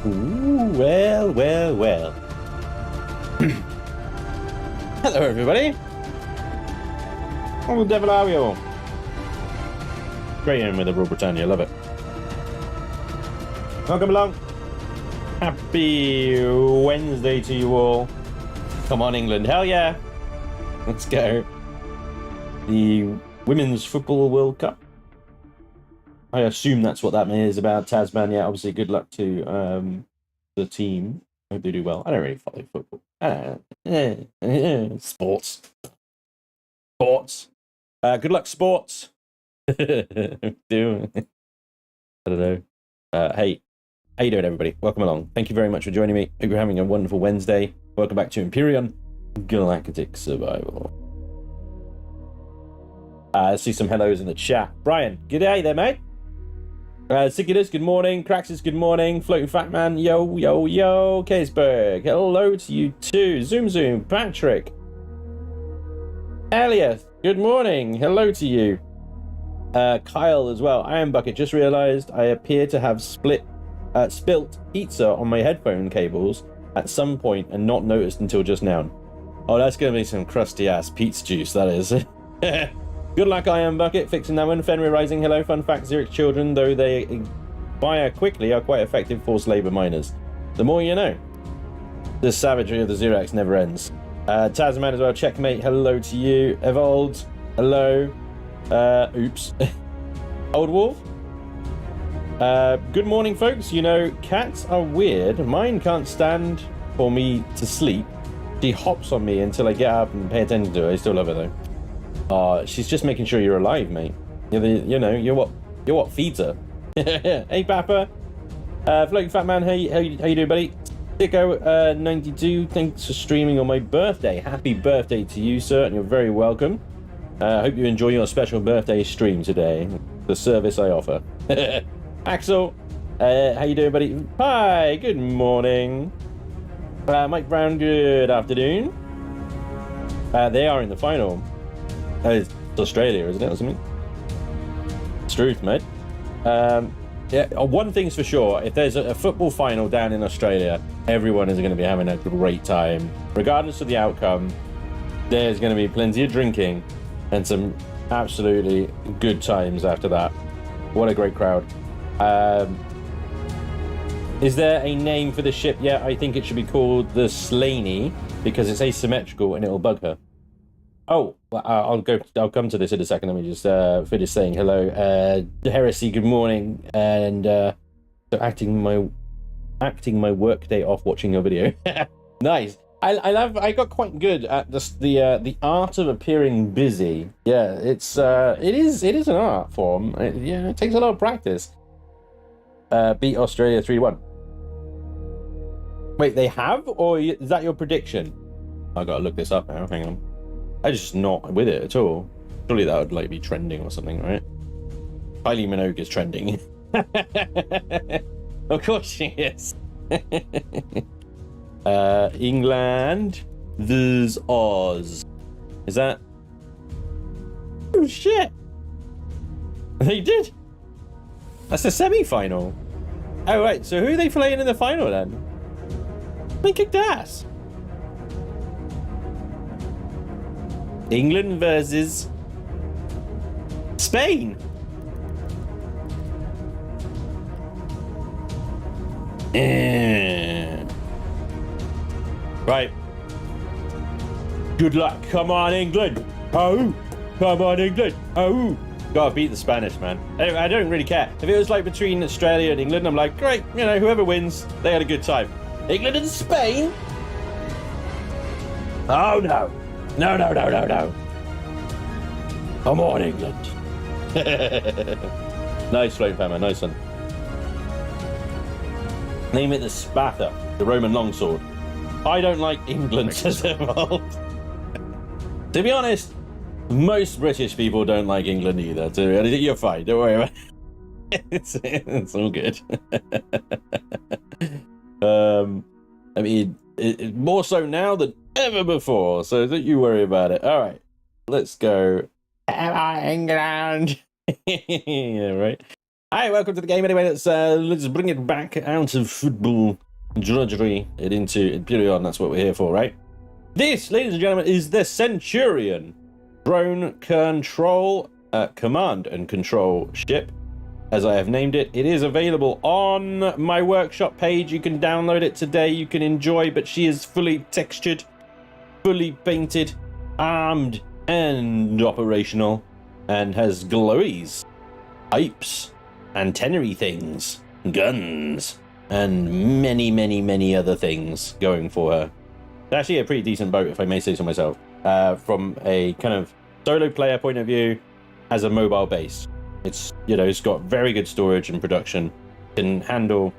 Ooh, well, well, well. Hello, everybody. Oh, the devil are we all? Straight in with the Rule Britannia, love it. Welcome along. Happy Wednesday to you all. Come on, England. Hell yeah. Let's go. The Women's Football World Cup. I assume that's what that is about. Tasman, yeah, obviously good luck to the team. I hope they do well. I don't really follow football. Sports. Good luck, sports. I don't know. Hey, how you doing, everybody? Welcome along. Thank you very much for joining me. Hope you're having a wonderful Wednesday. Welcome back to Empyrion Galactic Survival. I see some hellos in the chat. Brian, good day there, mate. Sikidus, good morning. Craxus, good morning. Floating Fat Man, yo, yo, yo. Kaysberg, hello to you too. Zoom, Patrick. Elliot, good morning. Hello to you. Kyle as well. I am Bucket. Just realized I appear to have spilt pizza on my headphone cables at some point and not noticed until just now. Oh, that's going to be some crusty ass pizza juice, that is. Good luck, I am Bucket, fixing that one. Fenrir Rising, hello. Fun fact, Xerix children, though they expire quickly, are quite effective forced labor miners. The more you know. The savagery of the Xerax never ends. Tasman as well, checkmate, hello to you. Evolved, hello. Oops. Old Wolf. Good morning, folks. You know, cats are weird. Mine can't stand for me to sleep. She hops on me until I get up and pay attention to her. I still love her, though. She's just making sure you're alive, mate. You're what feeds her. Hey, Papa. Floating Fat Man, how you doing, buddy? Sicko 92, thanks for streaming on my birthday. Happy birthday to you, sir, and you're very welcome. Hope you enjoy your special birthday stream today. The service I offer. Axel, how you doing, buddy? Hi, good morning. Mike Brown, good afternoon. They are in the final. It's Australia, isn't it, or something? It's truth, mate. Yeah, one thing's for sure. If there's a football final down in Australia, everyone is going to be having a great time. Regardless of the outcome, there's going to be plenty of drinking and some absolutely good times after that. What a great crowd. Is there a name for the ship yet? I think it should be called the Slaney because it's asymmetrical and it'll bug her. Oh, well, I'll come to this in a second. Let me just finish saying hello. Heresy, good morning, and so acting my work day off watching your video. Nice. I got quite good at the art of appearing busy. Yeah, it is an art form. It takes a lot of practice. Beat Australia 3-1. Wait, they have, or is that your prediction? I gotta look this up now. Hang on. I'm just not with it at all. Surely that would like be trending or something, right? Kylie Minogue is trending. Of course she is. England vs Oz. Is that? Oh shit! They did. That's the semi-final. Oh right. So who are they playing in the final then? They kicked ass. England versus Spain. Right. Good luck. Come on, England. Oh, come on, England. Oh, gotta beat the Spanish, man. Anyway, I don't really care. If it was like between Australia and England, I'm like, great. Whoever wins, they had a good time. England and Spain. Oh no. No. Come on, England. Nice float, Fammer. Nice one. Name it the Spatha, the Roman longsword. I don't like England as involved. To be honest, most British people don't like England either. So you're fine. Don't worry about it. It's all good. I mean, more so now than ever before, so don't you worry about it. All right, let's go. England. Yeah, right. Hi, welcome to the game. Anyway, let's bring it back out of football drudgery and into Empyrion. That's what we're here for, right? This, ladies and gentlemen, is the Centurion drone control, command and control ship, as I have named it. It is available on my workshop page. You can download it today. You can enjoy, but she is fully textured, fully painted, armed, and operational, and has glowies, pipes, antennae things, guns, and many, many, many other things going for her. It's actually a pretty decent boat, if I may say so myself. From a kind of solo player point of view, has a mobile base. It's, you know, it's got very good storage and production. Can handle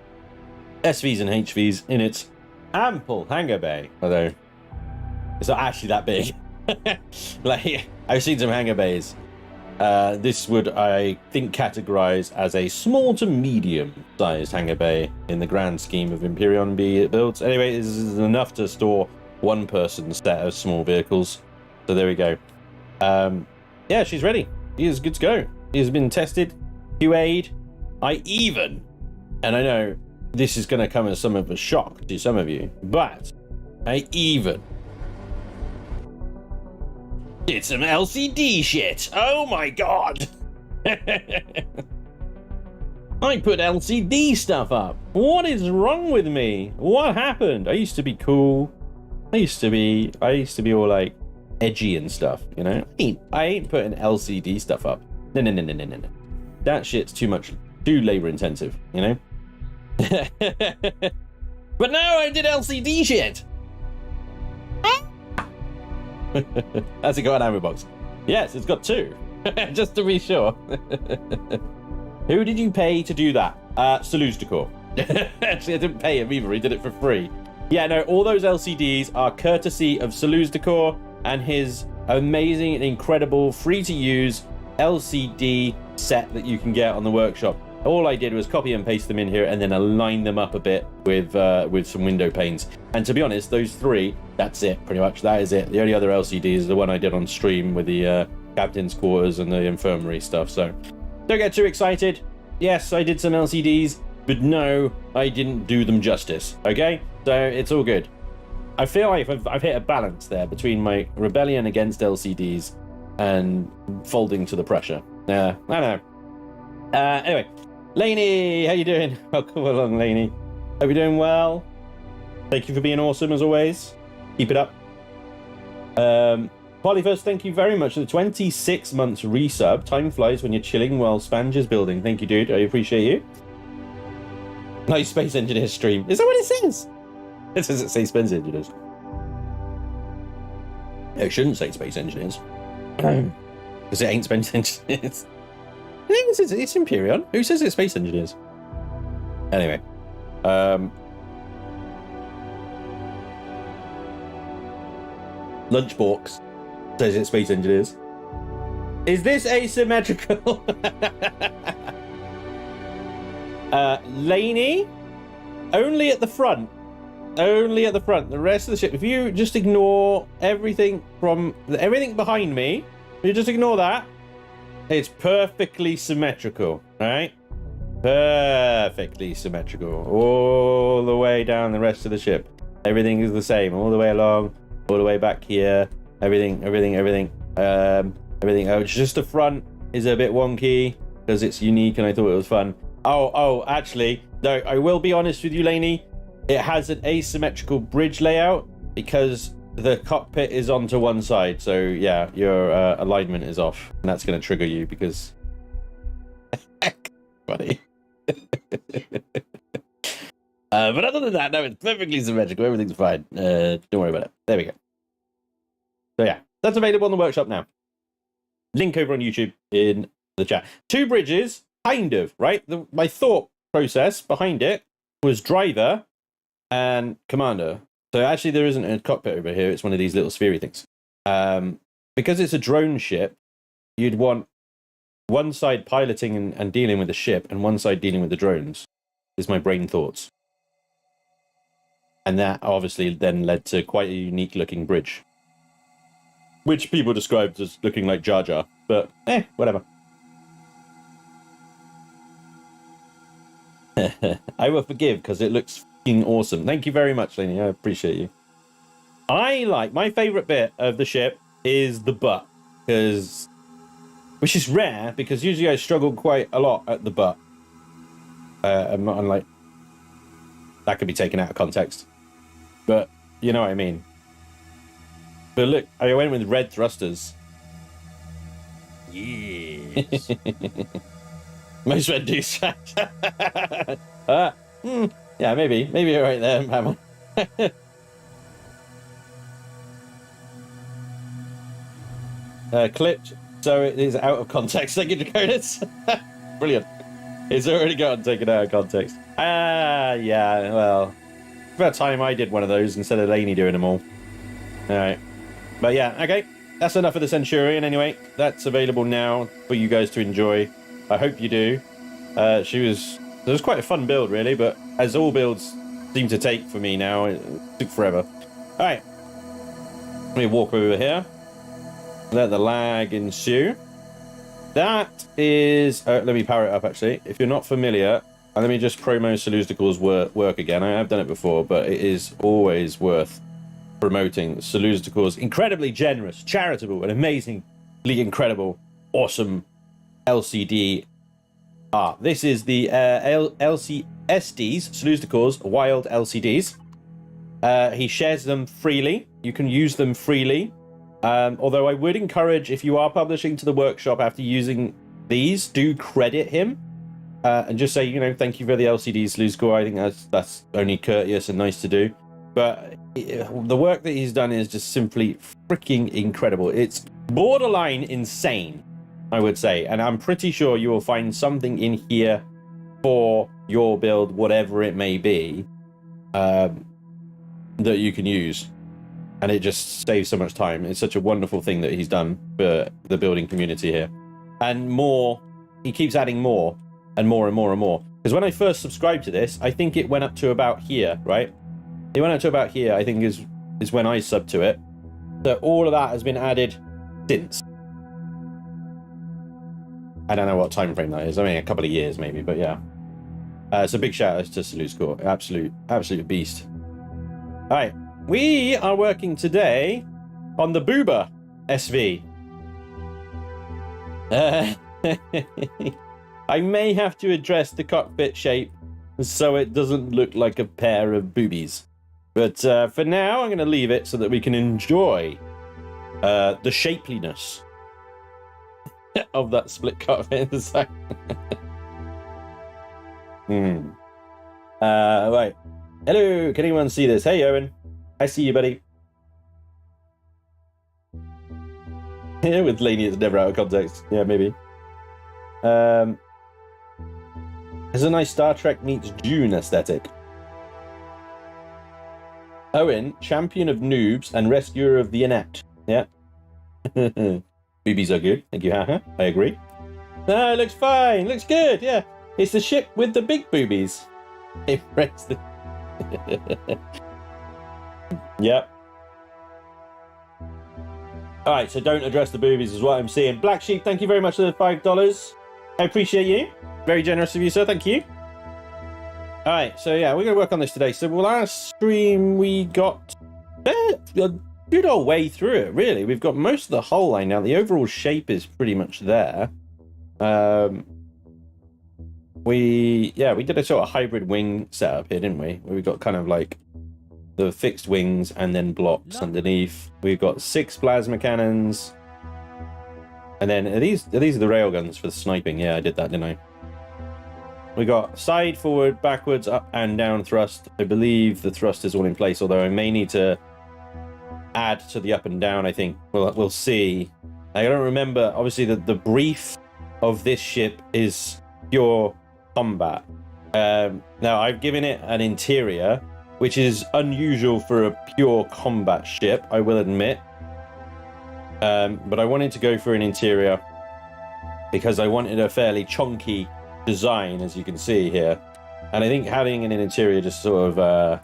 SVs and HVs in its ample hangar bay, although it's not actually that big. Like, I've seen some hangar bays. This would, I think, categorize as a small to medium-sized hangar bay in the grand scheme of Empyrion builds. Anyway, this is enough to store one person's set of small vehicles. So there we go. Yeah, she's ready. She is good to go. She has been tested, QA'd. And I know this is going to come as some of a shock to some of you, but I even did some LCD shit. Oh my god. I put LCD stuff up. What is wrong with me? What happened? I used to be cool. I used to be all like edgy and stuff, you know? I ain't putting LCD stuff up. No. That shit's too labor intensive, you know? But now I did LCD shit. Has it got an ammo box? Yes, it's got two. Just to be sure. Who did you pay to do that? Saluz Decor. Actually, I didn't pay him either. He did it for free. Yeah, no, all those LCDs are courtesy of Saluz Decor and his amazing and incredible free-to-use LCD set that you can get on the workshop. All I did was copy and paste them in here and then align them up a bit with some window panes. And to be honest, those three, that's it, pretty much. That is it. The only other LCD is the one I did on stream with the captain's quarters and the infirmary stuff. So don't get too excited. Yes, I did some LCDs, but no, I didn't do them justice. Okay, so it's all good. I feel like I've hit a balance there between my rebellion against LCDs and folding to the pressure. I don't know. Anyway, Lainey, how you doing? Welcome along, Lainey. Hope you're doing well. Thank you for being awesome as always. Keep it up. Polyverse, thank you very much for the 26 months resub. Time flies when you're chilling while Spange is building. Thank you, dude. I appreciate you. Nice Space Engineers stream. Is that what it says? It says it says Space Engineers. It shouldn't say Space Engineers. Because it ain't Space Engineers. It's Empyrion. Who says it's Space Engineers? Anyway. Lunchbox says it's Space Engineers. Is this asymmetrical? Laney? Only at the front. Only at the front. The rest of the ship, if you just ignore everything behind me, you just ignore that, it's perfectly symmetrical, right? Perfectly symmetrical. All the way down the rest of the ship. Everything is the same, all the way along, all the way back here. Everything. Oh, it's just the front is a bit wonky because it's unique and I thought it was fun. Oh, actually, no, I will be honest with you, Lainey. It has an asymmetrical bridge layout because the cockpit is onto one side. So yeah, your alignment is off, and that's going to trigger you because. Funny. But other than that, no, it's perfectly symmetrical. Everything's fine. Don't worry about it. There we go. So yeah, that's available on the workshop now. Link over on YouTube in the chat. Two bridges, kind of, right? My thought process behind it was driver and commander. So actually there isn't a cockpit over here. It's one of these little sphery things. Because it's a drone ship, you'd want one side piloting and dealing with the ship and one side dealing with the drones, is my brain thoughts. And that obviously then led to quite a unique looking bridge, which people described as looking like Jar Jar, but whatever. I will forgive because it looks fucking awesome. Thank you very much, Lenny. I appreciate you. My favorite bit of the ship is the butt, which is rare because usually I struggle quite a lot at the butt. I'm not unlike that could be taken out of context, but you know what I mean. But look, I went with red thrusters. Yes. Most red do. Yeah, maybe you're right there, clipped, so it is out of context. Thank you, Draconis. Brilliant. It's already gotten taken out of context. Yeah, well, about time I did one of those instead of Laney doing them all. Alright. But yeah, okay. That's enough of the Centurion anyway. That's available now for you guys to enjoy. I hope you do. It was quite a fun build, really, but as all builds seem to take for me now, it took forever. Alright. Let me walk over here. Let the lag ensue. That is... let me power it up, actually. If you're not familiar, let me just promo Saluzical's work again. I have done it before, but it is always worth promoting Saluzical's incredibly generous, charitable, and amazingly incredible, awesome LCD art. This is the SDs, Saluzical's Wild LCDs. He shares them freely. You can use them freely. Although I would encourage, if you are publishing to the workshop after using these, do credit him and just say, you know, thank you for the LCDs, Saluzical's. I think that's only courteous and nice to do. But the work that he's done is just simply freaking incredible. It's borderline insane, I would say. And I'm pretty sure you will find something in here for your build, whatever it may be, that you can use. And it just saves so much time. It's such a wonderful thing that he's done for the building community here. And more, he keeps adding more and more and more and more. Because when I first subscribed to this, I think it went up to about here, right? It went up to about here, I think is when I subbed to it. So all of that has been added since. I don't know what time frame that is. I mean, a couple of years maybe, but yeah. So big shout out to Saluzical's. Absolute beast. All right. We are working today on the Booba SV. I may have to address the cockpit shape so it doesn't look like a pair of boobies. But for now, I'm going to leave it so that we can enjoy the shapeliness of that split cockpit. Right. Hello, can anyone see this? Hey, Owen. I see you, buddy. Yeah, with Laney, it's never out of context. Yeah, maybe. There's a nice Star Trek meets Dune aesthetic. Owen, champion of noobs and rescuer of the inept. Yeah. Boobies are good. Thank you, haha. I agree. No, it looks fine. Looks good. Yeah. It's the ship with the big boobies. Yep. All right, so don't address the boobies is what I'm seeing. Black Sheep, thank you very much for the $5. I appreciate you. Very generous of you, sir. Thank you. All right, so yeah, we're going to work on this today. So last stream we got a good old way through it, really. We've got most of the hull line now. The overall shape is pretty much there. We did a sort of hybrid wing setup here, didn't we? Where we got kind of like the fixed wings and then blocks underneath. We've got 6 plasma cannons. And then are these the railguns for the sniping? Yeah, I did that, didn't I? We got side, forward, backwards, up and down thrust. I believe the thrust is all in place, although I may need to add to the up and down, I think. We'll see. I don't remember, obviously the brief of this ship is pure combat. Now I've given it an interior which is unusual for a pure combat ship, I will admit. But I wanted to go for an interior because I wanted a fairly chunky design, as you can see here. And I think having an interior just sort of, I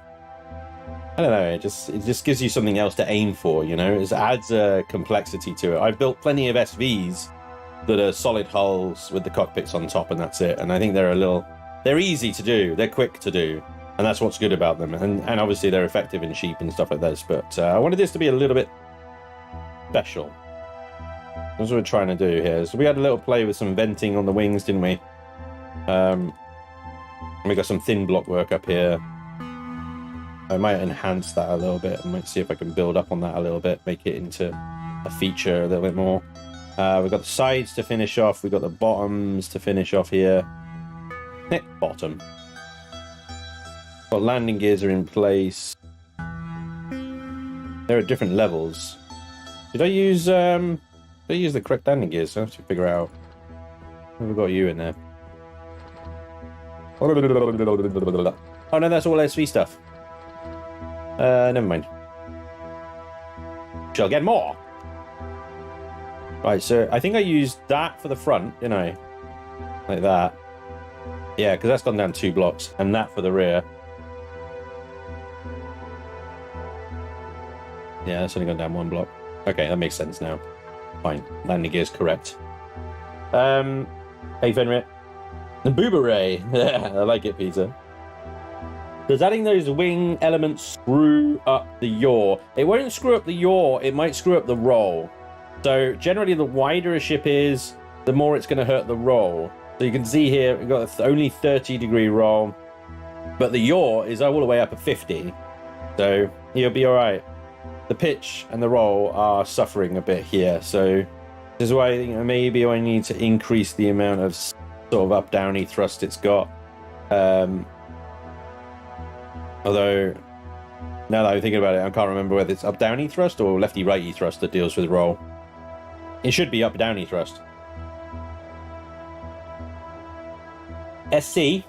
don't know, it just gives you something else to aim for, you know? It adds a complexity to it. I've built plenty of SVs that are solid hulls with the cockpits on top, and that's it. And I think they're a little they're easy to do, they're quick to do, and that's what's good about them. And obviously they're effective in sheep and stuff like this. But I wanted this to be a little bit special. That's what we're trying to do here. So we had a little play with some venting on the wings, didn't we? We got some thin block work up here. I might enhance that a little bit. I might see if I can build up on that a little bit, make it into a feature a little bit more. We've got the sides to finish off. We've got the bottoms to finish off here. Bottom. Got landing gears are in place. They're at different levels. Did I use the correct landing gears? I have to figure out. We've got you in there. Oh no, that's all SV stuff. Never mind. Shall get more. Right, so I think I used that for the front, didn't I? Like that. Yeah, because that's gone down 2 blocks, and that for the rear. Yeah, that's only gone down 1 block. Okay, that makes sense now. Fine, landing gear's correct. Hey Fenrir. The Boomerang. Yeah, I like it, Peter. Does adding those wing elements screw up the yaw? It won't screw up the yaw, it might screw up the roll. So generally the wider a ship is, the more it's going to hurt the roll. So you can see here, we've got only 30-degree roll, but the yaw is all the way up at 50. So you'll be all right. The pitch and the roll are suffering a bit here. So this is why I think maybe I need to increase the amount of sort of up-downy thrust it's got. Although, now that I'm thinking about it, I can't remember whether it's up-downy thrust or lefty-righty thrust that deals with roll. It should be up-downy thrust. SC?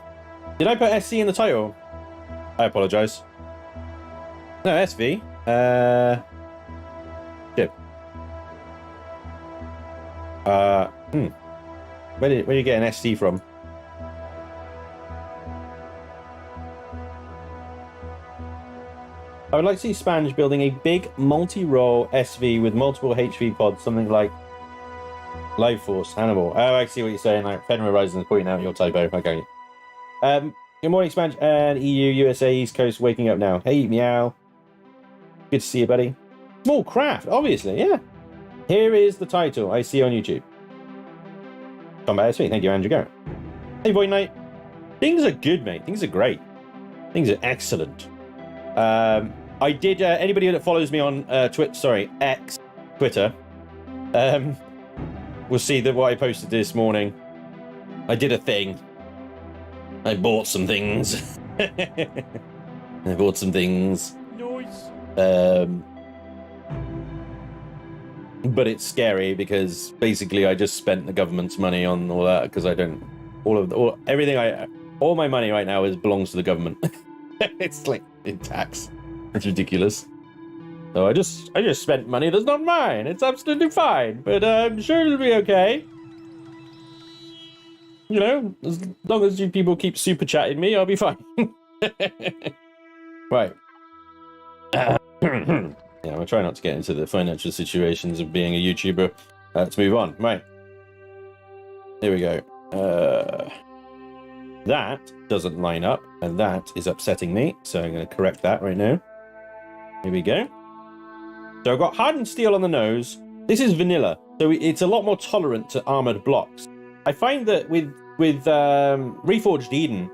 Did I put SC in the title? I apologize. No, SV. Shit. Where do you get an SC from? I would like to see Spange building a big multi-role SV with multiple HV pods, something like Life Force, Hannibal. Oh, I see what you're saying. Like Fenrir Ryzen is pointing out your typo. Okay. Good morning, Spange and EU, USA, East Coast, waking up now. Hey, meow. Good to see you, buddy. Small craft, obviously, yeah. Here is the title I see on YouTube. Combat SV. Thank you, Andrew Garrett. Hey, Boy Knight. Things are good, mate. Things are great. Things are excellent. I did. Anybody that follows me on X, Twitter, will see that what I posted this morning. I did a thing. I bought some things. I bought some things. Nice. But it's scary because basically I just spent the government's money on all that because I don't. All my money right now belongs to the government. It's like in tax. It's ridiculous. So I just spent money that's not mine. It's absolutely fine, but I'm sure it'll be okay. You know, as long as you people keep super chatting me, I'll be fine. Right. Yeah, I'm trying not to get into the financial situations of being a YouTuber. Let's move on. Right. Here we go. That doesn't line up, and that is upsetting me. So I'm going to correct that right now. Here we go. So I've got hardened steel on the nose. This is vanilla, so it's a lot more tolerant to armored blocks. I find that with Reforged Eden,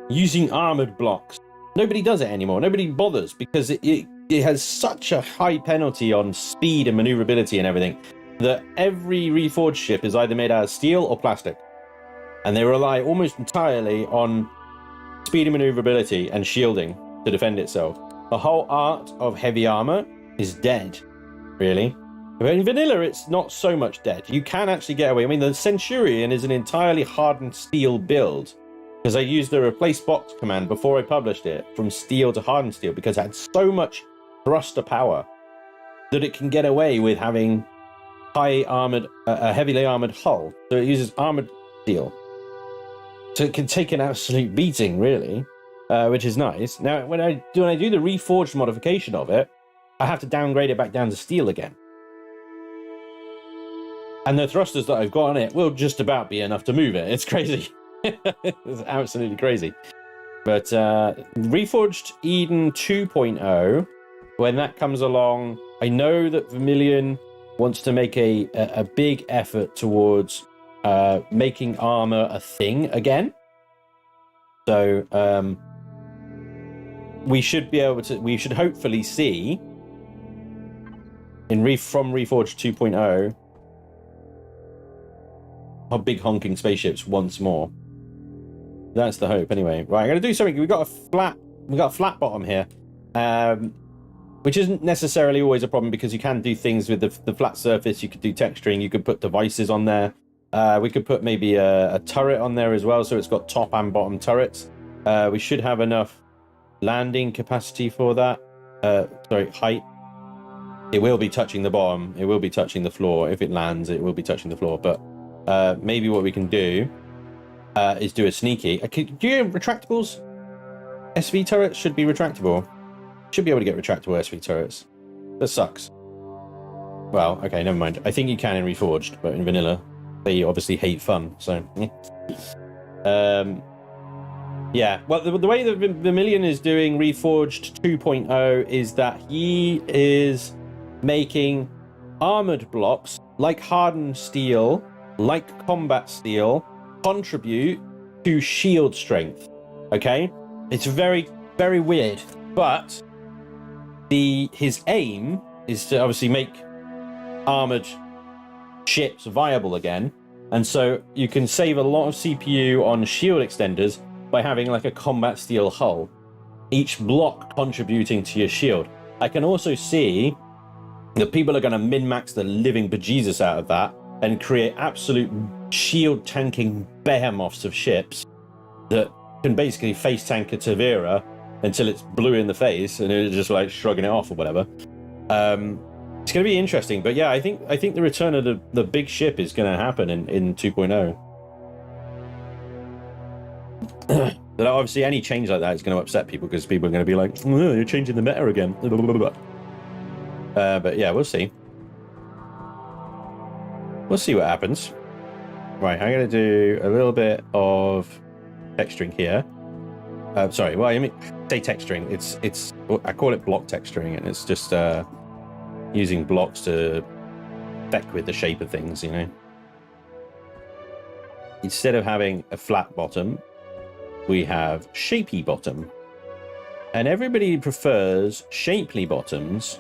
using armored blocks, nobody does it anymore. Nobody bothers because it has such a high penalty on speed and maneuverability and everything that every Reforged ship is either made out of steel or plastic. And they rely almost entirely on speed and maneuverability and shielding to defend itself. The whole art of heavy armor is dead, really. But in vanilla, it's not so much dead. You can actually get away. I mean, the Centurion is an entirely hardened steel build because I used the replace box command before I published it from steel to hardened steel because it had so much thruster power that it can get away with having a heavily armored hull. So it uses armored steel. So it can take an absolute beating, really, which is nice. Now, when I do the reforged modification of it, I have to downgrade it back down to steel again. And the thrusters that I've got on it will just about be enough to move it. It's crazy. It's absolutely crazy. But Reforged Eden 2.0, when that comes along, I know that Vermilion wants to make a big effort towards making armor a thing again. So we should be able to, we should hopefully see from Reforged 2.0 our big honking spaceships once more. That's the hope, anyway. Right, I'm gonna do something. We've got a flat bottom here, which isn't necessarily always a problem because you can do things with the flat surface. You could do texturing. You could put devices on there. We could put maybe a turret on there as well, so it's got top and bottom turrets. We should have enough landing capacity for that. Sorry, height. It will be touching the bottom. It will be touching the floor. If it lands, it will be touching the floor. But maybe what we can do is do a sneaky. Do you have retractables? SV turrets should be retractable. Should be able to get retractable SV turrets. That sucks. Well, okay, never mind. I think you can in Reforged, but in vanilla, they obviously hate fun. So, yeah. Well, the way that Vermilion is doing Reforged 2.0 is that he is making armored blocks like hardened steel, like combat steel, contribute to shield strength. Okay, it's very, very weird, but his aim is to obviously make armored ships viable again, and so you can save a lot of CPU on shield extenders by having like a combat steel hull, each block contributing to your shield. I can also see that people are going to min-max the living bejesus out of that and create absolute shield tanking behemoths of ships that can basically face tank a Tavera until it's blue in the face and it's just like shrugging it off or whatever. It's going to be interesting, but yeah, I think the return of the big ship is going to happen in 2.0. But obviously any change like that is going to upset people because people are going to be like, oh, you're changing the meta again. But yeah, we'll see. We'll see what happens. Right, I'm going to do a little bit of texturing here. Sorry, well, I mean, say texturing. It's I call it block texturing, and it's just using blocks to feck with the shape of things, you know. Instead of having a flat bottom, we have shapy bottom. And everybody prefers shapely bottoms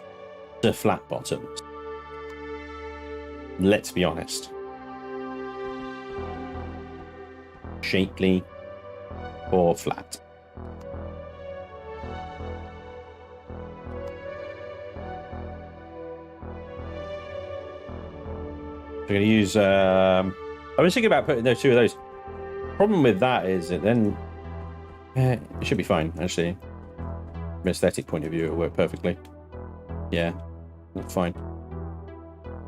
to flat bottoms. Let's be honest. Shapely or flat. We're going to use... I was thinking about putting those two of those. Problem with that is that then... it should be fine, actually. From an aesthetic point of view, it'll work perfectly. Yeah, that's fine.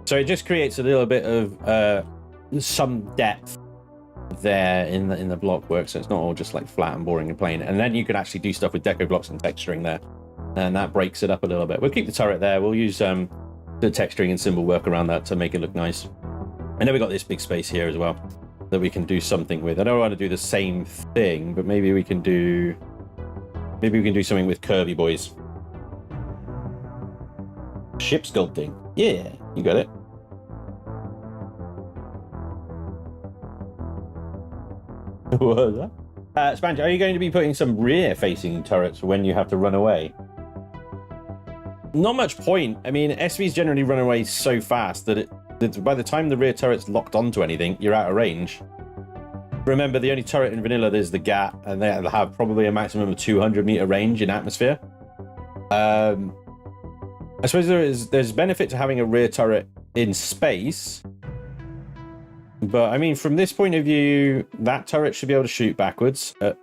So it just creates a little bit of some depth there in the block work, so it's not all just like flat and boring and plain. And then you can actually do stuff with deco blocks and texturing there, and that breaks it up a little bit. We'll keep the turret there. We'll use the texturing and symbol work around that to make it look nice. And then we got this big space here as well that we can do something with. I don't want to do the same thing, but maybe we can do something with curvy boys. Ship sculpting. Yeah, you got it. What was that? Spanj, are you going to be putting some rear-facing turrets when you have to run away? Not much point. I mean, SVs generally run away so fast that by the time the rear turret's locked onto anything, you're out of range. Remember, the only turret in vanilla is the GAT, and they have probably a maximum of 200-meter range in atmosphere. I suppose there's benefit to having a rear turret in space. But, I mean, from this point of view, that turret should be able to shoot backwards at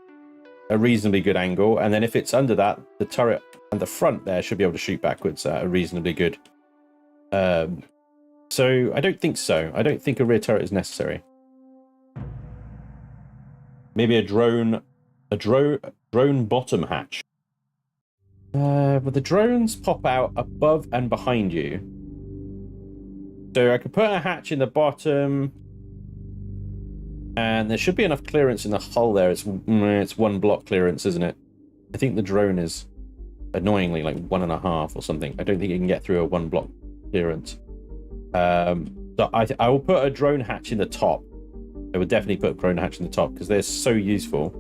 a reasonably good angle. And then if it's under that, the turret and the front there should be able to shoot backwards at a reasonably good. So, I don't think so. I don't think a rear turret is necessary. Maybe a drone bottom hatch. But the drones pop out above and behind you. So I could put a hatch in the bottom. And there should be enough clearance in the hull there. It's 1 block clearance, isn't it? I think the drone is annoyingly like 1.5 or something. I don't think you can get through a 1 block clearance. So I will put a drone hatch in the top. I would definitely put a drone hatch in the top because they're so useful.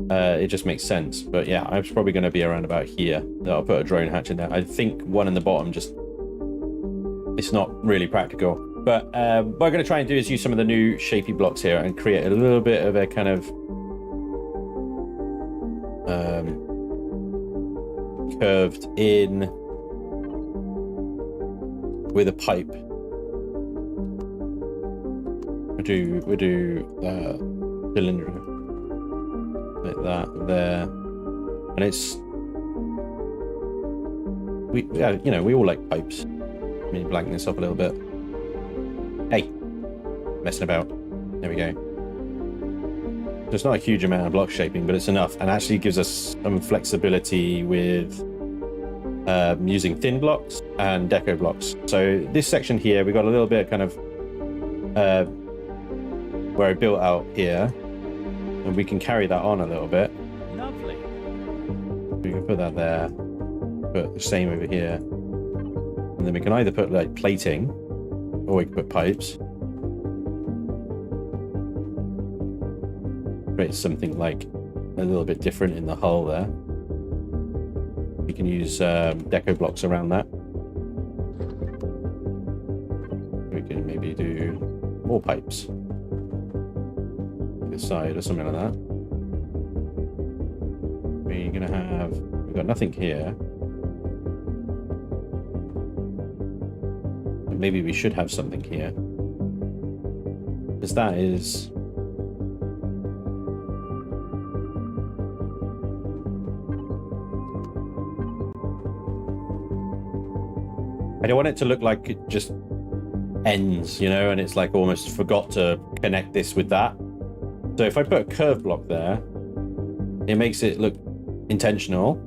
It just makes sense. But yeah, I'm probably going to be around about here. I'll put a drone hatch in there. I think one in the bottom just... it's not really practical. But what I'm going to try and do is use some of the new shapey blocks here and create a little bit of a kind of curved in with a pipe. We do cylinder like that there, and it's you know, we all like pipes. Let me blank this up a little bit. Hey, messing about. There we go. So it's not a huge amount of block shaping, but it's enough, and actually gives us some flexibility with using thin blocks and deco blocks. So this section here, we got a little bit of kind of where I built out here, and we can carry that on a little bit. Lovely. We can put that there, put the same over here, and then we can either put like plating, or we can put pipes. Create something like a little bit different in the hull there. We can use deco blocks around that. We can maybe do more pipes. This side or something like that. We're gonna have... we've got nothing here. But maybe we should have something here. Because that is... I don't want it to look like it just ends, you know, and it's like almost forgot to connect this with that. So if I put a curve block there, it makes it look intentional,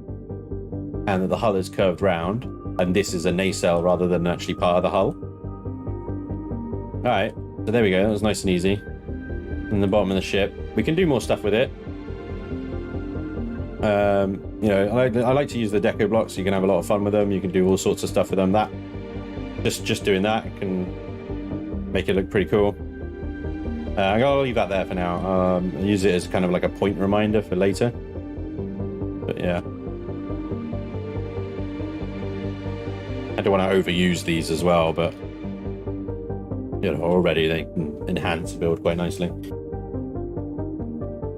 and that the hull is curved round, and this is a nacelle rather than actually part of the hull. All right, so there we go. That was nice and easy. In the bottom of the ship, we can do more stuff with it. You know, I like to use the deco blocks. So you can have a lot of fun with them. You can do all sorts of stuff with them. That just doing that can make it look pretty cool. I'm gonna leave that there for now. I'll use it as kind of like a point reminder for later. But yeah, I don't want to overuse these as well, but you know, already they can enhance the build quite nicely.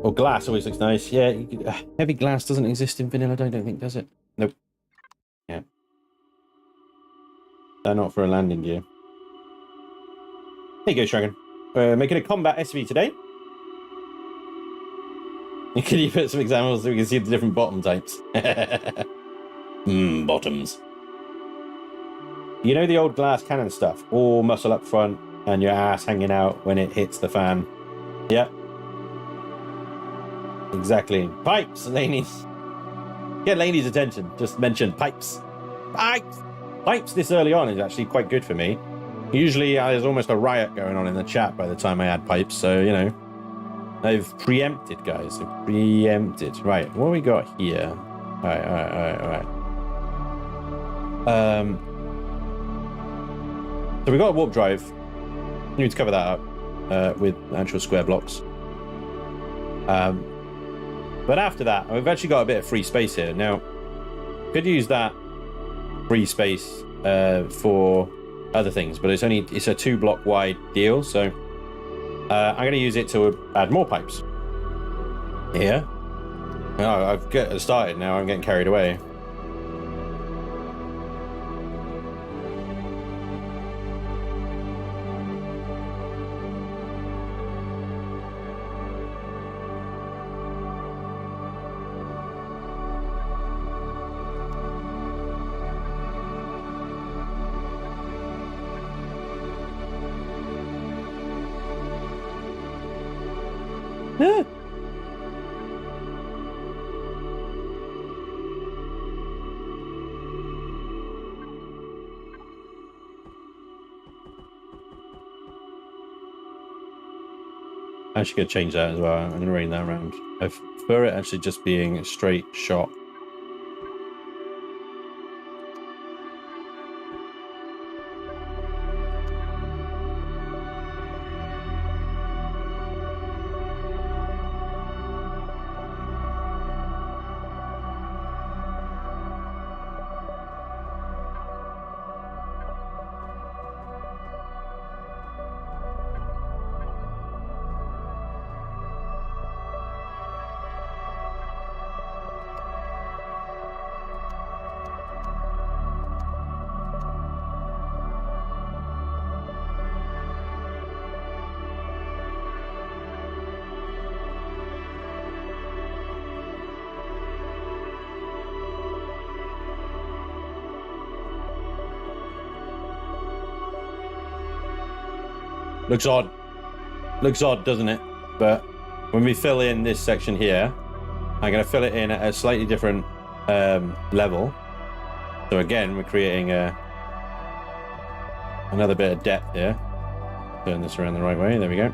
Or glass always looks nice. Yeah, heavy glass doesn't exist in vanilla, I don't think, does it? Nope. Yeah. Not for a landing gear. There you go, Dragon. Making a combat SV today. Can you put some examples so we can see the different bottom types? Bottoms. You know the old glass cannon stuff? All muscle up front and your ass hanging out when it hits the fan. Yep. Exactly. Pipes, ladies. Get ladies' attention. Just mention pipes. Pipes! Pipes this early on is actually quite good for me. Usually there's almost a riot going on in the chat by the time I add pipes, so, you know, I've preempted, guys. I've preempted. Right, what have we got here? All right. So we got a warp drive. We need to cover that up with actual square blocks. But after that, we've actually got a bit of free space here. Now, could use that free space for other things, but it's a 2 block wide deal, so I'm going to use it to add more pipes here. Oh, I've got started now. I'm getting carried away. actually going to change that as well. I'm going to bring that around. I prefer it actually just being a straight shot. Looks odd. Looks odd, doesn't it? But when we fill in this section here, I'm going to fill it in at a slightly different level. So again, we're creating another bit of depth here. Turn this around the right way. There we go.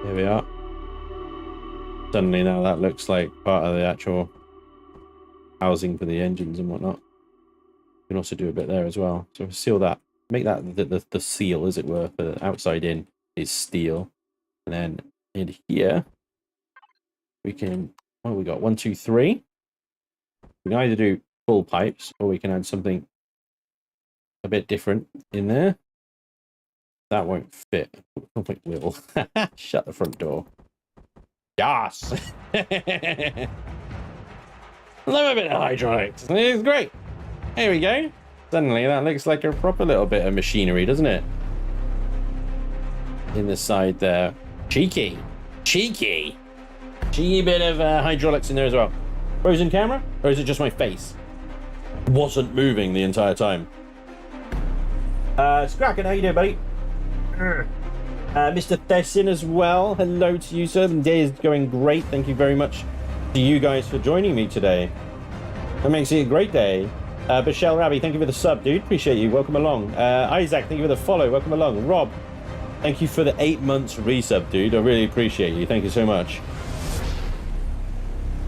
Here we are. Suddenly now that looks like part of the actual housing for the engines and whatnot. You can also do a bit there as well. So seal that, make that the seal, as it were, for the outside in is steel. And then in here, we can, what have we got? 1, 2, 3. We can either do full pipes or we can add something a bit different in there. That won't fit. I don't think it will. Shut the front door. Yes! Love a bit of hydraulics. It's great. Here we go. Suddenly that looks like a proper little bit of machinery, doesn't it? In the side there. Cheeky. Cheeky. Cheeky bit of hydraulics in there as well. Frozen camera? Or is it just my face? Wasn't moving the entire time. Scracken, how you doing, buddy? Mr. Thessin as well. Hello to you, sir. The day is going great. Thank you very much to you guys for joining me today. That makes it a great day. Bashel Rabbi, thank you for the sub, dude. Appreciate you. Welcome along. Isaac, thank you for the follow. Welcome along. Rob, thank you for the 8 months resub, dude. I really appreciate you. Thank you so much.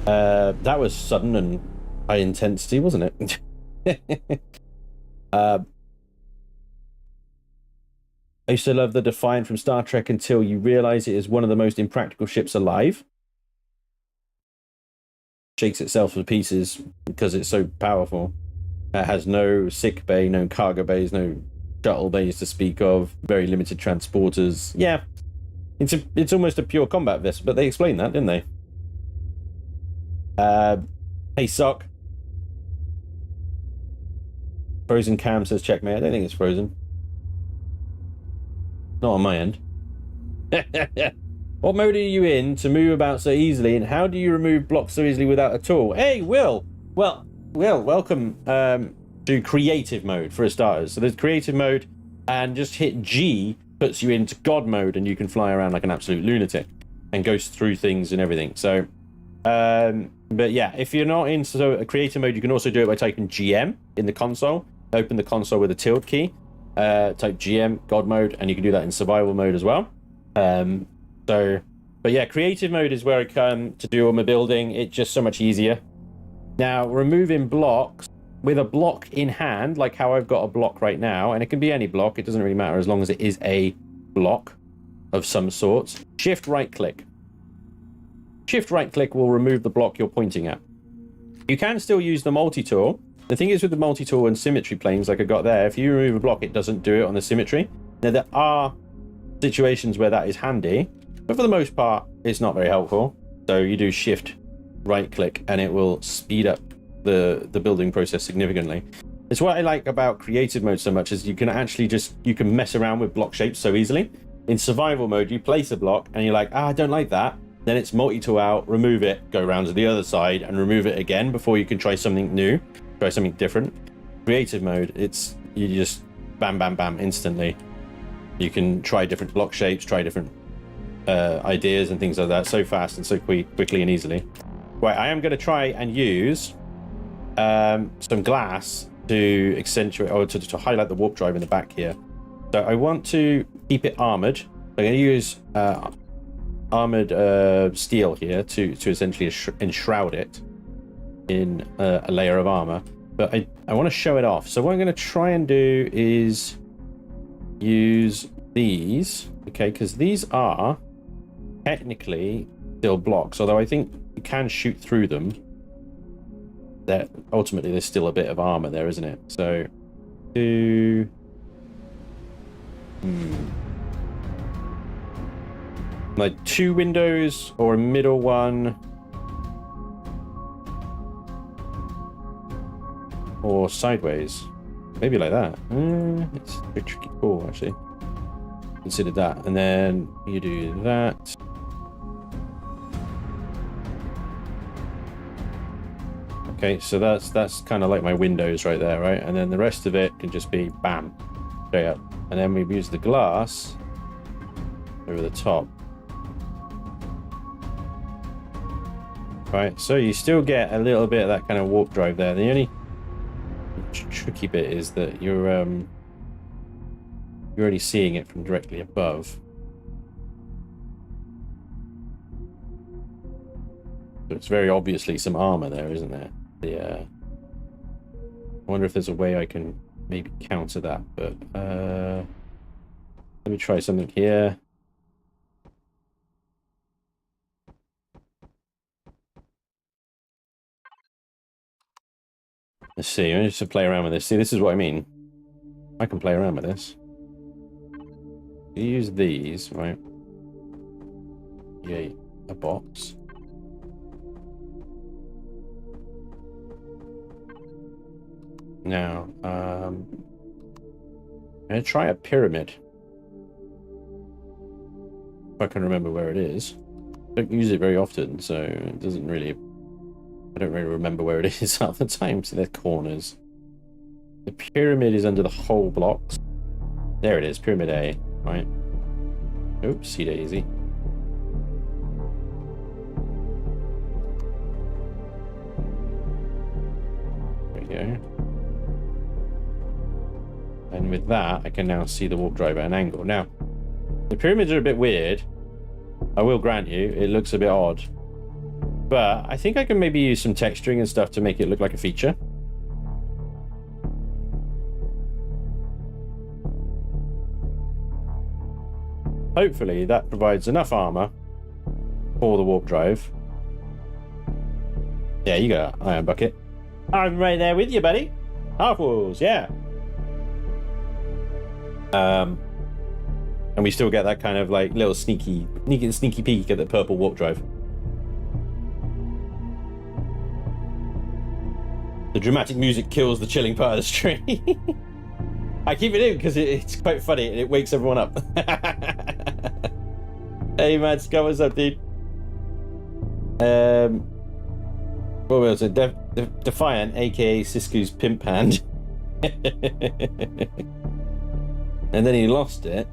That was sudden and high intensity, wasn't it? I used to love the Defiant from Star Trek until you realize it is one of the most impractical ships alive. Shakes itself to pieces because it's so powerful. It has no sick bay, no cargo bays, no shuttle bays to speak of, very limited transporters. Yeah, it's almost a pure combat vessel, but they explained that, didn't they? Hey, Sock. Frozen Cam says checkmate. I don't think it's frozen. Not on my end. What mode are you in to move about so easily, and how do you remove blocks so easily without a tool? Hey, Will! Well, Will, welcome to creative mode for a starter. So there's creative mode, and just hit G puts you into God mode, and you can fly around like an absolute lunatic and go through things and everything. So, but yeah, if you're not in a creative mode, you can also do it by typing GM in the console. Open the console with a tilde key. Type GM, God mode, and you can do that in survival mode as well. But yeah, creative mode is where I come to do all my building. It's just so much easier. Now, removing blocks with a block in hand, like how I've got a block right now, and it can be any block, it doesn't really matter as long as it is a block of some sort. Shift right click. Shift right click will remove the block you're pointing at. You can still use the multi-tool. The thing is with the multi-tool and symmetry planes like I got there, if you remove a block, it doesn't do it on the symmetry. Now, there are situations where that is handy, but for the most part, it's not very helpful. So you do shift right click and it will speed up the building process significantly. It's what I like about creative mode so much is you can actually you can mess around with block shapes so easily. In survival mode, you place a block and you're like, I don't like that. Then it's multi-tool out, remove it, go around to the other side and remove it again before you can try something new. Try something different. Creative mode, it's you just bam, bam, bam, instantly. You can try different block shapes, try different ideas and things like that so fast and so quickly and easily. Right, I am going to try and use some glass to accentuate or to highlight the warp drive in the back here. So I want to keep it armored. I'm going to use armored steel here to essentially enshroud it in a layer of armor. But I want to show it off. So what I'm going to try and do is use these, okay, because these are technically still blocks, although I think you can shoot through them. That ultimately there's still a bit of armor there, isn't it? So like 2 windows or a middle one, or sideways, maybe like that. It's a bit tricky call, actually. Consider that, and then you do that. Okay, so that's kind of like my windows right there, right? And then the rest of it can just be bam, straight up. And then we use the glass over the top. Right, so you still get a little bit of that kind of warp drive there. The only tricky bit is that you're already seeing it from directly above. So it's very obviously some armor there, isn't there? I wonder if there's a way I can maybe counter that, but let me try something here. Let's see, I'm just to play around with this. See, this is what I mean. I can play around with this. You use these, right? Create a box. Now, I'm going to try a pyramid. If I can remember where it is. I don't use it very often, so it doesn't really... I don't really remember where it is half the time. See, there's corners. The pyramid is under the whole blocks. There it is, pyramid A, right? Oopsie daisy. There we go. And with that, I can now see the warp drive at an angle. Now, the pyramids are a bit weird. I will grant you, it looks a bit odd. But I think I can maybe use some texturing and stuff to make it look like a feature. Hopefully that provides enough armor for the warp drive. Yeah, you got an iron bucket. I'm right there with you, buddy. Half walls, yeah. And we still get that kind of like little sneaky peek at the purple warp drive. The dramatic music kills the chilling part of the stream. I keep it in because it's quite funny and it wakes everyone up. Hey man, Scott, what's up, dude? What was it? Defiant, aka Cisco's pimp hand. And then he lost it,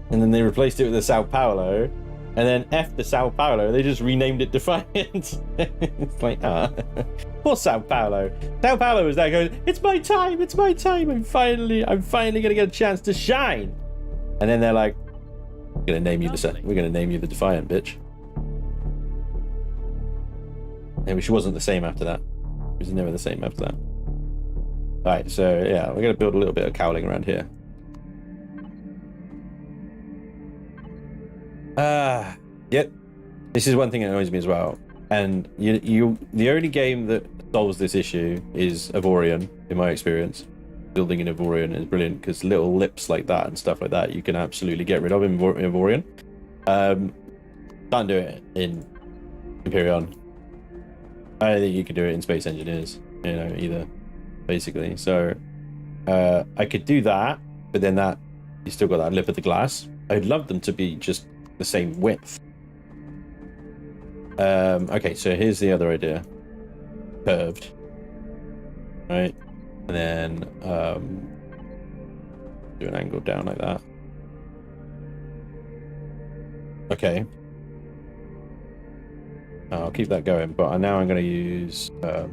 and then they replaced it with the Sao Paulo, and then F the Sao Paulo, they just renamed it Defiant. It's like, poor Sao Paulo. Sao Paulo was there going, it's my time, I'm finally gonna get a chance to shine. And then they're like, we're gonna name you the Defiant, bitch. And she wasn't the same after that. She was never the same after that. Alright, so yeah, we're gonna build a little bit of cowling around here. Yep. This is one thing that annoys me as well. And the only game that solves this issue is Empyrion, in my experience. Building in Empyrion is brilliant because little lips like that and stuff like that you can absolutely get rid of in Empyrion. Can't do it in Empyrion. I don't think you can do it in Space Engineers, either, basically. So I could do that, but then that you still got that lip of the glass. I'd love them to be just the same width. Okay, so here's the other idea. Curved. Right? And then Do an angle down like that. Okay. I'll keep that going, but now I'm going to use the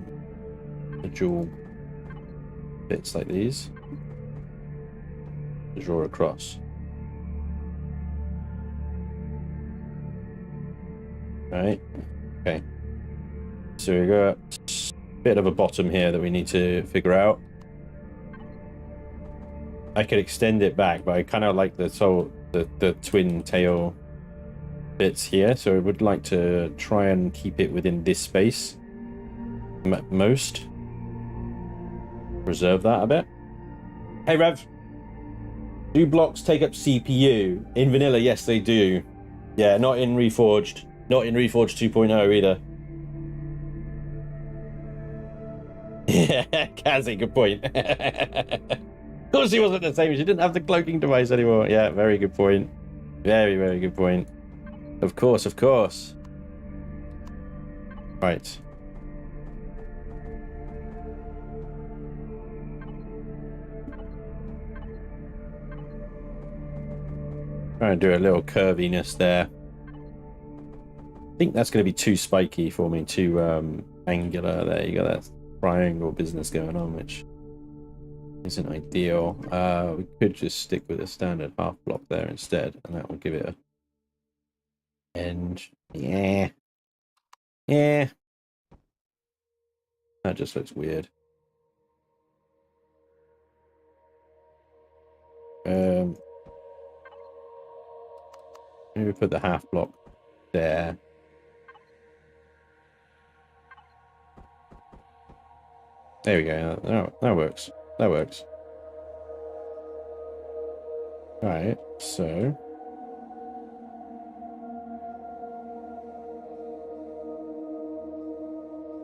dual bits like these to draw across. Right. Okay. So we got a bit of a bottom here that we need to figure out. I could extend it back, but I kind of like the twin tail bits here, so I would like to try and keep it within this space at most. Reserve that a bit. Hey Rev, do blocks take up CPU? In vanilla, yes they do. Yeah, not in Reforged. Not in Reforged 2.0 either. Yeah, Kazzy, good point. Of course he wasn't the same. She didn't have the cloaking device anymore. Yeah, very good point. Very, very good point. Of course, of course. Right. Trying to do a little curviness there. I think that's going to be too spiky for me, too angular. There you go, that triangle business going on, which isn't ideal. We could just stick with a standard half block there instead, and that will give it a end. Yeah. Yeah. That just looks weird. Maybe put the half block there. There we go. That works. That works. Right, so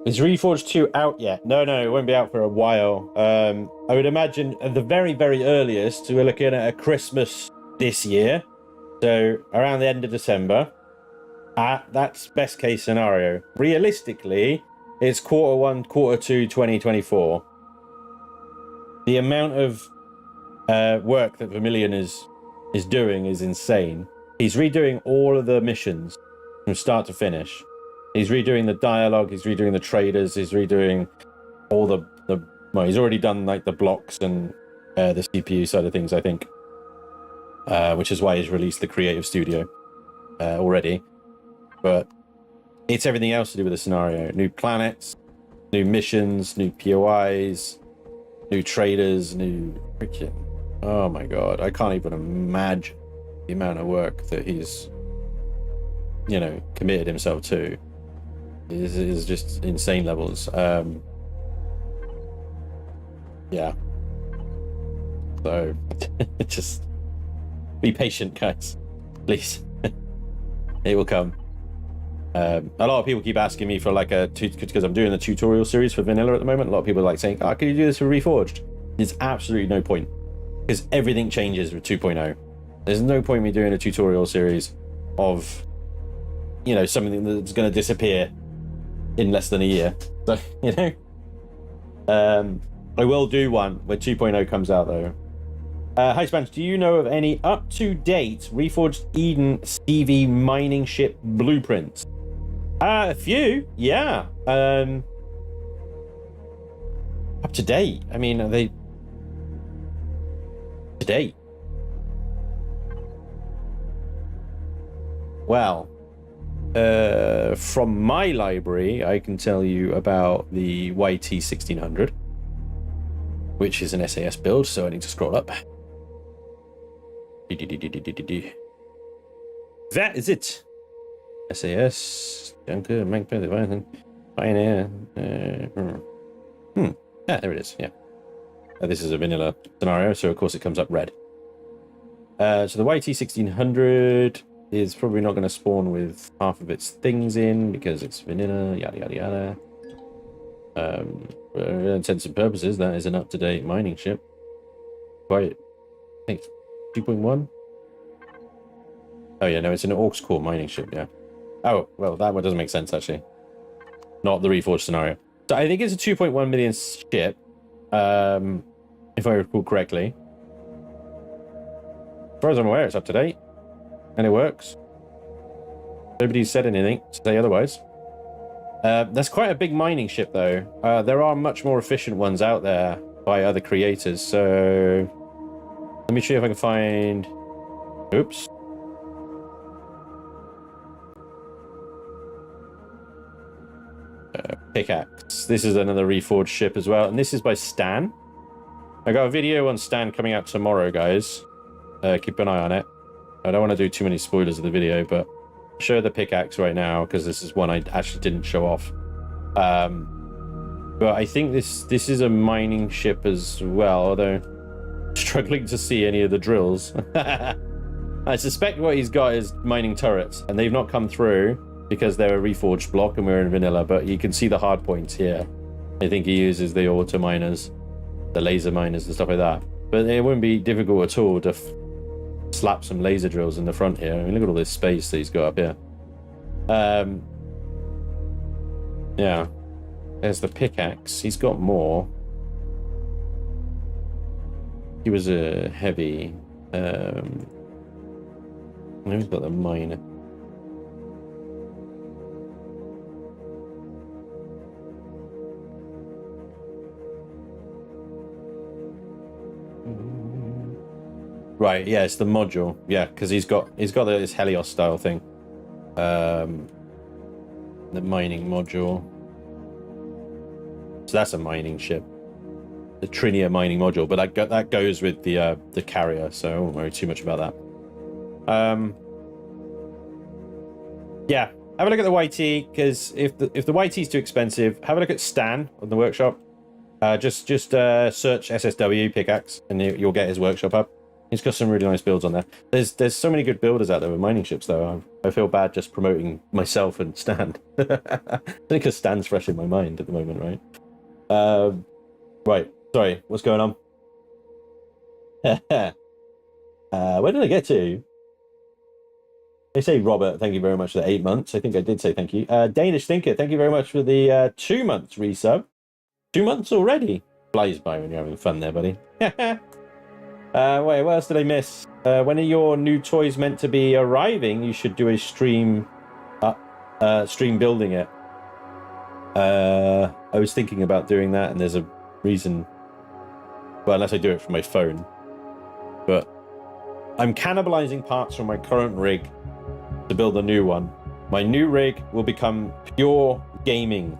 is Reforged 2 out yet? No, it won't be out for a while. I would imagine at the very, very earliest, we're looking at a Christmas this year. So around the end of December. That's best case scenario. Realistically, it's Q1, Q2 2024. The amount of work that Vermilion is doing is insane. He's redoing all of the missions from start to finish. He's redoing the dialogue, he's redoing the traders, he's redoing all the well, he's already done like the blocks and the CPU side of things, I think. Which is why he's released the Creative Studio already. But it's everything else to do with the scenario. New planets, new missions, new POIs, new traders, new freaking... Oh my god, I can't even imagine the amount of work that he's, you know, committed himself to. It is just insane levels. Yeah. So, just be patient, guys. Please. It will come. A lot of people keep asking me for like because I'm doing the tutorial series for vanilla at the moment. A lot of people are like saying, oh, can you do this for Reforged? There's absolutely no point, because everything changes with 2.0. There's no point in me doing a tutorial series of, you know, something that's going to disappear in less than a year. So, you know, I will do one when 2.0 comes out though. Hi Spanish, do you know of any up-to-date Reforged Eden Stevie mining ship blueprints? A few, yeah. Up to date. I mean, are they to date? Well, from my library, I can tell you about the YT 1600, which is an SAS build, so I need to scroll up. That is it. SAS, Junker, Magpie, Pioneer. Yeah, there it is. Yeah. This is a vanilla scenario, so of course it comes up red. So the YT 1600 is probably not going to spawn with half of its things in because it's vanilla, yada yada yada. For all intents and purposes, that is an up-to-date mining ship. Quite, I think 2.1. Oh yeah, no, it's an aux core mining ship. Yeah. Oh well, that one doesn't make sense actually. Not the Reforged scenario. So I think it's a 2.1 million ship, if I recall correctly. far as I'm aware, it's up to date. And it works. Nobody's said anything to say otherwise. That's quite a big mining ship, though. There are much more efficient ones out there by other creators, so... Let me see if I can find... Oops. Pickaxe. This is another reforged ship as well, and this is by Stan. I got a video on Stan coming out tomorrow, guys. Keep an eye on it. I don't want to do too many spoilers of the video, but I'll show the pickaxe right now because this is one I actually didn't show off. But I think this is a mining ship as well, although struggling to see any of the drills. I suspect what he's got is mining turrets, and they've not come through because they're a reforged block and we're in vanilla, but you can see the hard points here. I think he uses the auto miners, the laser miners and stuff like that. But it wouldn't be difficult at all to slap some laser drills in the front here. I mean, look at all this space that he's got up here. Yeah. There's the pickaxe. He's got more. He was a heavy. He's got the miner. Right, yeah, it's the module. Yeah, because he's got this Helios style thing. The mining module. So that's a mining ship. The Trinia mining module, but that goes with the carrier, so I won't worry too much about that. Yeah, have a look at the YT, because if the YT is too expensive, have a look at Stan on the workshop. Just search SSW pickaxe, and you'll get his workshop up. He's got some really nice builds on there. There's so many good builders out there with mining ships, though. I feel bad just promoting myself and Stan. I think because Stan's fresh in my mind at the moment, right? Right. Sorry, what's going on? Where did I get to? They say, Robert, thank you very much for the 8 months. I think I did say thank you. Danish Thinker, thank you very much for the 2 months resub. 2 months already. Flies by when you're having fun there, buddy. Wait, what else did I miss? When are your new toys meant to be arriving? You should do a stream building it. I was thinking about doing that, and there's a reason. Well, unless I do it from my phone. But I'm cannibalizing parts from my current rig to build a new one. My new rig will become pure gaming.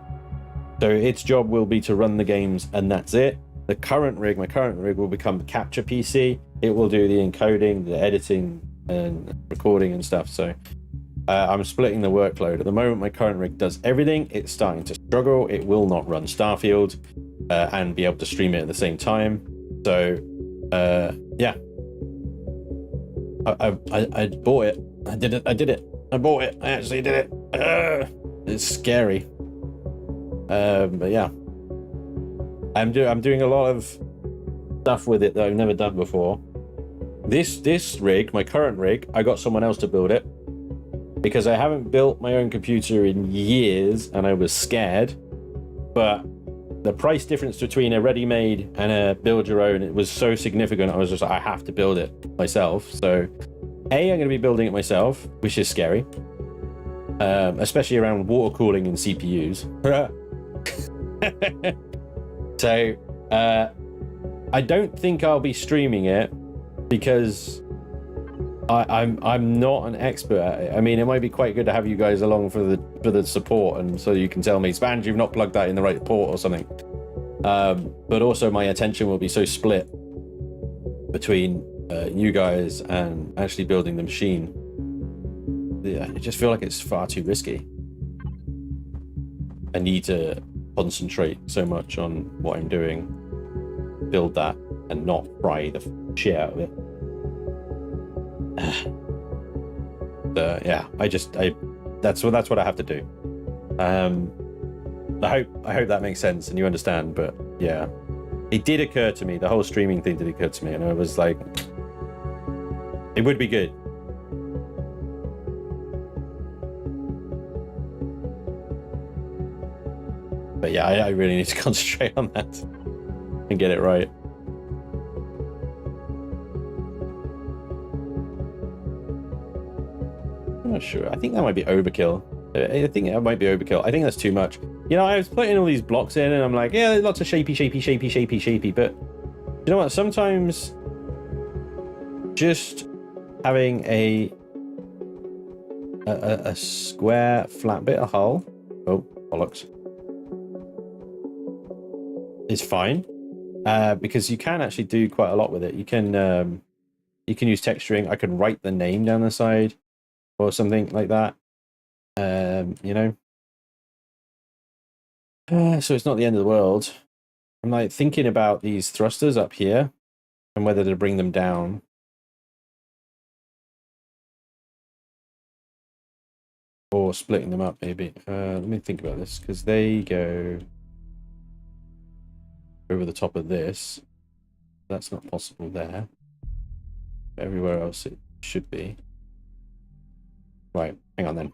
So its job will be to run the games, and that's it. My current rig will become the capture PC. It will do the encoding, the editing, and recording and stuff. So I'm splitting the workload. At the moment, my current rig does everything. It's starting to struggle. It will not run Starfield and be able to stream it at the same time. So yeah, I bought it. I did it. I bought it. I actually did it. It's scary. But yeah. I'm doing a lot of stuff with it that I've never done before. This rig, my current rig, I got someone else to build it because I haven't built my own computer in years and I was scared. But the price difference between a ready-made and a build your own, it was so significant. I was just like, I have to build it myself. So I'm going to be building it myself, which is scary, especially around water cooling and CPUs. So, I don't think I'll be streaming it because I'm not an expert at it. I mean, it might be quite good to have you guys along for the support, and so you can tell me, Spans, you've not plugged that in the right port or something. But also, my attention will be so split between you guys and actually building the machine. Yeah, I just feel like it's far too risky. I need to concentrate so much on what I'm doing, build that, and not fry the shit out of it. Yeah, that's what I have to do. I hope that makes sense and you understand. But yeah, it did occur to me. The whole streaming thing did occur to me, and I was like, it would be good. But yeah, I really need to concentrate on that and get it right. not sure. I think that might be overkill. I think that might be overkill. I think that's too much. You know, I was putting all these blocks in and I'm like, yeah, there's lots of shapy. But you know what? Sometimes just having a square flat bit of hull, oh bollocks, is fine, because you can actually do quite a lot with it. You can use texturing. I could write the name down the side or something like that. You know, so it's not the end of the world. I'm like thinking about these thrusters up here and whether to bring them down. Or splitting them up, maybe. Let me think about this, because they go over the top of this. That's not possible there. Everywhere else it should be. Right, hang on then.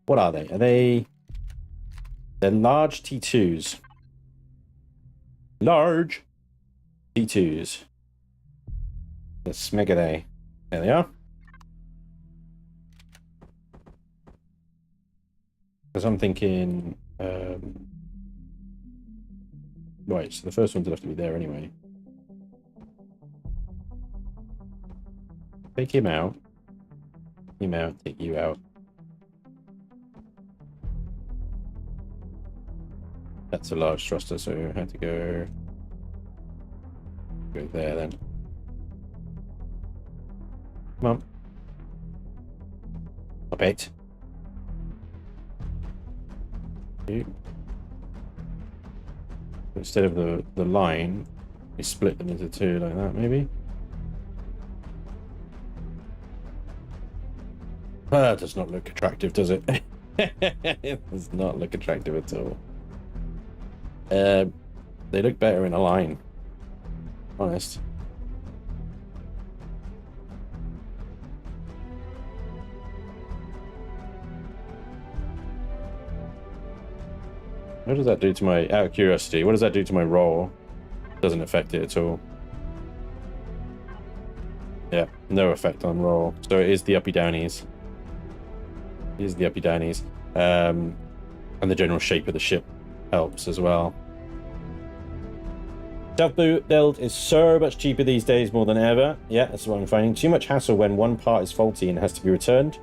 What are they? They're large T2s. Large T2s. Let's mega they. There they are. Because I'm thinking, right, so the first ones would have to be there anyway. Take him out. Take you out. That's a large thruster, so I have to go there then. Come on. Stop it. Instead of the line, we split them into two like that, maybe. That does not look attractive, does it? It does not look attractive at all. They look better in a line, honest. What does that do to my, out of curiosity, what does that do to my roll? Doesn't affect it at all. Yeah, no effect on roll. So it is the uppy downies. It is the uppy downies. And the general shape of the ship helps as well. Self-build is so much cheaper these days, more than ever. Yeah, that's what I'm finding. Too much hassle when one part is faulty and has to be returned.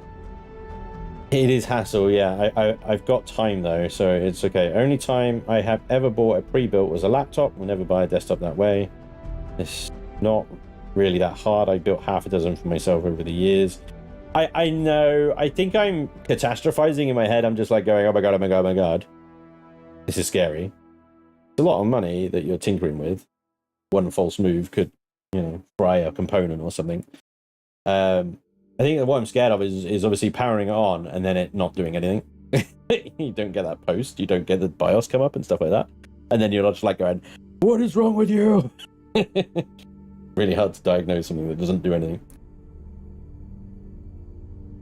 It is hassle, yeah. I've got time though, so it's okay. Only time I have ever bought a pre-built was a laptop. We'll never buy a desktop that way. It's not really that hard. I built half a dozen for myself over the years. I know, I think I'm catastrophizing in my head. I'm just like going, oh my god, oh my god, oh my god. This is scary. It's a lot of money that you're tinkering with. One false move could, you know, fry a component or something. I think that what I'm scared of is obviously powering it on and then it not doing anything. You don't get that post. You don't get the BIOS come up and stuff like that. And then you're just like going, what is wrong with you? Really hard to diagnose something that doesn't do anything.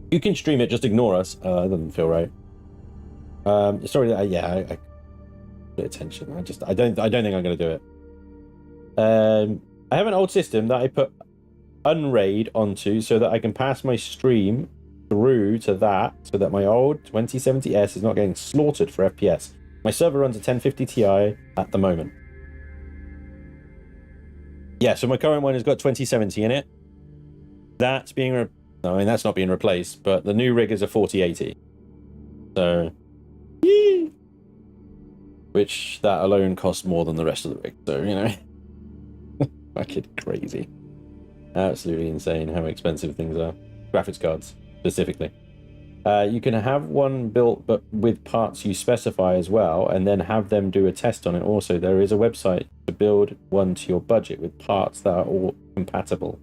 You can stream it, just ignore us. That doesn't feel right. Sorry, I pay attention. I don't think I'm going to do it. I have an old system that I put Unraid onto so that I can pass my stream through to that, so that my old 2070S is not getting slaughtered for FPS. My server runs a 1050 Ti at the moment. Yeah, so my current one has got 2070 in it. That's being that's not being replaced, but the new rig is a 4080. So, yee! Which that alone costs more than the rest of the rig. So, you know, fucking crazy. Absolutely insane how expensive things are. Graphics cards, specifically. You can have one built, but with parts you specify as well, and then have them do a test on it also. There is a website to build one to your budget with parts that are all compatible.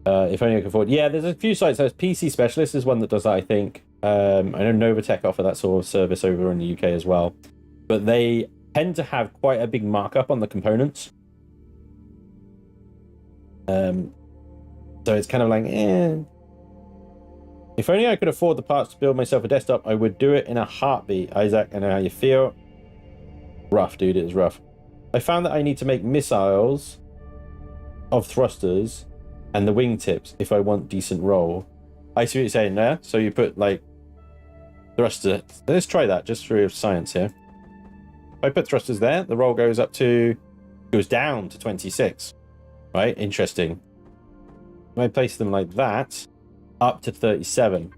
If only I can afford... Yeah, there's a few sites. There's PC Specialist is one that does that, I think. I know Novatech offer that sort of service over in the UK as well. But they tend to have quite a big markup on the components. So it's kind of like, if only I could afford the parts to build myself a desktop, I would do it in a heartbeat. Isaac, I know how you feel. Rough, dude, it is rough. I found that I need to make missiles of thrusters and the wingtips if I want decent roll. I see what you're saying there. So you put like thrusters. Let's try that just for science here. If I put thrusters there, the roll goes down to 26. Right? Interesting. If I place them like that, up to 37.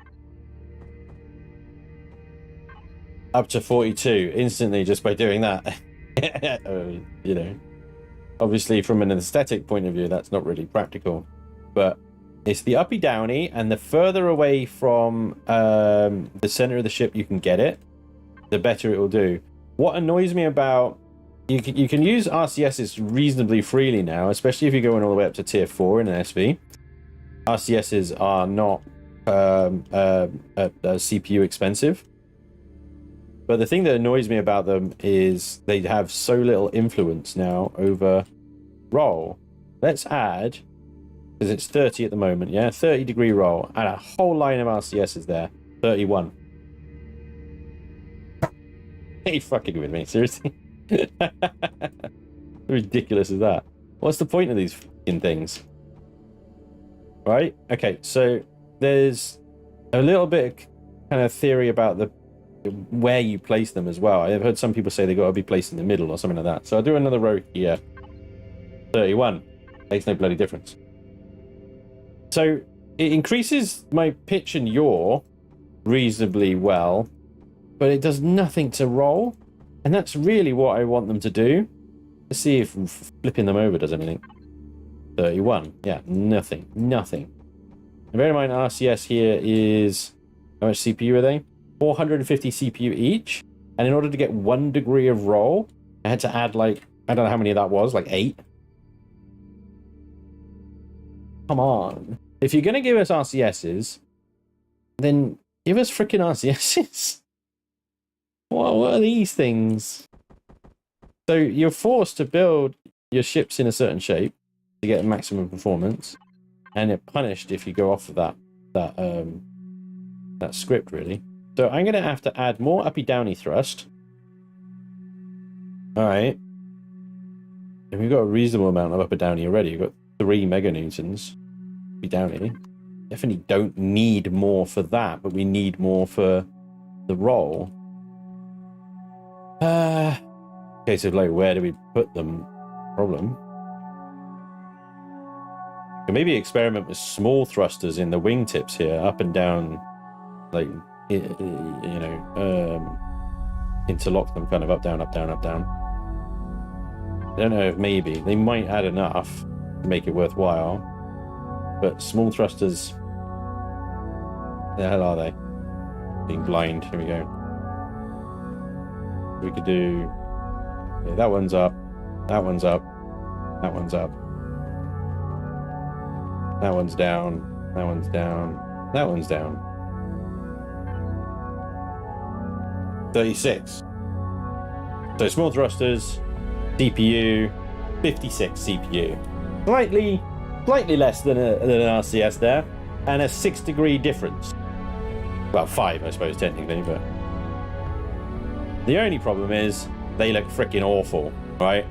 Up to 42 instantly just by doing that. You know, obviously from an aesthetic point of view, that's not really practical, but it's the uppy downy, and the further away from the center of the ship you can get it, the better it will do. What annoys me about you can use RCSs reasonably freely now, especially if you're going all the way up to tier 4 in an SV. RCSs are not CPU expensive. But the thing that annoys me about them is they have so little influence now over roll. Let's add, because it's 30 at the moment, yeah? 30-degree roll, and a whole line of RCSs there. 31. Are you fucking with me? Seriously? How ridiculous is that? What's the point of these fucking things? Right? Okay, so there's a little bit of kind of theory about where you place them as well. I've heard some people say they got to be placed in the middle or something like that. So I'll do another row here. 31. Makes no bloody difference. So it increases my pitch and yaw reasonably well, but it does nothing to roll. And that's really what I want them to do. Let's see if flipping them over does anything. 31. Yeah, nothing. Nothing. And bear in mind, RCS here is... How much CPU are they? 450 CPU each, and in order to get 1 degree of roll, I had to add like, I don't know how many that was, like 8. Come on. If you're going to give us RCSs, then give us freaking RCSs. What are these things? So you're forced to build your ships in a certain shape to get maximum performance, and you're punished if you go off of that script, really. So I'm going to have to add more uppy downy thrust. Alright. And we've got a reasonable amount of uppy downy already. We've got 3 meganewtons. Uppy downy. Definitely don't need more for that, but we need more for the roll. Case of like, where do we put them? Problem. So maybe experiment with small thrusters in the wingtips here, up and down, like, interlock them kind of up, down, up, down, up, down. I don't know if maybe they might add enough to make it worthwhile, but small thrusters, the hell are they? Being blind. Here we go. We could do, yeah, that one's up, that one's up, that one's up, that one's down, that one's down, that one's down. 36. So small thrusters, CPU, 56 CPU. Slightly less than an RCS there, and a 6-degree difference. Well, 5, I suppose, technically, but the only problem is they look freaking awful, right?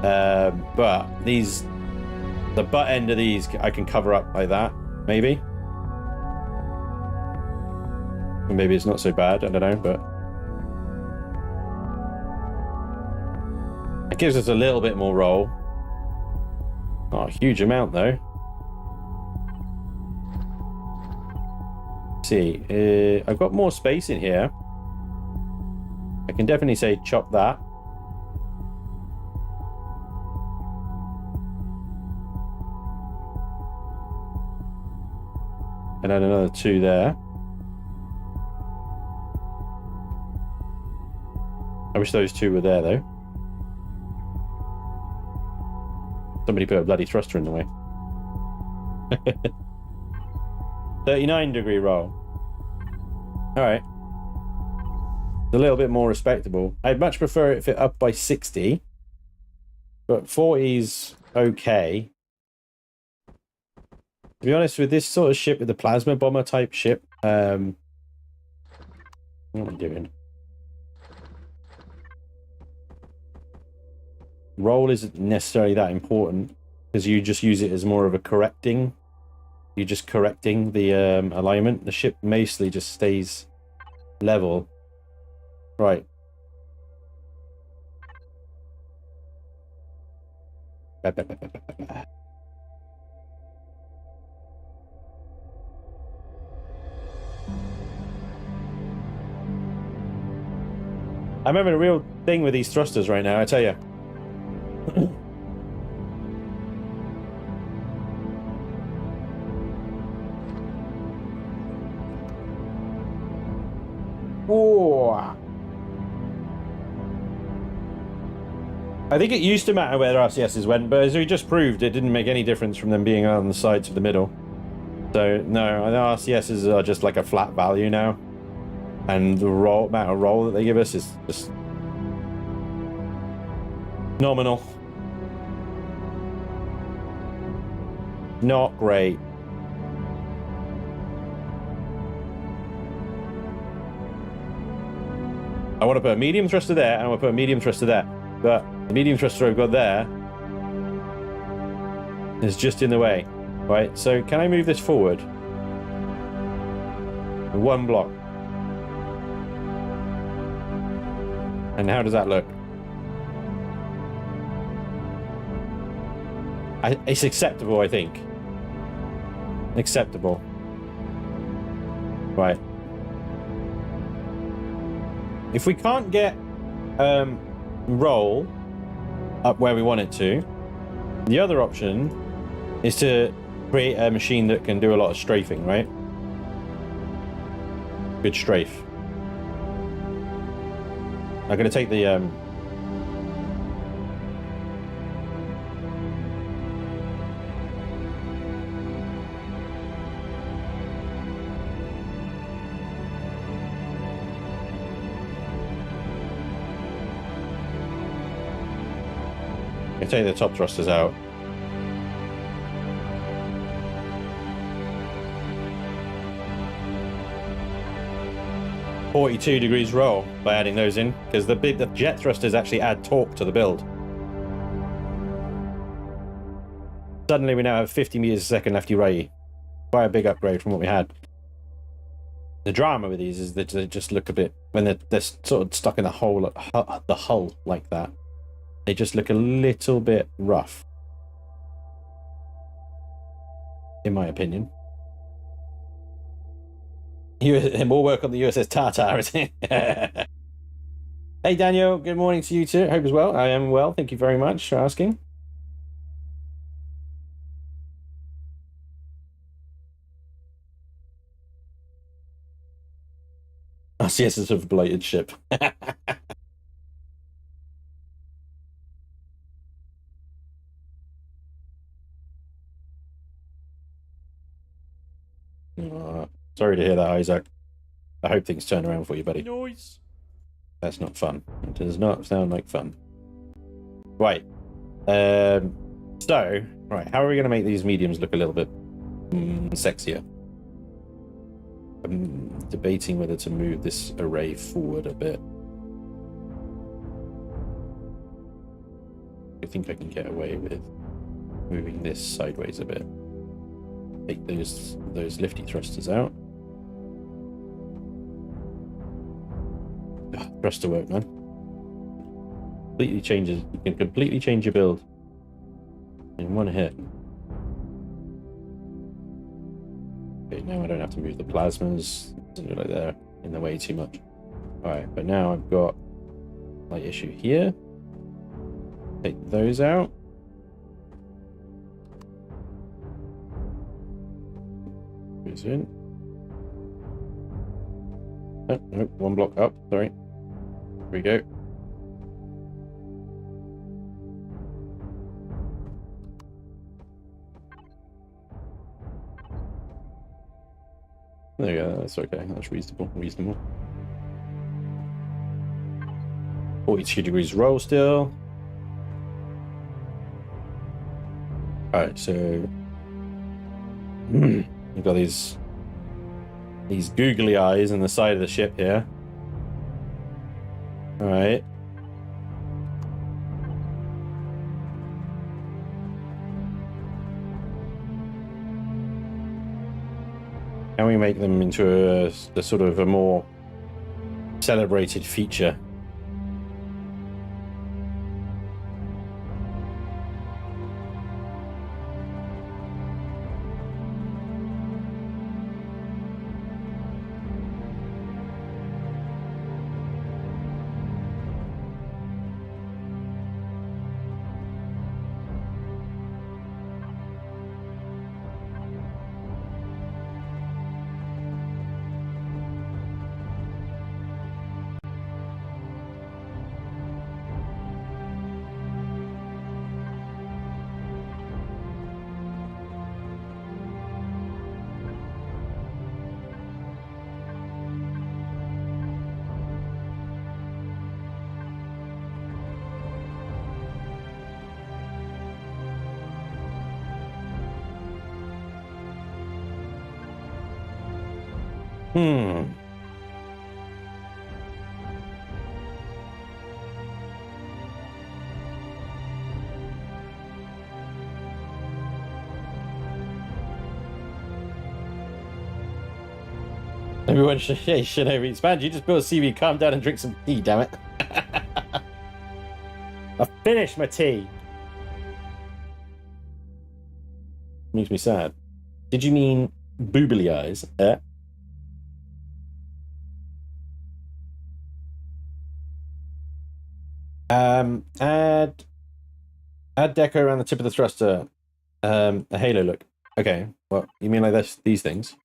But the butt end of these, I can cover up like that, maybe. Maybe it's not so bad, I don't know, but it gives us a little bit more roll. Not a huge amount, though. Let's see, I've got more space in here. I can definitely say chop that. And add another 2 there. I wish those 2 were there, though. Somebody put a bloody thruster in the way. 39-degree roll. Alright. It's a little bit more respectable. I'd much prefer it if it up by 60. But 40's okay. To be honest, with this sort of ship, with the plasma bomber type ship, what am I doing? Roll isn't necessarily that important, because you just use it as more of a correcting you're just correcting the alignment. The ship mostly just stays level. Right. I'm having a real thing with these thrusters right now, I tell you. Whoa. I think it used to matter where the RCSs went, but as we just proved, it didn't make any difference from them being on the sides of the middle. So, no, the RCSs are just like a flat value now. And the amount of roll that they give us is just nominal. Not great. I want to put a medium thruster there, and I want to put a medium thruster there. But the medium thruster I've got there is just in the way. Right, so can I move this forward? One block. And how does that look? It's acceptable, I think. Acceptable. Right. If we can't get roll up where we want it to, the other option is to create a machine that can do a lot of strafing, right? Good strafe. I'm going to take the take the top thrusters out. -42° roll by adding those in, because the jet thrusters actually add torque to the build. Suddenly we now have 50 meters a second lefty righty. Quite a big upgrade from what we had. The drama with these is that they just look a bit, when they're sort of stuck in the hull like that, they just look a little bit rough, in my opinion. More work on the USS Tartar, is it? Hey Daniel, good morning to you too. Hope as well. I am well, thank you very much for asking. RCSs of a blighted ship. Sorry to hear that, Isaac. I hope things turn around for you, buddy. Noise. That's not fun. It does not sound like fun. Right. So, right, how are we going to make these mediums look a little bit sexier? I'm debating whether to move this array forward a bit. I think I can get away with moving this sideways a bit. Take those lifty thrusters out. Thruster work, man. Completely changes. You can completely change your build in one hit. Okay, now I don't have to move the plasmas. Doesn't look like they're in the way too much. Alright, but now I've got light issue here. Take those out. Goes in. Oh, no, one block up, sorry. Here we go. There you go, that's okay, that's reasonable. 42° roll still. Alright, so we've got these googly eyes on the side of the ship here. Alright. Can we make them into a sort of a more celebrated feature? Everyone should expand. You just build a CV, calm down and drink some tea, damn it. I finished my tea. Makes me sad. Did you mean boobily eyes? Add deco around the tip of the thruster. A halo look. Okay, well, you mean like this? These things?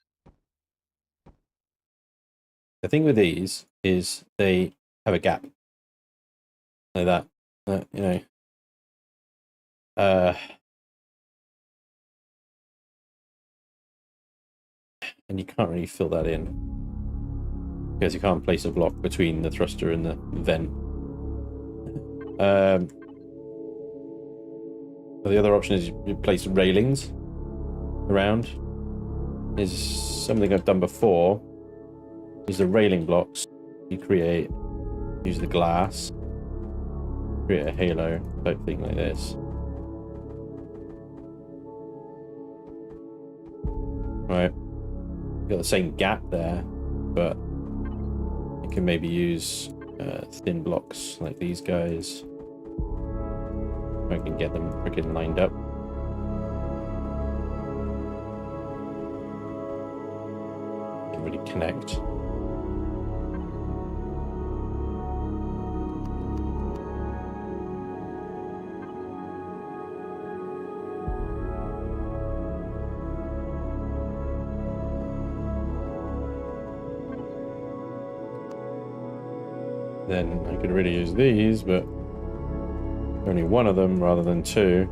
The thing with these is they have a gap. Like that. You know. And you can't really fill that in. Because you can't place a block between the thruster and the vent. The other option is you place railings around. Is something I've done before. Use the railing blocks you create. Use the glass. Create a halo type thing like this. Right. Got the same gap there, but you can maybe use thin blocks like these guys. I can get them freaking lined up. Can really connect. Then I could really use these, but only one of them rather than two.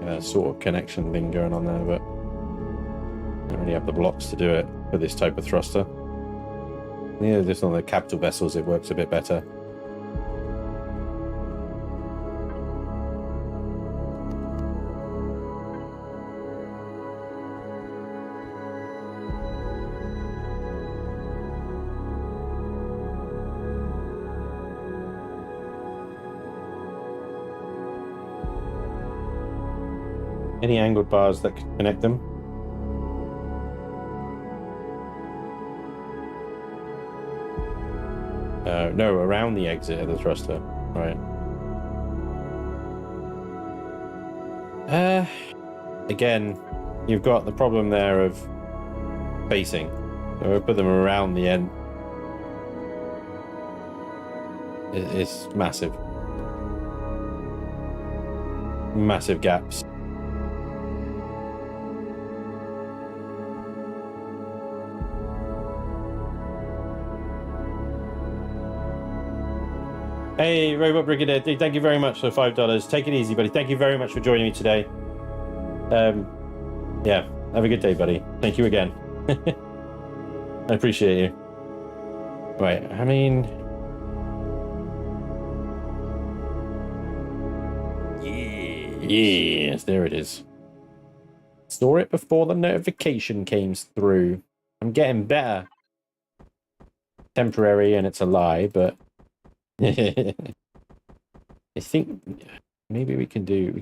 Yeah, sort of connection thing going on there, but I don't really have the blocks to do it for this type of thruster. Yeah, just on the capital vessels it works a bit better. Any angled bars that can connect them? No, around the exit of the thruster. Right. Again, you've got the problem there of spacing. So we put them around the end. It's massive. Massive gaps. Hey, Robot Brigadier, thank you very much for $5. Take it easy, buddy. Thank you very much for joining me today. Yeah, have a good day, buddy. Thank you again. I appreciate you. Right, I mean... Yes, there it is. Saw it before the notification came through. I'm getting better. Temporary and it's a lie, but... I think maybe we could do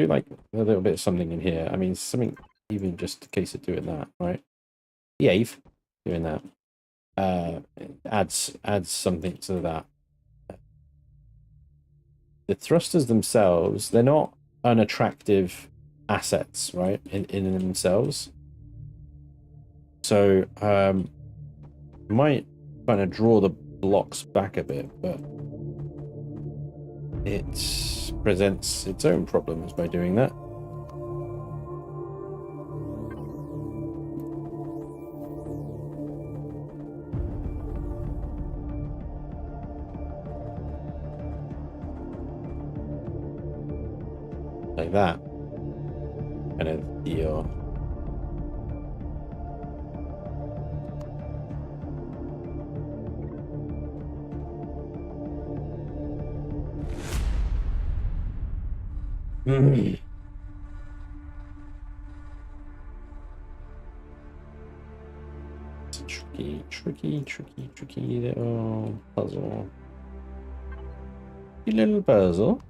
like a little bit of something in here. I mean, something even just a case of doing that, right? Behave, doing that. Adds something to that. The thrusters themselves, they're not unattractive assets, right? In themselves. So might kind of draw the blocks back a bit, but it presents its own problems by doing that. Like that kind of deal. It's a tricky little puzzle. A little puzzle.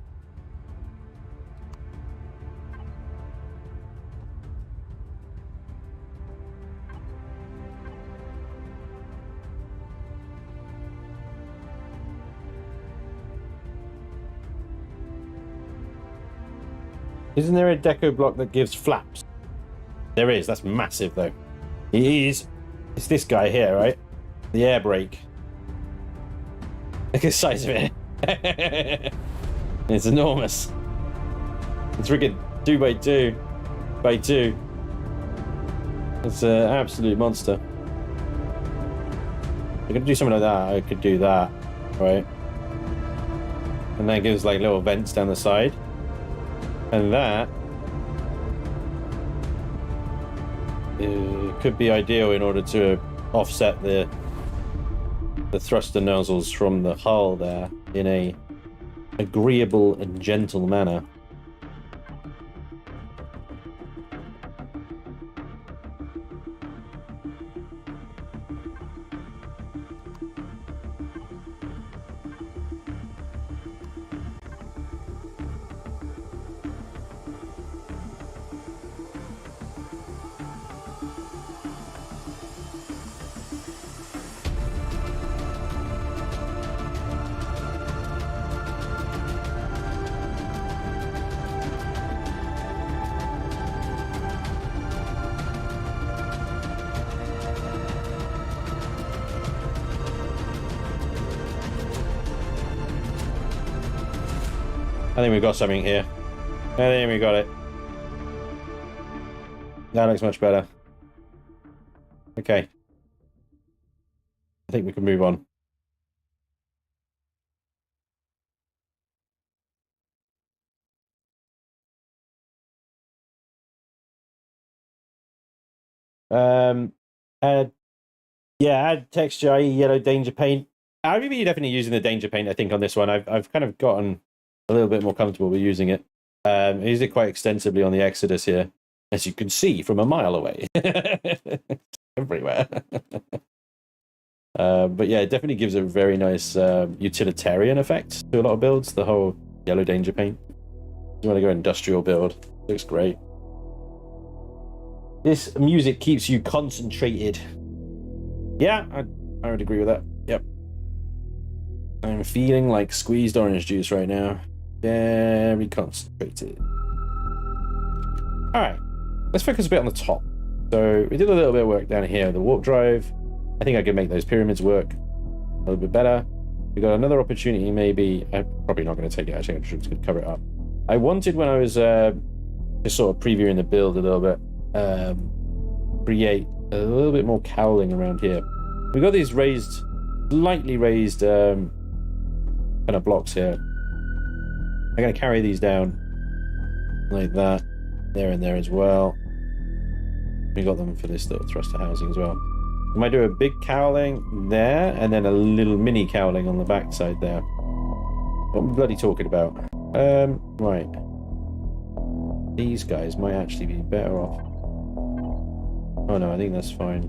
Isn't there a deco block that gives flaps? There is. That's massive, though. It is. It's this guy here, right? The air brake. Look at the size of it. It's enormous. It's freaking 2x2x2. It's an absolute monster. I could do something like that. I could do that, right? And that gives like little vents down the side. And that could be ideal in order to offset the thruster nozzles from the hull there in a agreeable and gentle manner. I think we've got something here. I think we got it. That looks much better. Okay. I think we can move on. Add texture, i.e. yellow danger paint. I would be definitely using the danger paint, I think, on this one. I've kind of gotten a little bit more comfortable with using it. I used it quite extensively on the Exodus here, as you can see from a mile away. Everywhere. But yeah, it definitely gives a very nice utilitarian effect to a lot of builds, the whole yellow danger paint. You want to go industrial build. Looks great. This music keeps you concentrated. Yeah, I would agree with that. Yep. I'm feeling like squeezed orange juice right now. Very concentrated. Alright, let's focus a bit on the top. So we did a little bit of work down here, the warp drive. I think I can make those pyramids work a little bit better. We got another opportunity, maybe. I'm probably not going to take it, actually. I'm just going to cover it up. I wanted, when I was just sort of previewing the build a little bit, create a little bit more cowling around here. We got these raised, slightly raised kind of blocks here. I'm going to carry these down like that, there and there as well. We got them for this little thruster housing as well. I might do a big cowling there and then a little mini cowling on the back side there. What am I bloody talking about? Right. These guys might actually be better off. Oh no, I think that's fine.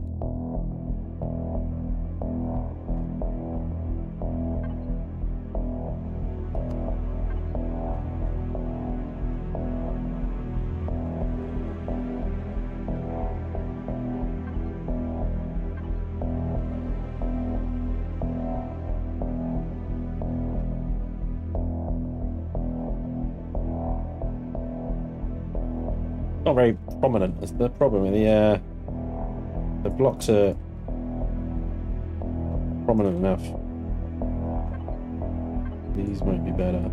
not very prominent. That's the problem. The blocks are prominent enough. These might be better.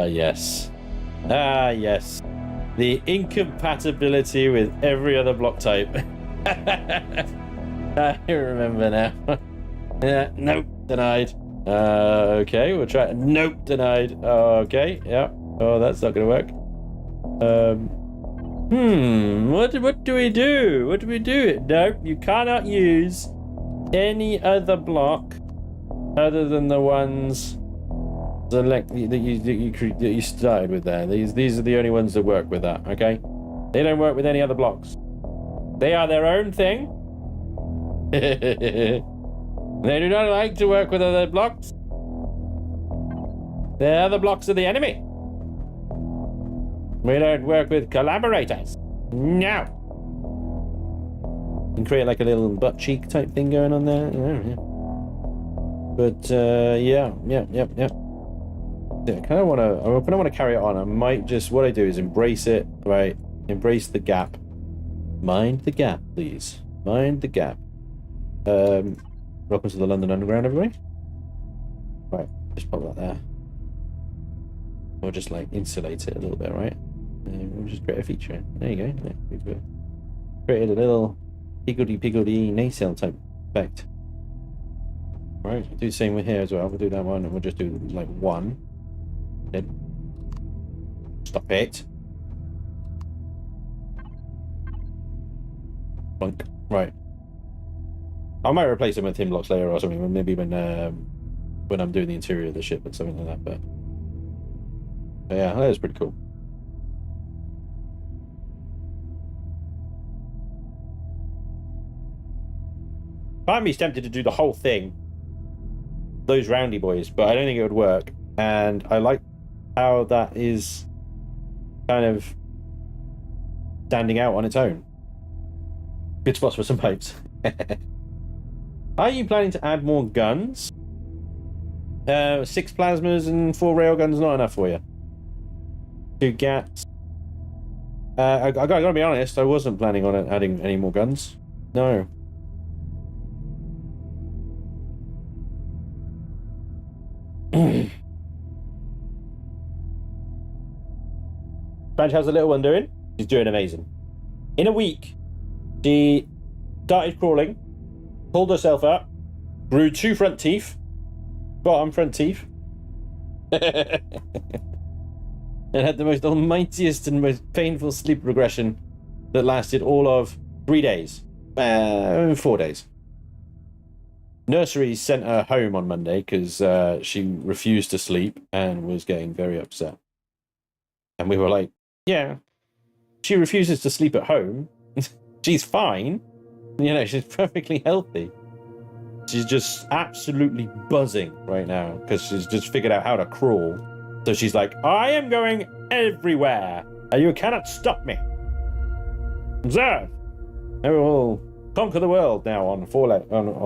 Yes. Yes. The incompatibility with every other block type. I remember now. Nope, denied. Okay, we'll try it. Nope, denied. Okay, yeah. Oh, that's not gonna work. What do we do? What do we do? Nope, you cannot use any other block other than the ones that you started with there. These are the only ones that work with that, okay? They don't work with any other blocks. They are their own thing. They do not like to work with other blocks. The other blocks are the enemy. We don't work with collaborators. No. You can create like a little butt cheek type thing going on there. But yeah. I kind of want to carry it on. I might just, what I do is embrace it, right? Embrace the gap. Mind the gap, please. Mind the gap. Welcome to the London Underground, everybody. Right, just pop that there. Or just like insulate it a little bit, right? And we'll just create a feature. There you go. We've created a little higgledy-piggledy nacelle type effect. Right, we'll do the same with here as well. We'll do that one, and we'll just do like one. Then stop it. Plunk. Right. I might replace them with him blocks later or something. Maybe when I'm doing the interior of the ship or something like that. But yeah, that is pretty cool. Part of me's tempted to do the whole thing, those roundy boys, but I don't think it would work. And I like how that is kind of standing out on its own. Good spots for some pipes. Are you planning to add more guns? 6 plasmas and 4 railguns not enough for you? 2 gats. I gotta be honest, I wasn't planning on adding any more guns. No. Branch, how's the little one doing? She's doing amazing. In a week, she started crawling, pulled herself up, grew 2 front teeth, bottom front teeth, and had the most almightiest and most painful sleep regression that lasted all of 3 days. 4 days. Nursery sent her home on Monday because she refused to sleep and was getting very upset. And we were like, yeah, she refuses to sleep at home. She's fine. You know, she's perfectly healthy. She's just absolutely buzzing right now because she's just figured out how to crawl. So she's like, I am going everywhere, and you cannot stop me. Observe. And we will conquer the world now on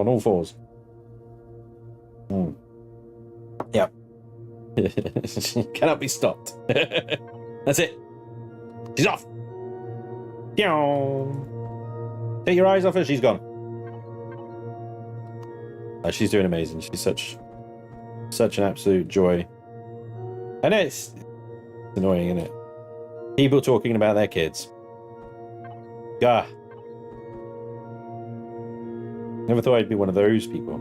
all fours. Yep. She cannot be stopped. That's it. She's off. Take your eyes off her, she's gone. She's doing amazing. She's such an absolute joy. I know it's annoying, isn't it? People talking about their kids. Gah. Never thought I'd be one of those people.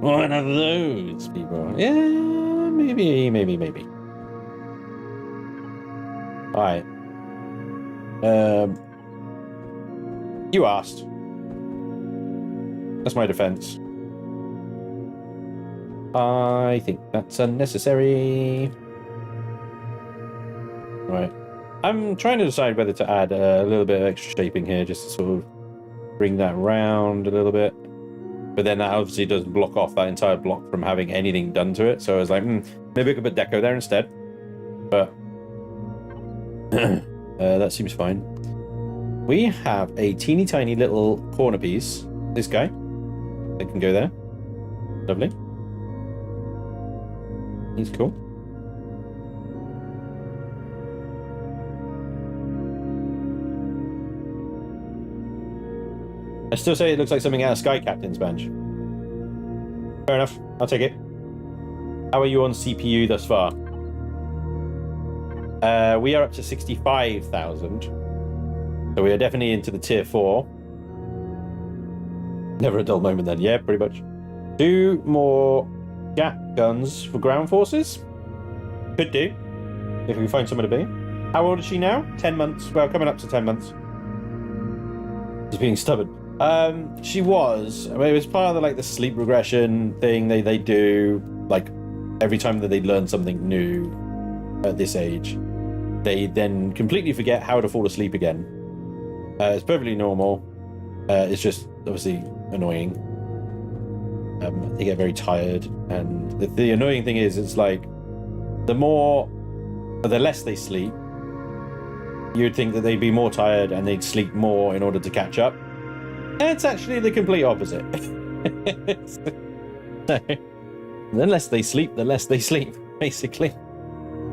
One of those people. Yeah, maybe. Alright. You asked. That's my defense. I think that's unnecessary. Right. I'm trying to decide whether to add a little bit of extra shaping here, just to sort of bring that round a little bit. But then that obviously does block off that entire block from having anything done to it. So I was like, maybe I could put deco there instead. But that seems fine. We have a teeny tiny little corner piece. This guy. That can go there. Lovely. He's cool. I still say it looks like something out of Sky Captain's bench. Fair enough. I'll take it. How are you on CPU thus far? We are up to 65,000. So we are definitely into the tier 4. Never a dull moment then. Yeah, pretty much. 2 more Gat guns for ground forces. Could do. If we can find someone to be. How old is she now? 10 months. Well, coming up to 10 months. Just being stubborn. She was. I mean, it was part of the, like, the sleep regression thing they do. Like, every time that they learn something new at this age, they then completely forget how to fall asleep again. It's perfectly normal. It's just obviously annoying. They get very tired, and the annoying thing is, it's like the less they sleep, you'd think that they'd be more tired and they'd sleep more in order to catch up. It's actually the complete opposite. So, the less they sleep, the less they sleep, basically.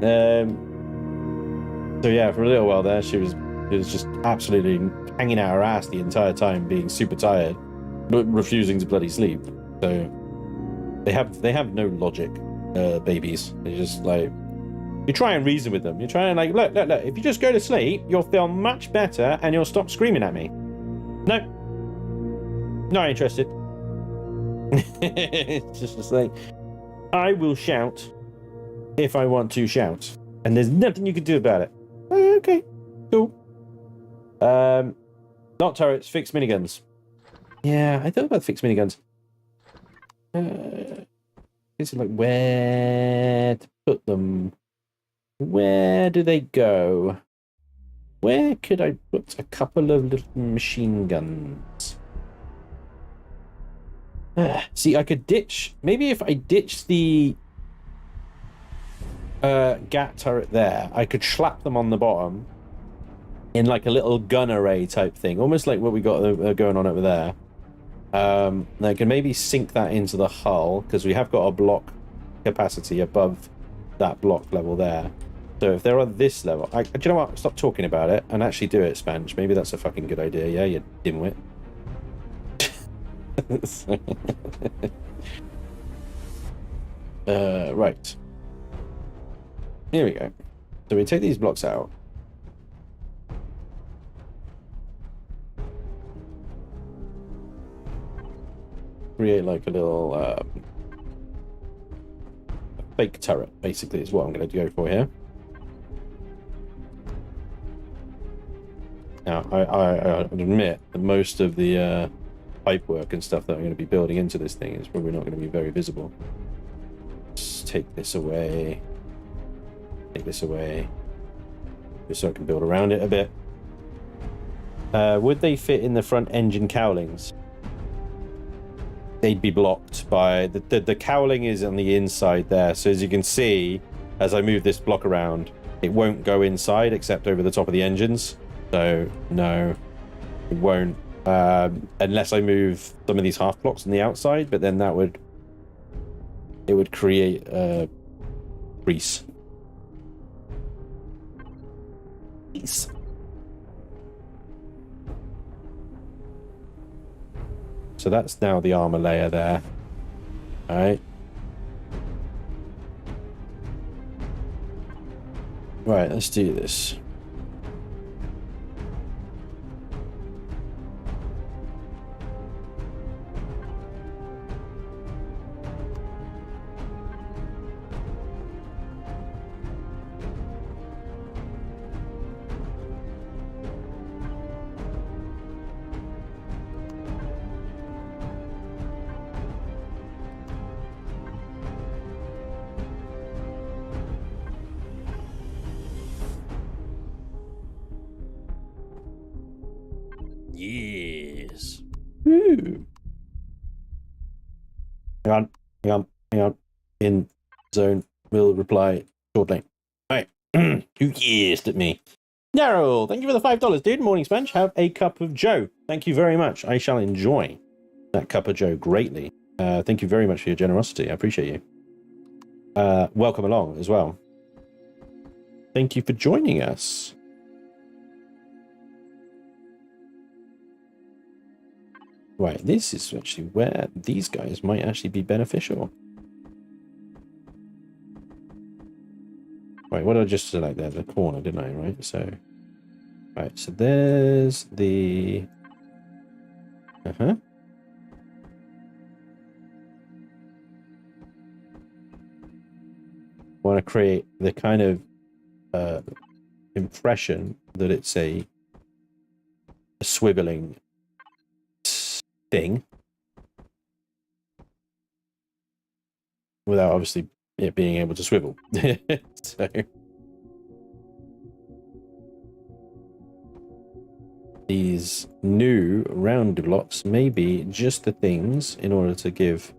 So yeah, for a little while there, she was just absolutely hanging out her ass the entire time, being super tired, but refusing to bloody sleep. So they have no logic, babies. They're just like, you try and reason with them. You try and like, look. If you just go to sleep, you'll feel much better and you'll stop screaming at me. No, not interested. It's just like, I will shout if I want to shout, and there's nothing you can do about it. Okay, cool. Not turrets, fixed miniguns. Yeah, I thought about fixed miniguns. It's like where to put them. Where do they go? Where could I put a couple of little machine guns? See, I could ditch. Maybe if I ditch the Gat turret there, I could slap them on the bottom in like a little gun array type thing, almost like what we got going on over there. I can maybe sink that into the hull, because we have got a block capacity above that block level there. So if they're on this level, do you know what? Stop talking about it and actually do it, Spanch. Maybe that's a fucking good idea. Yeah, you dimwit. Right. Here we go. So we take these blocks out. Create like a little fake turret, basically, is what I'm going to go for here. Now, I admit that most of the pipe work and stuff that I'm going to be building into this thing is probably not going to be very visible. Just take this away. Take this away. Just so I can build around it a bit. Would they fit in the front engine cowlings? They'd be blocked by... The cowling is on the inside there. So as you can see, as I move this block around, it won't go inside except over the top of the engines. So, no, it won't. Unless I move some of these half blocks on the outside, but then that would... It would create a crease. So that's now the armor layer there. All right. Right, let's do this. Woo! Hang on. In zone will reply shortly. Alright. Who guessed at me? Daryl, thank you for the $5, dude. Morning, Sponge. Have a cup of Joe. Thank you very much. I shall enjoy that cup of Joe greatly. Thank you very much for your generosity. I appreciate you. Welcome along as well. Thank you for joining us. Right, this is actually where these guys might actually be beneficial. Right, what did I just select there? The corner, didn't I? Right, so... Right, so there's the... Want to create the kind of impression that it's a swiveling thing without obviously it being able to swivel. So these new round blocks may be just the things in order to give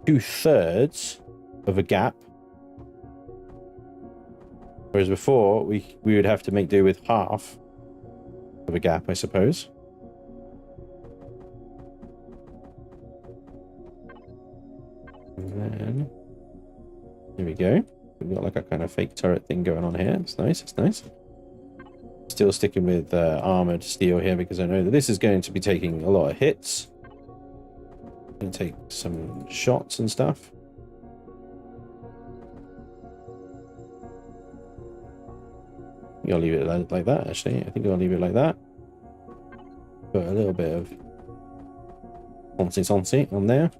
2/3 of a gap. Whereas before, we would have to make do with half of a gap, I suppose. And then, here we go. We've got like a kind of fake turret thing going on here. It's nice, it's nice. Still sticking with armored steel here because I know that this is going to be taking a lot of hits. Going to take some shots and stuff. I'll leave it like that, actually. I think I'll leave it like that. Put a little bit of oncy on there.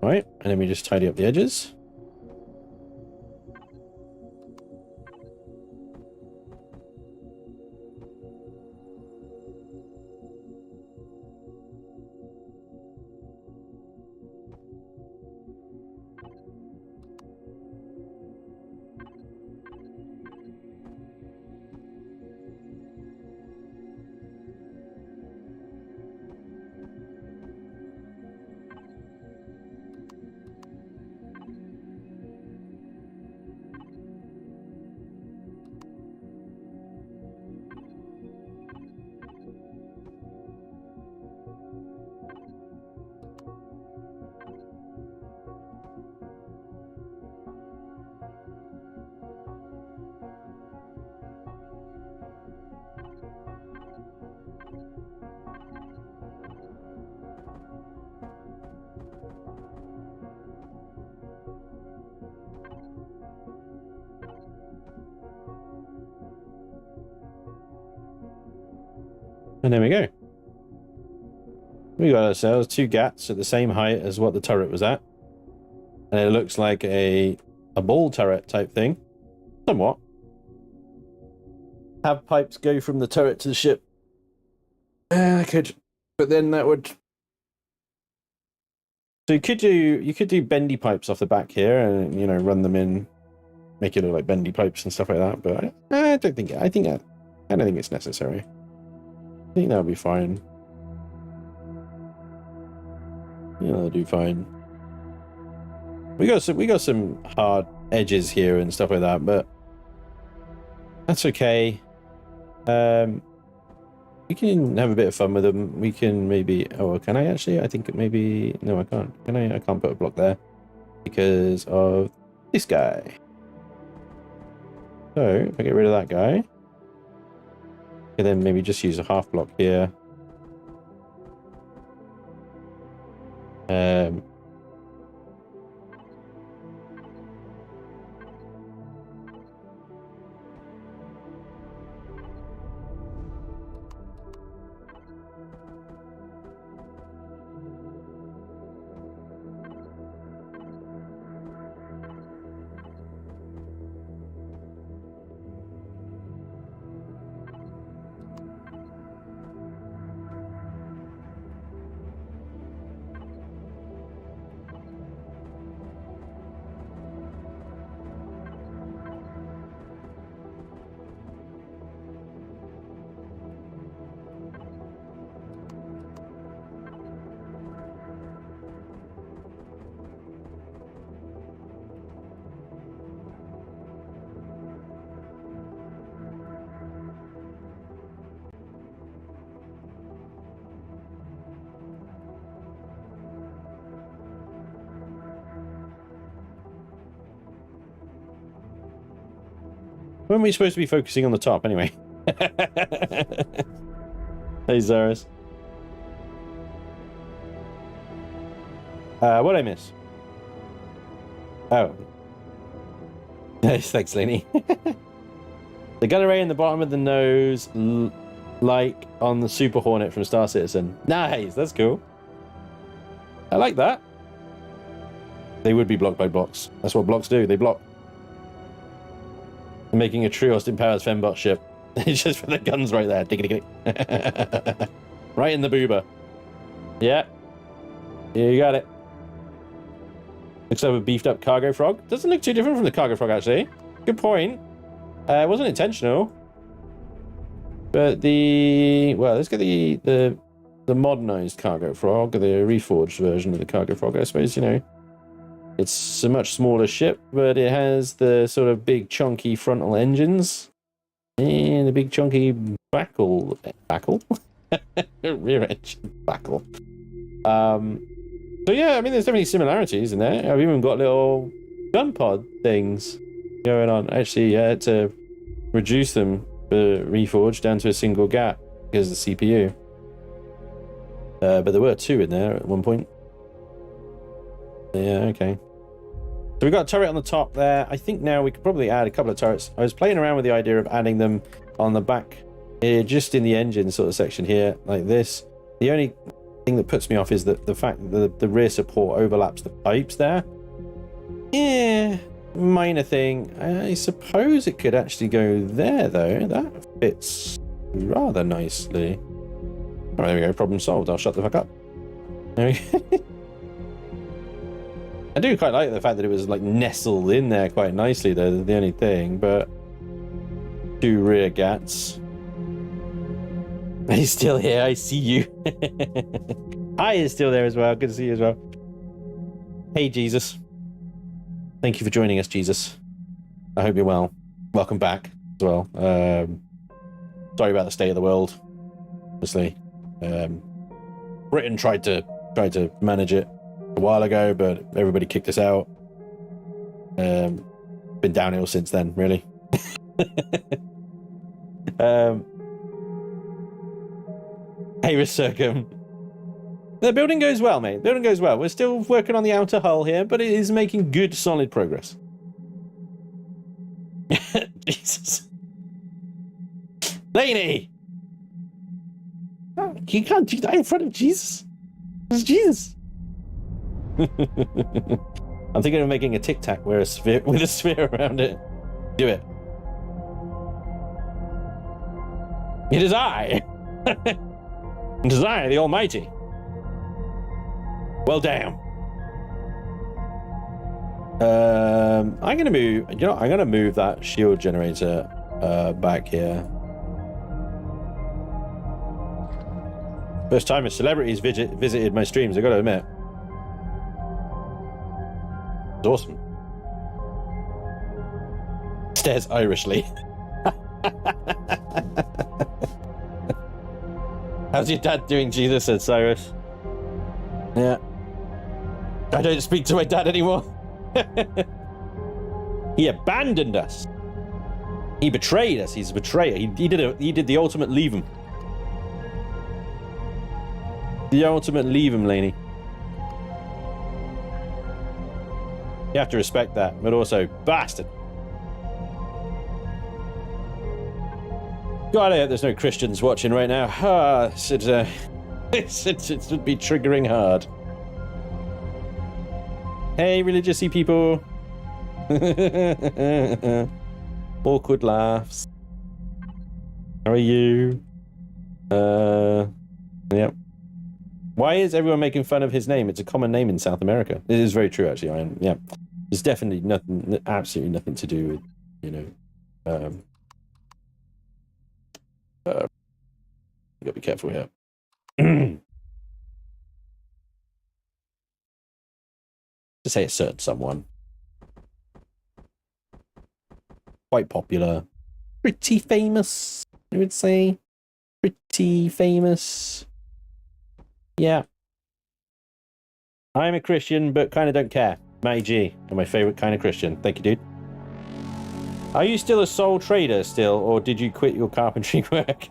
Right, and then we just tidy up the edges. And there we go. We got ourselves 2 gats at the same height as what the turret was at. And it looks like a ball turret type thing. Somewhat. Have pipes go from the turret to the ship. I could, but then that would... So you could do bendy pipes off the back here and, you know, run them in, make it look like bendy pipes and stuff like that, but I don't think, I don't think it's necessary. I think that'll be fine. Yeah, that'll do fine. We got some hard edges here and stuff like that, but that's okay. We can have a bit of fun with them. We can maybe... Oh, can I actually? I think maybe... No, I can't. Can I? I can't put a block there because of this guy. So, if I get rid of that guy, and then maybe just use a half block here. When are we supposed to be focusing on the top, anyway? Hey, Zaris. What did I miss? Oh. Nice, thanks, Laney. The gun array in the bottom of the nose, like on the Super Hornet from Star Citizen. Nice, that's cool. I like that. They would be blocked by blocks. That's what blocks do, they block. I'm making a true Austin Powers Fembot ship. It's just for the guns right there. Right in the boober. Yeah. Yeah, you got it. Looks like a beefed up cargo frog. Doesn't look too different from the cargo frog, actually. Good point. It wasn't intentional. But the... Well, let's get the modernized cargo frog, or the reforged version of the cargo frog, I suppose, you know. It's a much smaller ship, but it has the sort of big, chunky frontal engines. And a big, chunky backle? Rear engine backle. So yeah, I mean, there's definitely similarities in there. I've even got little gun pod things going on. Actually, I had to reduce them for Reforged down to a single gap because of the CPU. But there were two in there at one point. Yeah, okay. So we've got a turret on the top there. I think now we could probably add a couple of turrets. I was playing around with the idea of adding them on the back here, just in the engine sort of section here, like this. The only thing that puts me off is that the fact that the rear support overlaps the pipes there. Yeah, minor thing. I suppose it could actually go there, though. That fits rather nicely. Oh, there we go. Problem solved. I'll shut the fuck up. There we go. I do quite like the fact that it was like nestled in there quite nicely, though. The only thing, but two rear gats. He's still here. I see you. Hi is still there as well. Good to see you as well. Hey, Jesus. Thank you for joining us, Jesus. I hope you're well. Welcome back as well. Sorry about the state of the world. Obviously, Britain tried to manage it a while ago, but everybody kicked us out. Been downhill since then, really. Hey, Recircum. The building goes well, mate. Building goes well. We're still working on the outer hull here, but it is making good, solid progress. Jesus. Laney! Oh, you can't do that in front of Jesus. It's Jesus. I'm thinking of making a tic tac with a sphere around it. Do it. It is I. It is I, the Almighty. Well, damn. I'm gonna move. You know, I'm gonna move that shield generator back here. First time a celebrity's visited my streams, I gotta admit. It's awesome. Stares Irishly. How's your dad doing, Jesus? Said Cyrus. Yeah. I don't speak to my dad anymore. He abandoned us. He betrayed us. He's a betrayer. He did the ultimate leave him. The ultimate leave him, Laney. You have to respect that, but also, bastard. God, I hope there's no Christians watching right now. It should be triggering hard. Hey, religious-y people. Awkward laughs. How are you? Yep. Why is everyone making fun of his name? It's a common name in South America. It is very true, actually. Yeah. There's definitely nothing, absolutely nothing to do with, you know, you gotta be careful here. To say a certain someone. Quite popular. Pretty famous, I would say. Pretty famous. Yeah. I'm a Christian, but kind of don't care. Matty G, you're my favorite kind of Christian. Thank you, dude. Are you still a sole trader still, or did you quit your carpentry work?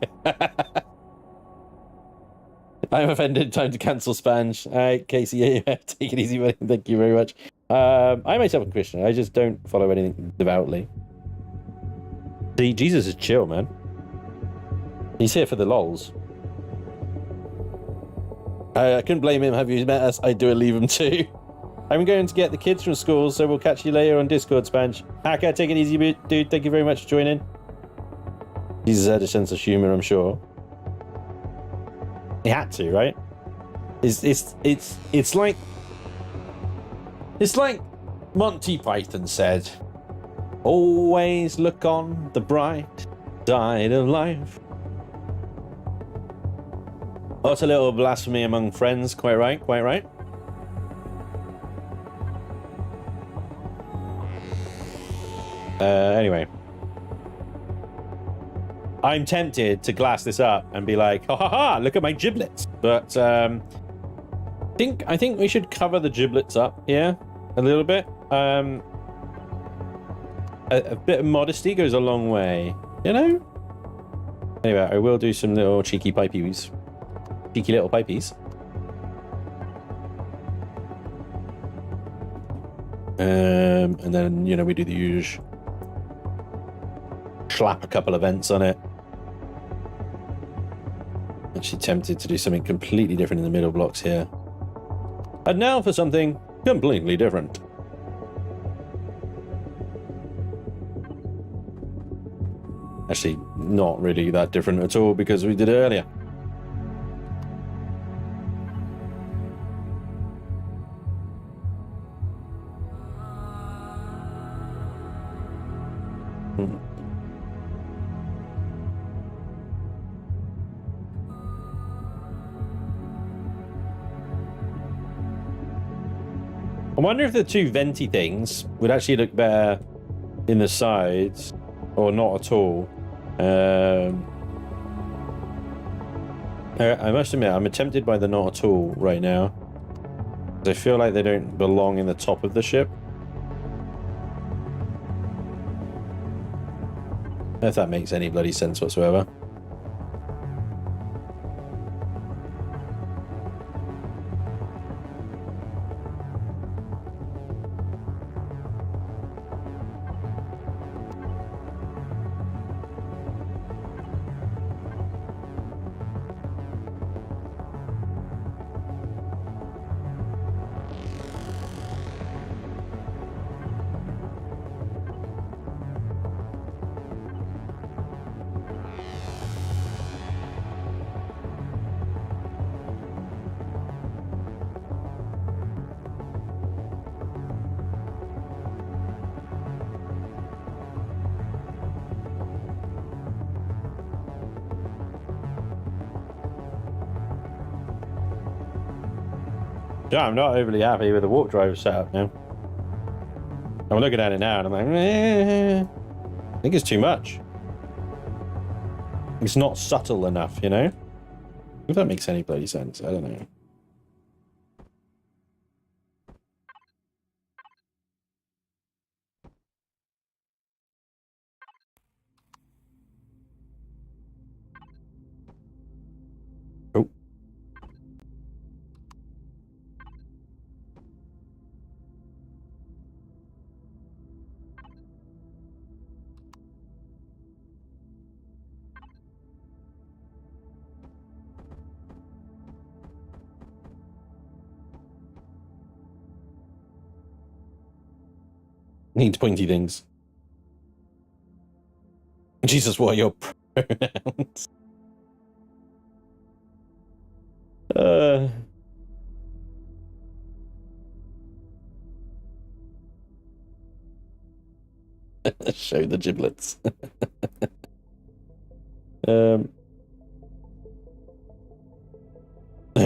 I'm offended. Time to cancel Spanj. All right, Casey, take it easy, buddy. Thank you very much. I myself am Christian. I just don't follow anything devoutly. See, Jesus is chill, man. He's here for the lols. I couldn't blame him. Have you met us? I do leave him too. I'm going to get the kids from school, so we'll catch you later on Discord, Spanj. Hacker, take it easy, dude. Thank you very much for joining. Jesus had a sense of humor, I'm sure. He had to, right? It's like Monty Python said. Always look on the bright side of life. Oh, it's a little blasphemy among friends. Quite right, quite right. Anyway. I'm tempted to glass this up and be like, ha ha ha, look at my giblets. But I think we should cover the giblets up here a little bit. A bit of modesty goes a long way, you know? Anyway, I will do some little cheeky pipies. Cheeky little pipies. And then, you know, we do the usual. Slap a couple of vents on it. Actually tempted to do something completely different in the middle blocks here. And now for something completely different. Actually, not really that different at all because we did it earlier. I wonder if the two venti things would actually look better in the sides or not at all. I must admit, I'm tempted by the not at all right now. I feel like they don't belong in the top of the ship. If that makes any bloody sense whatsoever. Yeah, I'm not overly happy with the warp drive setup now. I'm looking at it now and I'm like, I think it's too much. It's not subtle enough, you know? If that makes any bloody sense, I don't know. Oh. Needs pointy things. Jesus, what are your pronouns? Show the giblets. I'd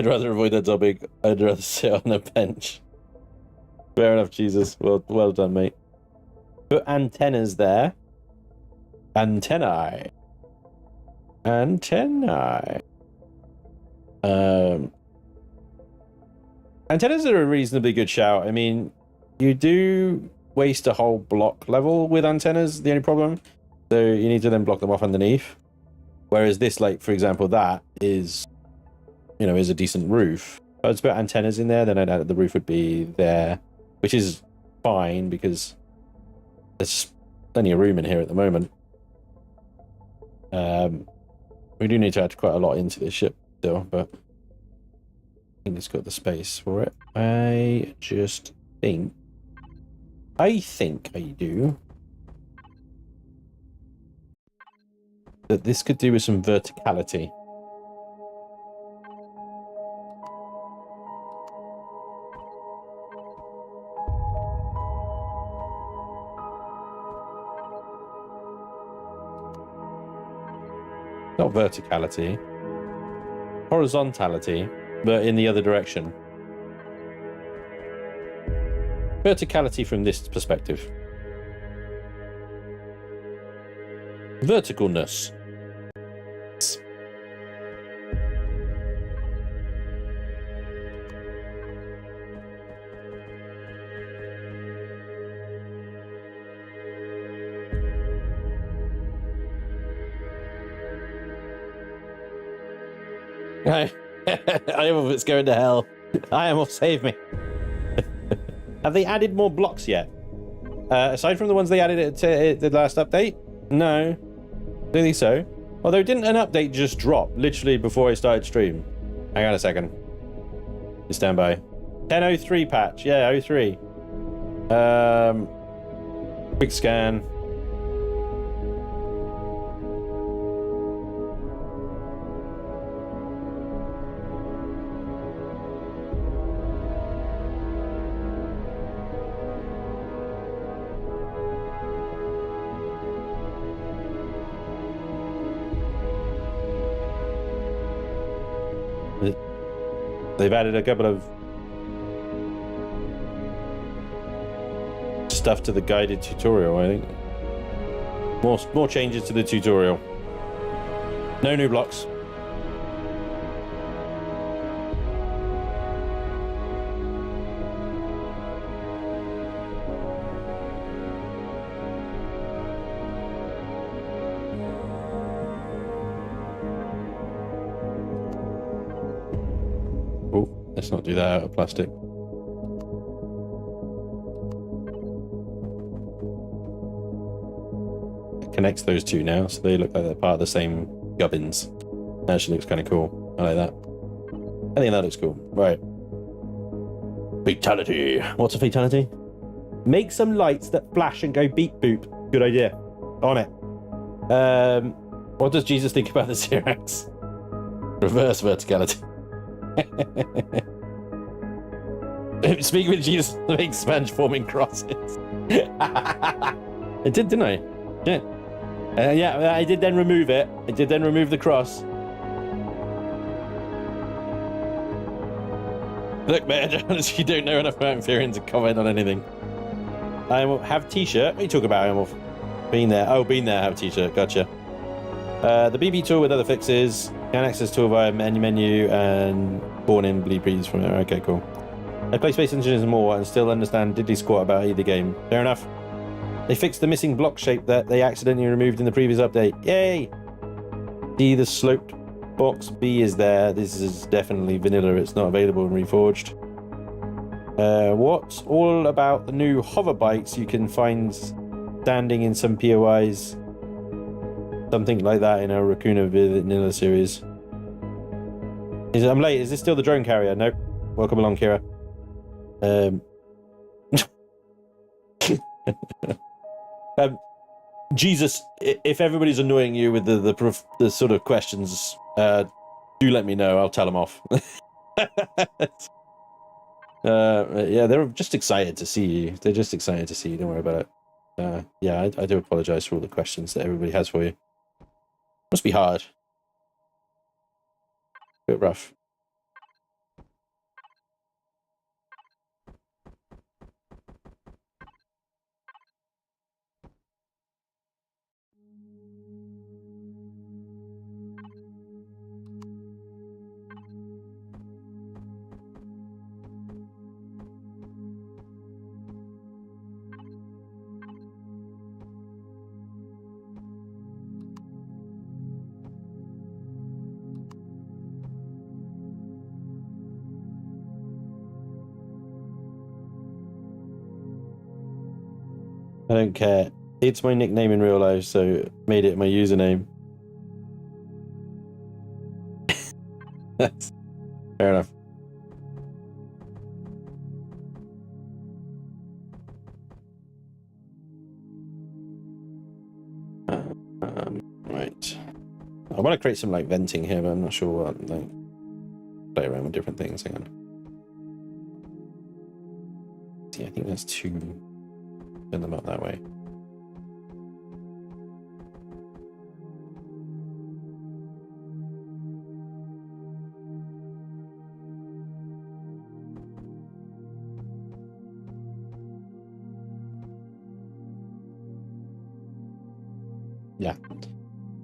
rather avoid that topic. I'd rather sit on a bench. Fair enough, Jesus. Well done, mate. Put antennas there. Antennae. Antennae. Antennas are a reasonably good shout. I mean, you do waste a whole block level with antennas, the only problem. So you need to then block them off underneath. Whereas this, like, for example, that is, you know, is a decent roof. If I was to put antennas in there, then the roof would be there, which is fine because there's plenty of room in here at the moment. We do need to add quite a lot into this ship still, but I think it's got the space for it. I think I do. That this could do with some verticality. Not verticality. Horizontality, but in the other direction. Verticality from this perspective. Verticalness. I am if it's going to hell. I am off, save me. Have they added more blocks yet? Aside from the ones they added at the last update? No. Don't think so. Although, didn't an update just drop literally before I started stream? Hang on a second. Just stand by. 10.03 patch. Yeah, 03. Quick scan. They've added a couple of stuff to the guided tutorial, I think. More changes to the tutorial. No new blocks. Let's not do that out of plastic. It connects those two now, so they look like they're part of the same gubbins. That actually looks kind of cool. I like that. I think that looks cool. Right. Fatality. What's a fatality? Make some lights that flash and go beep boop. Good idea. On it. What does Jesus think about the Xerax? Reverse verticality. Speaking with Jesus, make sponge forming crosses. I did, didn't I? Yeah. Yeah, I did then remove it. I did then remove the cross. Look, man, you don't know enough about Empyrion to comment on anything. I have t-shirt. What are you talking about? I'm off. Been there. Oh, been there. Have t-shirt. Gotcha. The BB tool with other fixes. Can access tool via menu and born in bleed breeze from it. Okay, cool. I play Space Engineers more and still understand diddly squat about either game. Fair enough. They fixed the missing block shape that they accidentally removed in the previous update. Yay! See, the sloped box B is there. This is definitely vanilla. It's not available in Reforged. What's all about the new hover bikes you can find standing in some POIs? Something like that in our Raccoon Vanilla series. I'm late. Is this still the drone carrier? Nope. Welcome along, Kira. Jesus, if everybody's annoying you with the sort of questions, do let me know. I'll tell them off. Yeah, they're just excited to see you. They're just excited to see you. Don't worry about it. Yeah, I do apologize for all the questions that everybody has for you. Must be hard. A bit rough. I don't care. It's my nickname in real life, so made it my username. That's fair enough. Right. I want to create some like venting here, but I'm not sure what. Like, play around with different things. Hang on. See, I think there's two. Turn them up that way. Yeah,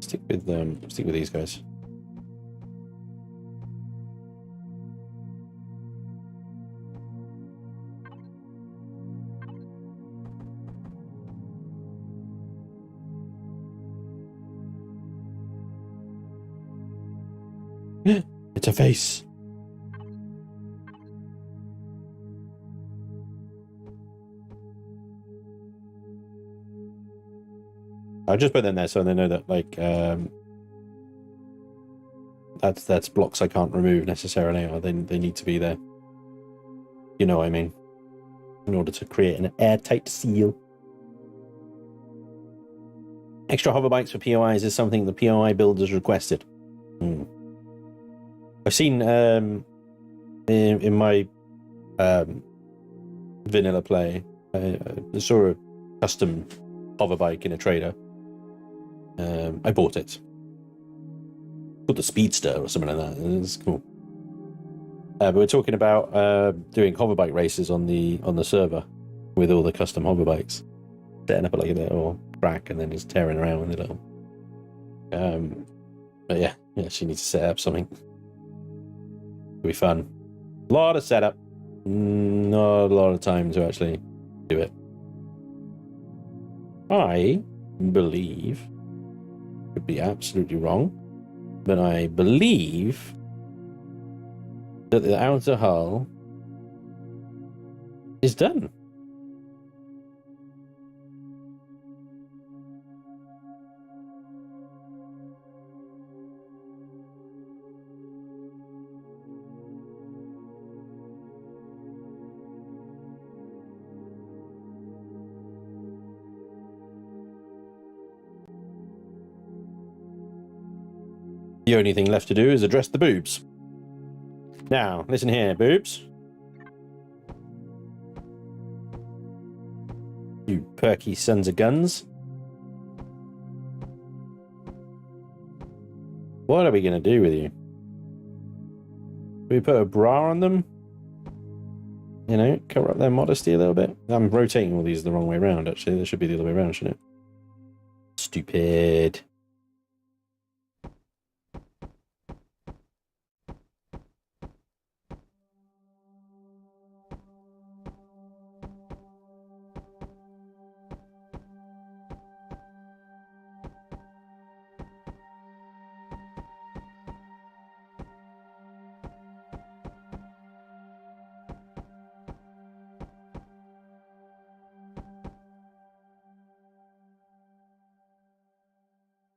stick with these guys. It's a face. I'll just put them there so they know that, like, that's blocks I can't remove necessarily, or they need to be there. You know what I mean? In order to create an airtight seal. Extra hover bikes for POIs is something the POI builders requested. I've seen in my vanilla play, I saw a custom hover bike in a trader. I bought it. Called the Speedster or something like that. It's cool. But we're talking about doing hover bike races on the server with all the custom hover bikes, setting up like a little track and then just tearing around with it all. But yeah, she needs to set up something. It'll be fun. A lot of setup, not a lot of time to actually do it. I believe, could be absolutely wrong, but I believe that the outer hull is done. The only thing left to do is address the boobs. Now, listen here, boobs. You perky sons of guns. What are we going to do with you? We put a bra on them? You know, cover up their modesty a little bit? I'm rotating all these the wrong way around, actually. They should be the other way around, shouldn't it? Stupid.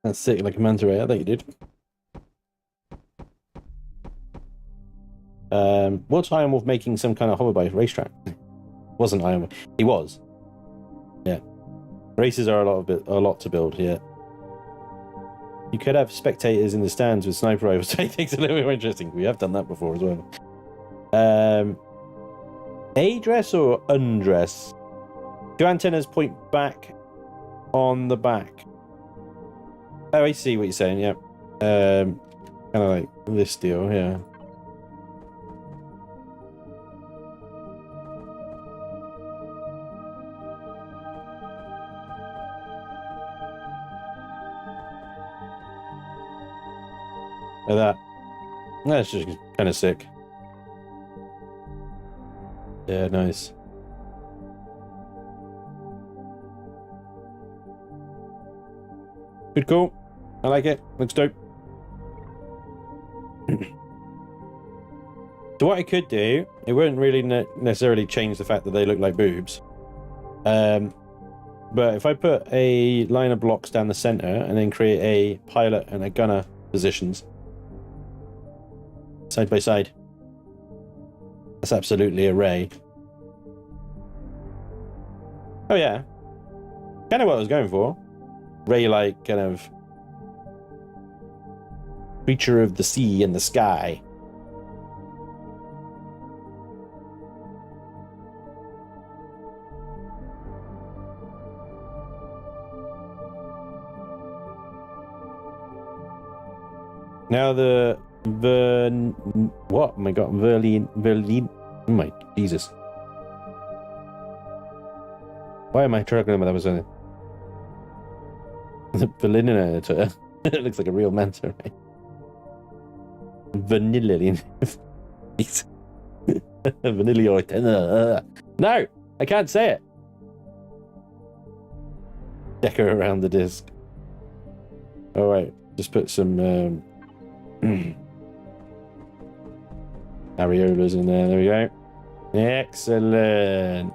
That's sick, like a manta ray. I think you did. Was Iron Wolf making some kind of hoverbike racetrack? Wasn't Iron Wolf? He was. Yeah. Races are a lot to build here. You could have spectators in the stands with sniper rifles to make things a little bit more interesting. We have done that before as well. A-dress or undress? Do antennas point back on the back? Oh, I see what you're saying, yeah. Kind of like this deal, yeah. Like that. That's just kind of sick. Yeah, nice. Good call. I like it. Looks dope. So what I could do, it won't really necessarily change the fact that they look like boobs. But if I put a line of blocks down the center and then create a pilot and a gunner positions side by side, that's absolutely a ray. Oh yeah, kind of what I was going for. Ray-like kind of creature of the sea and the sky. Now what? Oh my god, Verlin. Oh my Jesus. Why am I struggling with that? Was the Verlinator. It looks like a real manta ray. Vanilla. Vanilla. No, I can't say it. Deco around the disc. All right, just put some areolas in there. There we go. Excellent.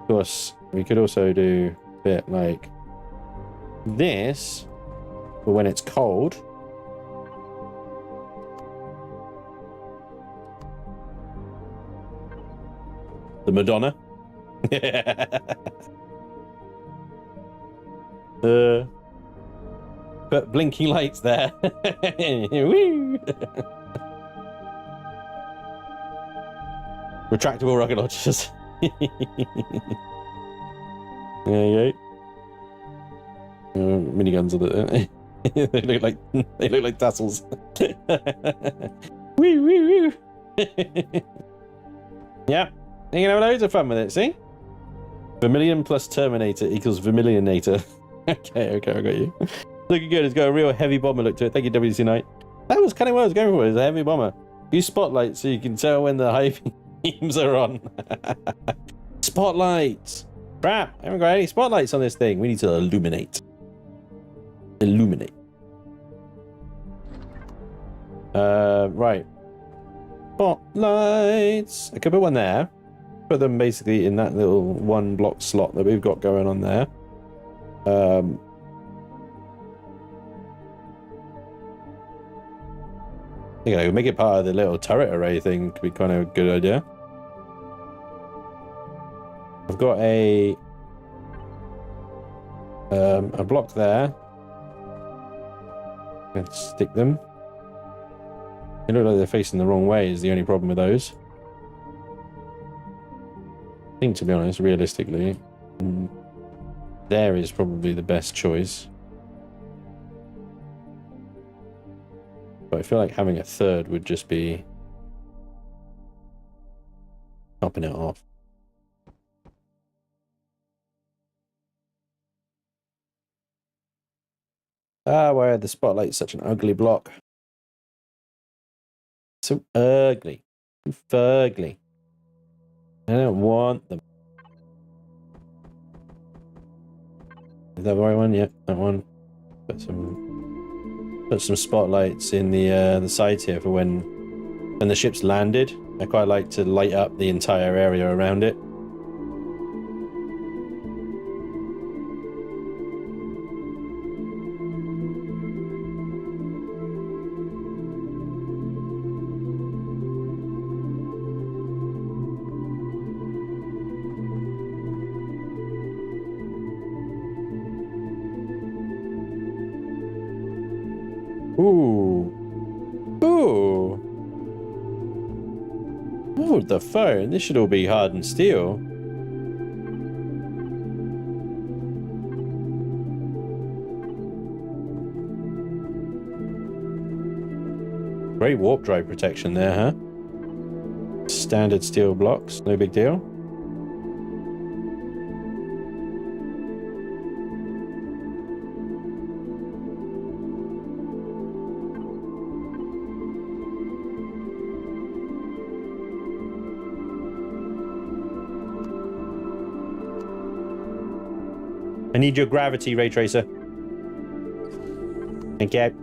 Of course, we could also do a bit like this, but when it's cold. The Madonna. Put blinking lights there. Woo! Retractable rocket launchers. There you go. Miniguns are the. they look like tassels. Woo woo woo. Yeah, you can have loads of fun with it. See, Vermilion plus Terminator equals Vermilionator. Okay, I got you. Looking good. It's got a real heavy bomber look to it. Thank you, WC Knight. That was kind of what I was going for. It's a heavy bomber. Use spotlights so you can tell when the high beams are on. Spotlights. Crap. I haven't got any spotlights on this thing. We need to illuminate. Illuminate. Right. Spotlights. I could put one there. Put them basically in that little one block slot that we've got going on there. You know, make it part of the little turret array thing could be kind of a good idea. I've got a block there. Let's stick them. They look like they're facing the wrong way is the only problem with those. I think, to be honest, realistically, there is probably the best choice. But I feel like having a third would just be topping it off. Ah, why are the spotlights such an ugly block? So ugly. Fugly. I don't want them. Is that the right one? Yep, that one. Put some spotlights in the sides here for when the ship's landed. I quite like to light up the entire area around it. Ooh. Ooh. Oh, the phone. This should all be hardened steel. Great warp drive protection there, huh? Standard steel blocks, no big deal. I need your gravity, ray tracer. Thank you.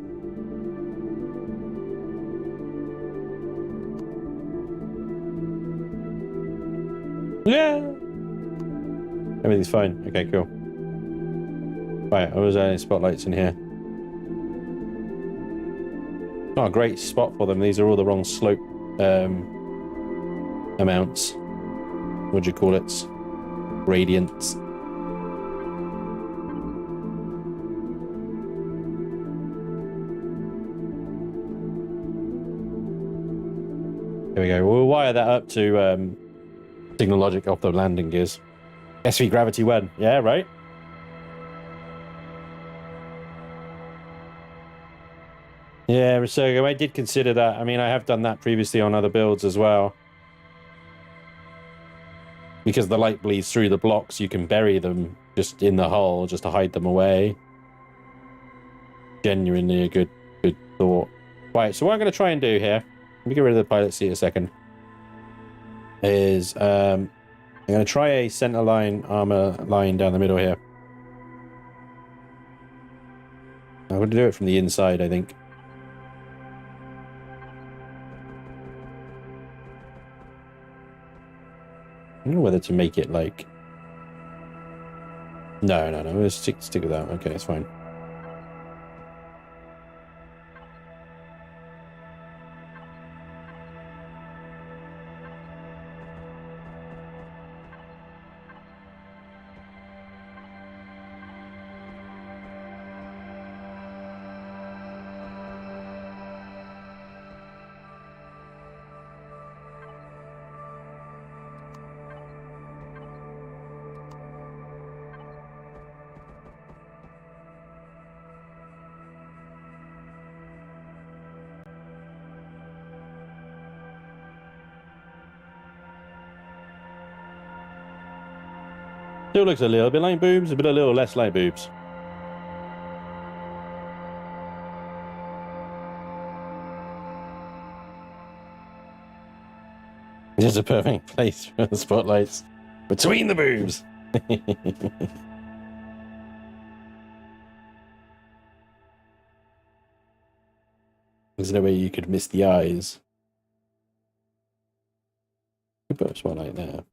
Yeah. Everything's fine. Okay, cool. Right, I was any spotlights in here. Not a great spot for them. These are all the wrong slope amounts. What do you call it? Gradients. There we go. We'll wire that up to signal logic off the landing gears. SV gravity 1. Yeah, right? Yeah, Resurgo, I did consider that. I mean, I have done that previously on other builds as well. Because the light bleeds through the blocks, you can bury them just in the hull, just to hide them away. Genuinely a good thought. Right, so what I'm going to try and do here, let me get rid of the pilot seat a second, is I'm going to try a center line armor line down the middle here. I'm going to do it from the inside, I think. I don't know whether to make it like... No, we'll stick with that. Okay, it's fine. Still looks a little bit like boobs, but a little less like boobs. This is a perfect place for the spotlights. Between the boobs! There's no way you could miss the eyes. You put a spotlight there.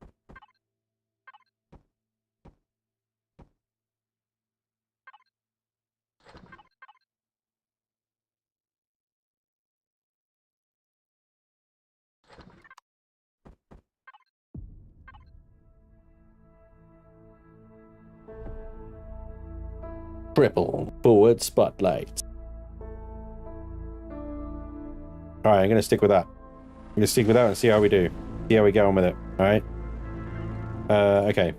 Triple forward spotlight. Alright, I'm going to stick with that. I'm going to stick with that and see how we do. See how we go on with it. Alright. Okay.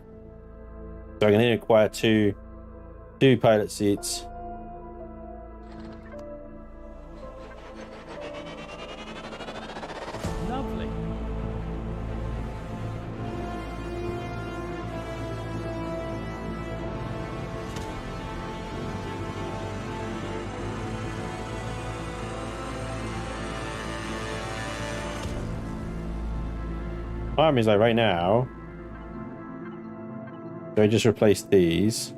So I'm going to acquire two pilot seats. Lovely. Problem is, like, right now, so I just replace these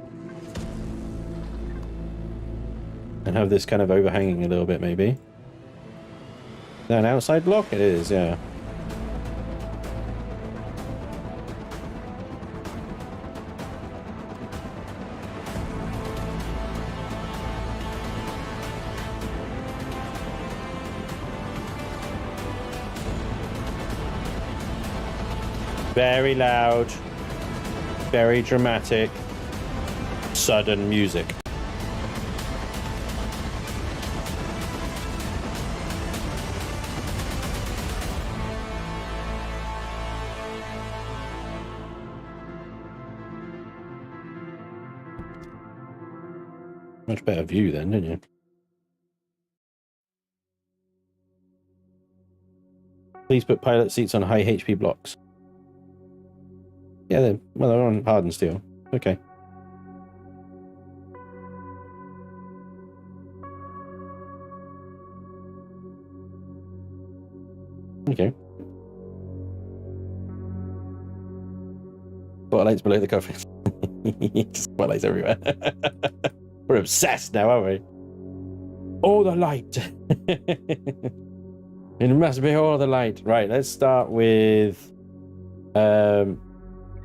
and have this kind of overhanging a little bit, maybe. Is that an outside block? It is, yeah. Very loud, very dramatic, sudden music. Much better view then, didn't you? Please put pilot seats on high HP blocks. Yeah, they're on hardened steel. Okay. Okay. Spotlights below the coffin. Spotlights everywhere. We're obsessed now, aren't we? All the light. It must be all the light. Right, let's start with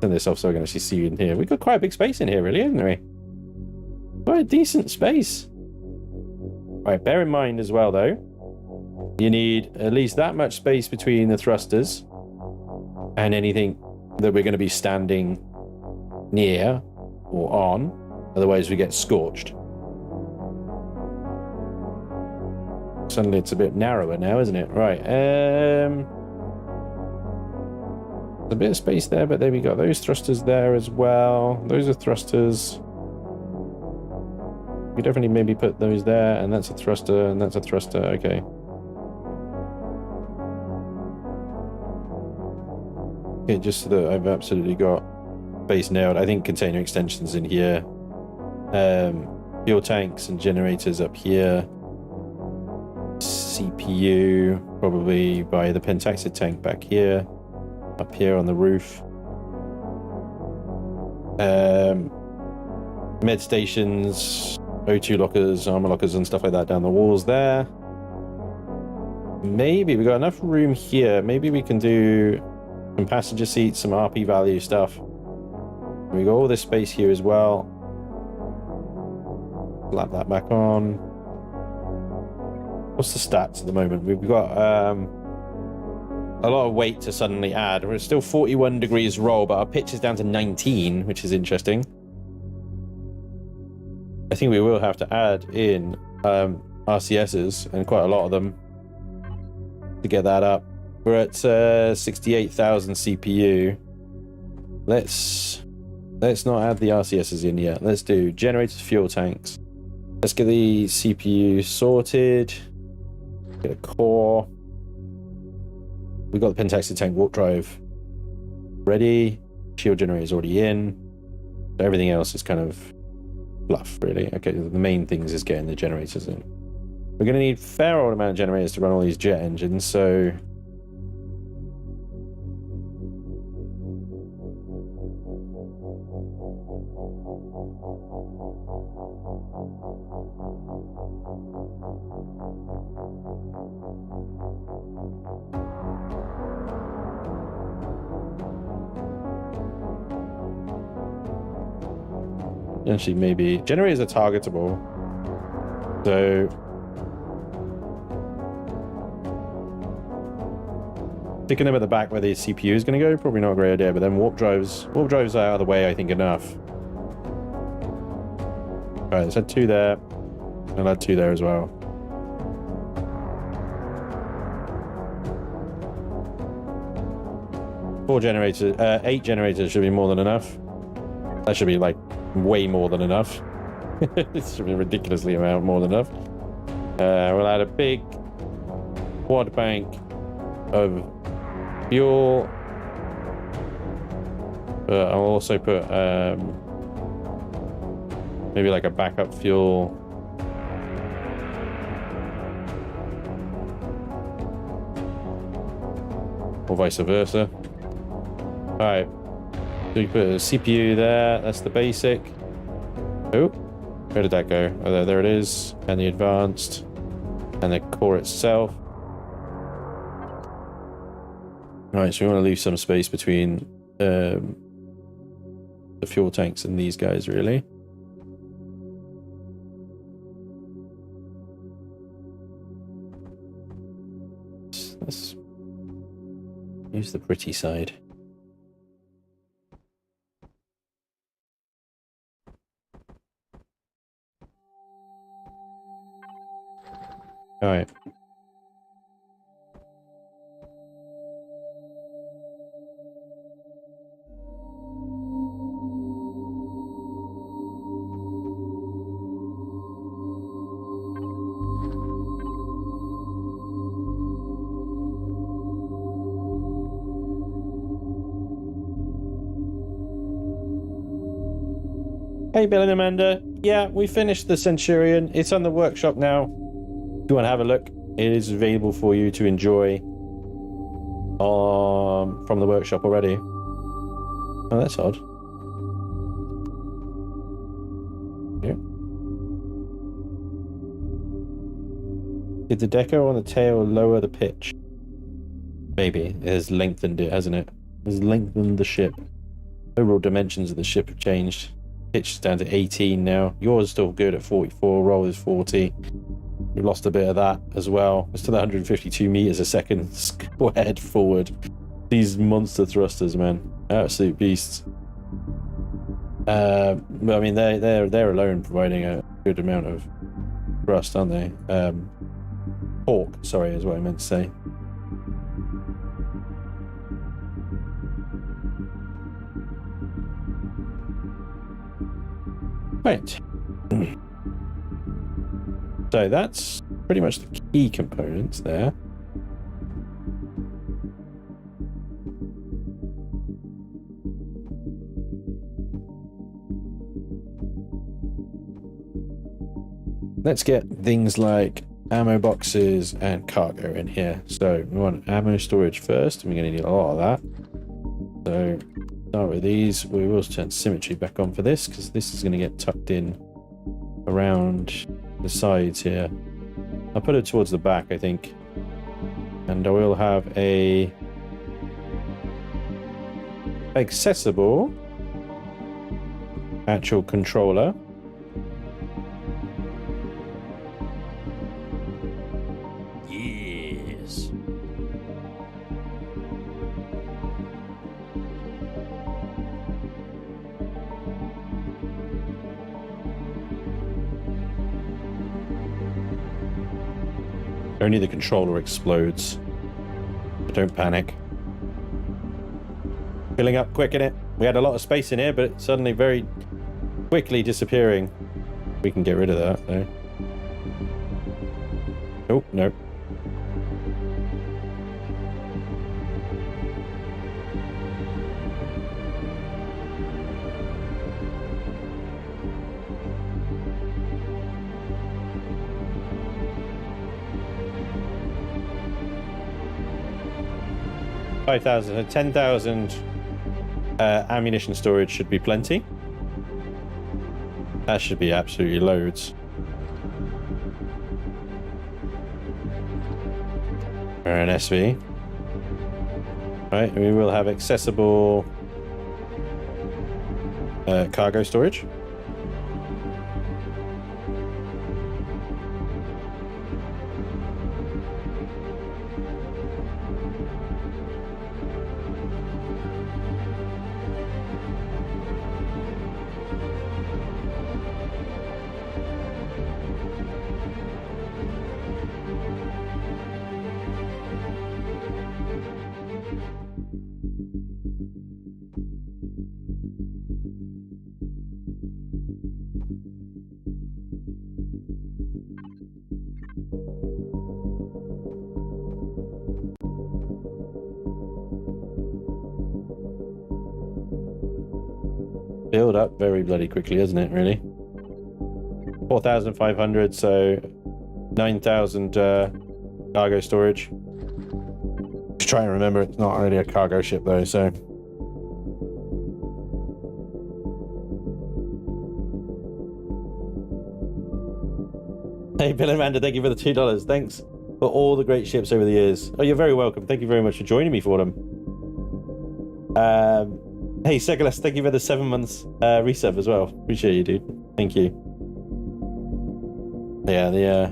Turn this off so I can actually see you in here. We've got quite a big space in here, really, haven't we? Quite a decent space. Right, bear in mind as well, though, you need at least that much space between the thrusters and anything that we're going to be standing near or on. Otherwise, we get scorched. Suddenly, it's a bit narrower now, isn't it? Right. A bit of space there, but then we got those thrusters there as well. Those are thrusters. We definitely maybe put those there, and that's a thruster, and that's a thruster. Okay. Okay, just so that I've absolutely got base nailed. I think container extensions in here. Fuel tanks and generators up here. CPU probably by the pentaxid tank back here. Up here on the roof. Med stations, O2 lockers, armor lockers and stuff like that down the walls there. Maybe we got enough room here. Maybe we can do some passenger seats, some RP value stuff. We got all this space here as well. Slap that back on. What's the stats at the moment? We've got a lot of weight to suddenly add. We're still 41 degrees roll, but our pitch is down to 19, which is interesting. I think we will have to add in RCSs, and quite a lot of them, to get that up. We're at 68,000 CPU. Let's not add the RCSs in yet. Let's do generators, fuel tanks. Let's get the CPU sorted. Get a core. We got the pentaxid tank warp drive ready. Shield generator is already in. Everything else is kind of fluff, really. Okay, the main things is getting the generators in. We're going to need a fair old amount of generators to run all these jet engines, so actually, maybe generators are targetable, so sticking them at the back where the CPU is going to go, probably not a great idea. But then warp drives are out of the way, I think, enough. All right, let's add 2 there. I'll add 2 there as well. Four generators, 8 generators should be more than enough. That should be like way more than enough. This should be ridiculously more than enough. We'll add a big quad bank of fuel. I'll also put maybe like a backup fuel. Or vice versa. Alright. So you put a CPU there, that's the basic. Oh, where did that go? Oh, there it is. And the advanced. And the core itself. Alright, so we want to leave some space between the fuel tanks and these guys, really. Let's use the pretty side. All right. Hey, Bill and Amanda. Yeah, we finished the Centurion. It's on the workshop now. If you want to have a look, it is available for you to enjoy from the workshop already. Oh, that's odd. Yeah. Did the deco on the tail lower the pitch? Maybe. It has lengthened it, hasn't it? It has lengthened the ship. Overall dimensions of the ship have changed. Pitch is down to 18 now. Yours is still good at 44. Roll is 40. We've lost a bit of that as well. It's still 152 meters a second squared forward. These monster thrusters, man, absolute beasts. But I mean, they're alone providing a good amount of thrust, aren't they? Torque, sorry, is what I meant to say. Right. So that's pretty much the key components there. Let's get things like ammo boxes and cargo in here. So we want ammo storage first, and we're going to need a lot of that. So start with these. We will turn symmetry back on for this, because this is going to get tucked in around the sides here. I'll put it towards the back, I think. And I will have a accessible actual controller. Yes. Only the controller explodes. But don't panic. Filling up quick in it. We had a lot of space in here, but it's suddenly very quickly disappearing. We can get rid of that, though. Oh, no. $5,000, 10,000 ammunition storage should be plenty. That should be absolutely loads. Or an SV. Right, we will have accessible cargo storage. Build up very bloody quickly, isn't it, really? 4,500, so 9,000 cargo storage. Just try and remember it's not really a cargo ship though, so. Hey, Bill and Amanda, thank you for the $2. Thanks for all the great ships over the years. Oh, you're very welcome. Thank you very much for joining me for them. Hey, Segalas, thank you for the 7 months resub as well. Appreciate you, dude. Thank you. Yeah,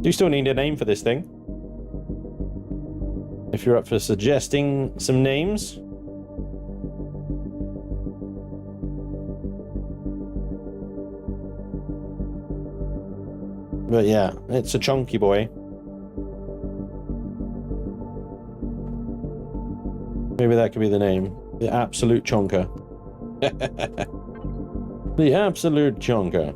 do still need a name for this thing. If you're up for suggesting some names. But yeah, it's a chunky boy. Maybe that could be the name. The Absolute Chonker. The Absolute Chonker.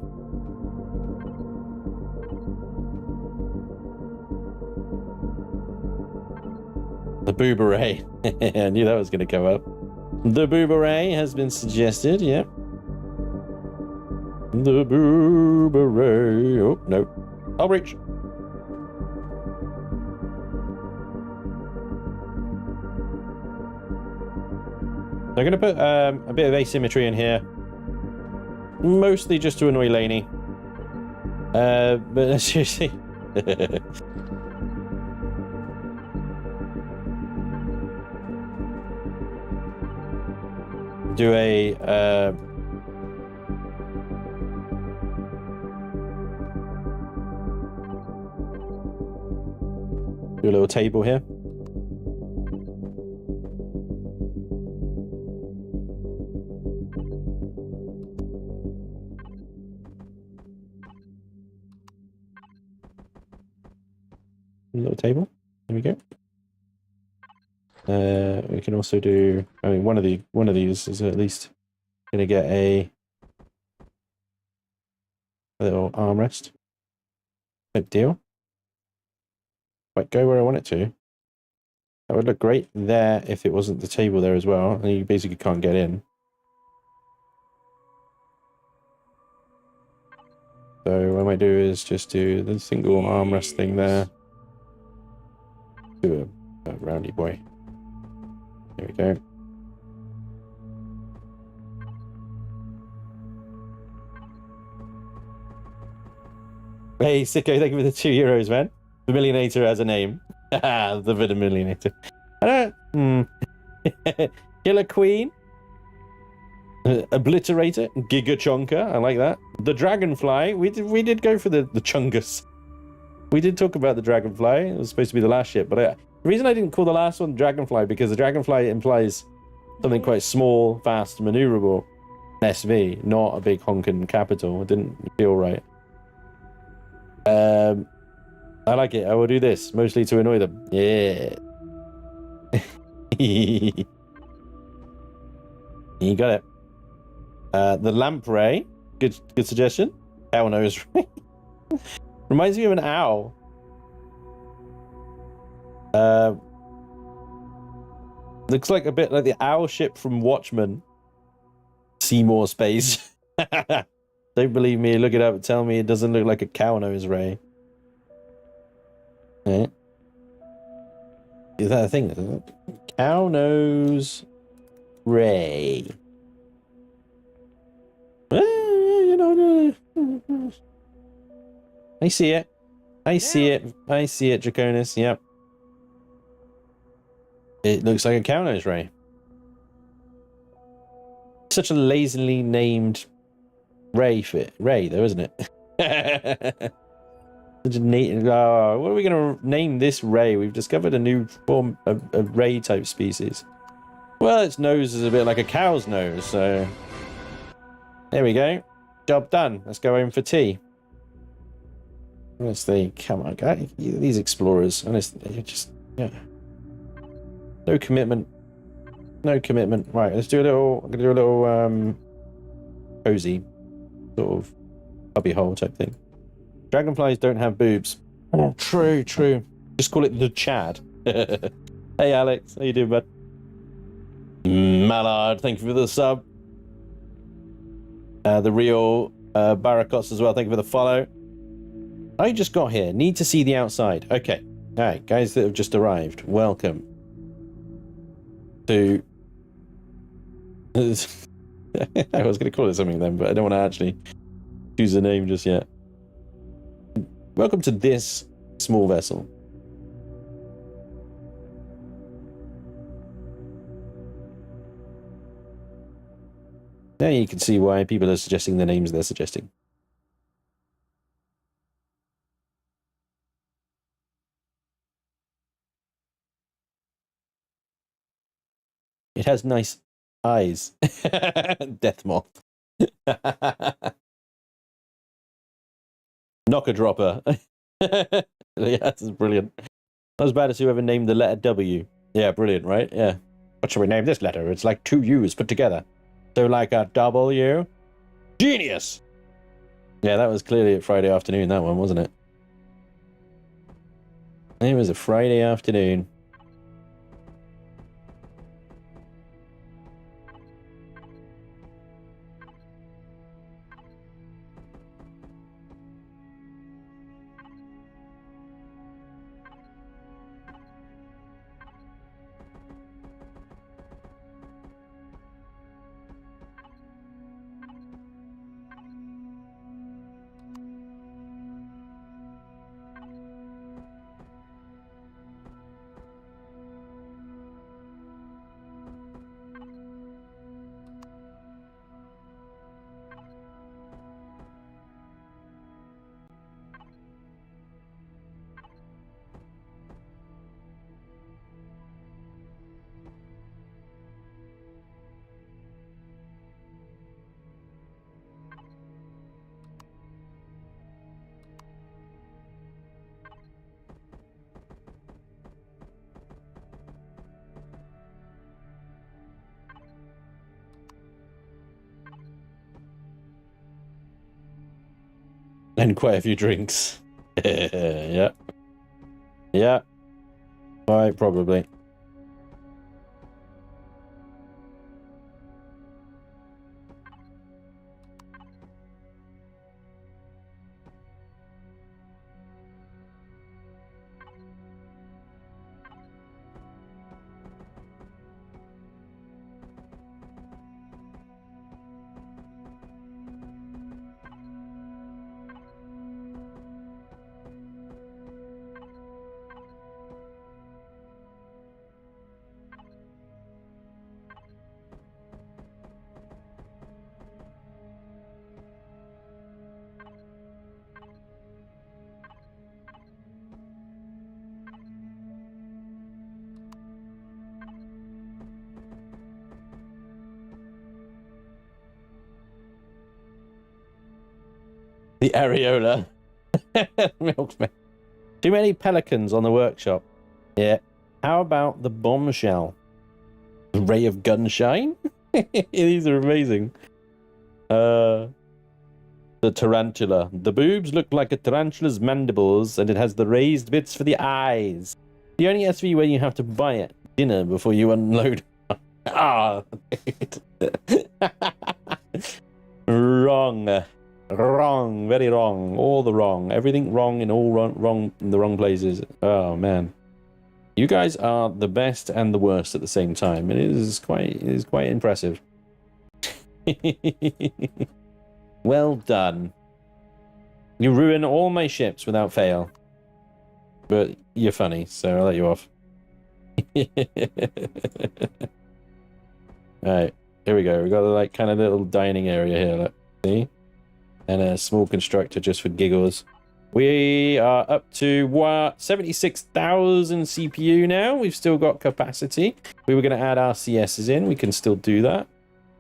The Booberray. I knew that was going to come up. The Booberray has been suggested, yep. The Booberray. Oh, no. I'll reach. I'm going to put a bit of asymmetry in here. Mostly just to annoy Laney. But seriously. do a little table here. A little table. There we go. We can also do. I mean, one of these is at least gonna get a little armrest. Good deal. Might go where I want it to. That would look great there if it wasn't the table there as well, and you basically can't get in. So what I might do is just do the single armrest thing there. Do a roundy boy. There we go. Hey, Sicko, thank you for the €2, man. The Millionator has a name. The Millionator. I don't... Killer Queen. Obliterator. Giga Chonker. I like that. The Dragonfly. We did go for the Chungus. We did talk about the Dragonfly. It was supposed to be the last ship, but the reason I didn't call the last one Dragonfly, because the Dragonfly implies something quite small, fast, maneuverable. SV, not a big honking capital. It didn't feel right. I like it. I will do this, mostly to annoy them. Yeah. You got it. The lamprey. Good suggestion. Owl nose ray. Reminds me of an owl. Looks like a bit like the owl ship from Watchmen. Seymour Space. Don't believe me, look it up. Tell me it doesn't look like a cow nose ray. Eh? Is that a thing? Cow nose ray. You know, I see it. I see it. I see it, Draconis. Yep. It looks like a cow nose ray. Such a lazily named ray though, isn't it? Such a neat. What are we going to name this ray? We've discovered a new form of ray type species. Well, its nose is a bit like a cow's nose, so there we go. Job done. Let's go home for tea. Honestly, come on, guys. These explorers, honestly, they're just, yeah. No commitment. No commitment. Right, let's do a little, I'm going to do a little, cozy, sort of cubby hole type thing. Dragonflies don't have boobs. Oh, true. Just call it the Chad. Hey, Alex. How you doing, bud? Mallard, thank you for the sub. The real Barakots as well. Thank you for the follow. I just got here. Need to see the outside. Okay. All right, guys that have just arrived. Welcome to... I was going to call it something then, but I don't want to actually choose a name just yet. Welcome to this small vessel. Now you can see why people are suggesting the names they're suggesting. It has nice eyes. Death moth. Knocker dropper. Yeah, this is brilliant. Not as bad as whoever named the letter W. Yeah, brilliant, right? Yeah. What should we name this letter? It's like two U's put together. So like a W. Genius! Yeah, that was clearly a Friday afternoon, that one, wasn't it? It was a Friday afternoon. And quite a few drinks. Yeah. Yeah. Quite probably. The areola. Milkman. Too many pelicans on the workshop. Yeah. How about the bombshell? The ray of gunshine? These are amazing. The tarantula. The boobs look like a tarantula's mandibles, and it has the raised bits for the eyes. The only SV where you have to buy it dinner before you unload. Ah. Wrong. Wrong, very wrong, all the wrong, everything wrong in all wrong in the wrong places. Oh man, you guys are the best and the worst at the same time. It is quite impressive. Well done. You ruin all my ships without fail, but you're funny, so I'll let you off. All right, here we go. We got a like kind of little dining area here. Look, see. And a small constructor just for giggles. We are up to 76,000 CPU now. We've still got capacity. We were going to add RCSs in. We can still do that,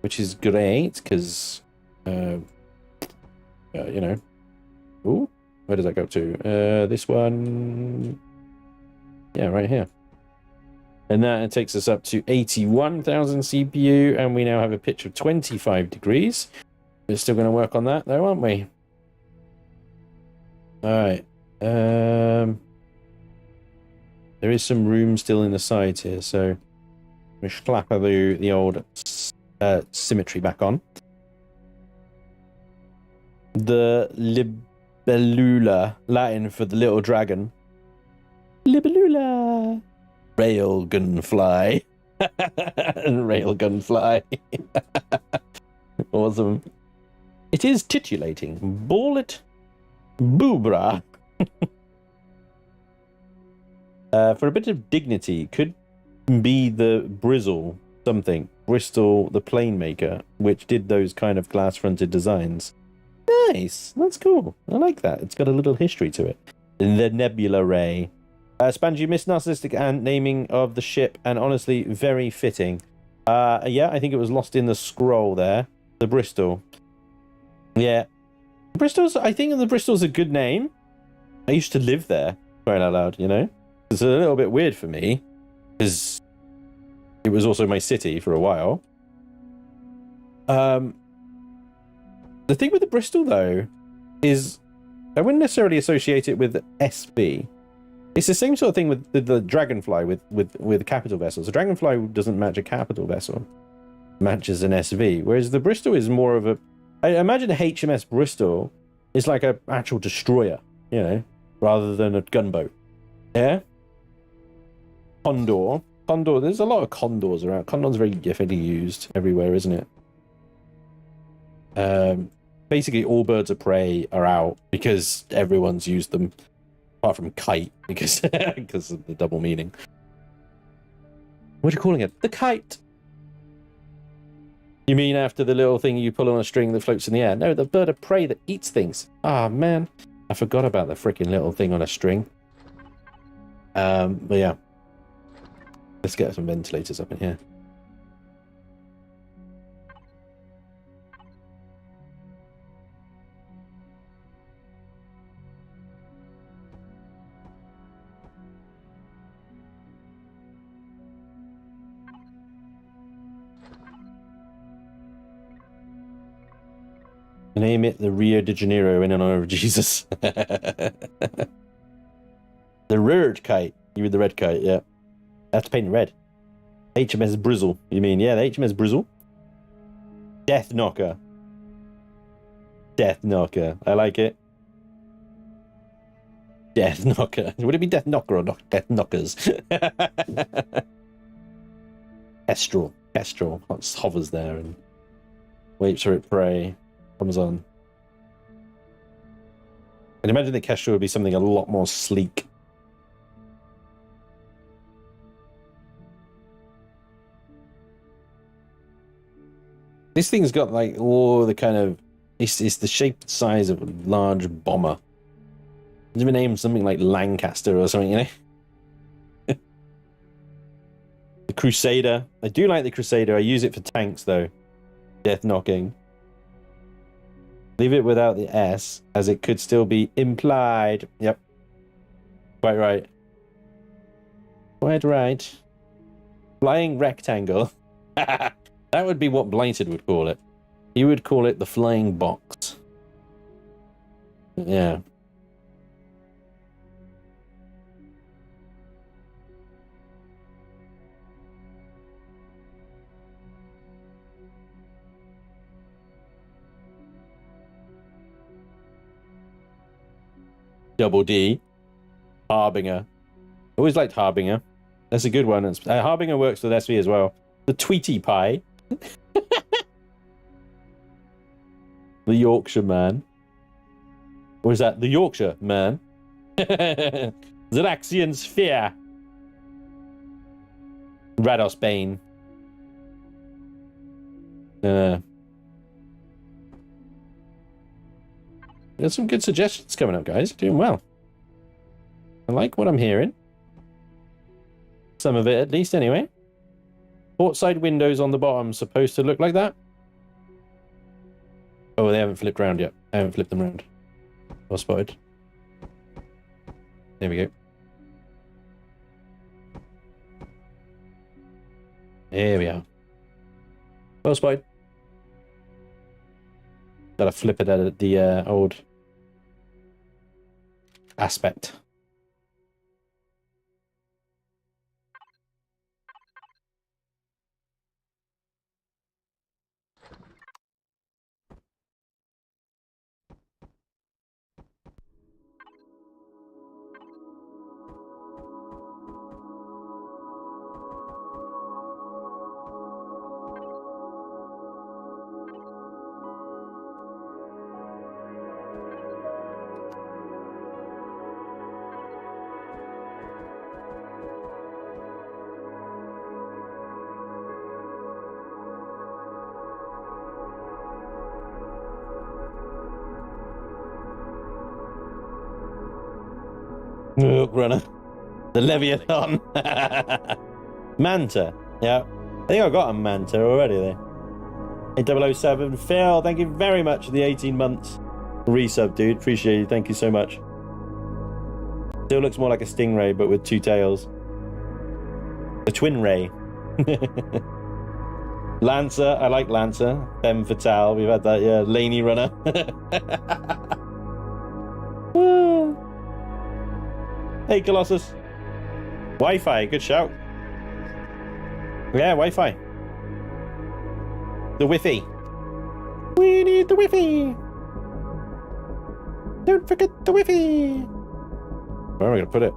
which is great because, you know. Ooh, where does that go to? This one. Yeah, right here. And that takes us up to 81,000 CPU, and we now have a pitch of 25 degrees. We're still going to work on that, though, aren't we? All right. There is some room still in the sides here, so we slap the old symmetry back on. The libellula, Latin for the little dragon. Libellula. Railgun fly. Railgun fly. Awesome. It is titulating. Ball it, boobra. For a bit of dignity, could be the Brizzle something. Bristol, the plane maker, which did those kind of glass-fronted designs. Nice. That's cool. I like that. It's got a little history to it. The Nebula Ray. Spanji missed narcissistic and naming of the ship, and honestly, very fitting. Yeah, I think it was lost in the scroll there. The Bristol. Yeah. Bristol's, I think the Bristol's a good name. I used to live there, crying out loud, you know? It's a little bit weird for me, because it was also my city for a while. The thing with the Bristol, though, is I wouldn't necessarily associate it with SB. It's the same sort of thing with the Dragonfly with capital vessels. The Dragonfly doesn't match a capital vessel. It matches an SV, whereas the Bristol is more of a... I imagine a HMS Bristol is like an actual destroyer, you know, rather than a gunboat. Yeah? Condor. Condor, there's a lot of Condors around. Condor's very heavily used everywhere, isn't it? Basically, all birds of prey are out because everyone's used them. Apart from kite, because of the double meaning. What are you calling it? The kite. You mean after the little thing you pull on a string that floats in the air? No, the bird of prey that eats things. Ah, man. I forgot about the freaking little thing on a string. But yeah. Let's get some ventilators up in here. Name it the Rio de Janeiro in honor of Jesus. The red kite. You with the red kite, yeah. I have to paint it red. HMS Brizzle, you mean? Yeah, the HMS Brizzle. Death Knocker. Death Knocker. I like it. Death Knocker. Would it be Death Knocker or Death Knockers? Kestrel. Kestrel. It hovers there and waits for its prey. Comes on. And imagine the Kestrel would be something a lot more sleek. This thing's got like all the kind of... It's the shape size of a large bomber. It's been named something like Lancaster or something, you know? The Crusader. I do like the Crusader. I use it for tanks, though. Death knocking. Leave it without the S, as it could still be implied. Yep. Quite right. Quite right. Flying rectangle. That would be what Blighted would call it. He would call it the flying box. Yeah. Double D. Harbinger. Always liked Harbinger. That's a good one. Harbinger works with SV as well. The Tweety Pie. The Yorkshire Man. Or is that the Yorkshire Man? Zeraxian Sphere. Rados Bane. There's some good suggestions coming up, guys. Doing well. I like what I'm hearing. Some of it, at least, anyway. Port side windows on the bottom supposed to look like that. Oh, they haven't flipped around yet. I haven't flipped them around. Well spotted. There we go. There we are. Well spotted. Gotta flip it at the old aspect. Hook runner. The Leviathan. Manta. Yeah. I think I got a Manta already there. 007. Phil, thank you very much for the 18 months resub, dude. Appreciate you. Thank you so much. Still looks more like a Stingray, but with two tails. A twin ray. Lancer. I like Lancer. Femme Fatale. We've had that, yeah. Laney runner. Hey, Colossus. Wi-Fi, good shout. Yeah, Wi-Fi. The Wi-Fi. We need the Wi-Fi. Don't forget the Wi-Fi. Where am I going to put it?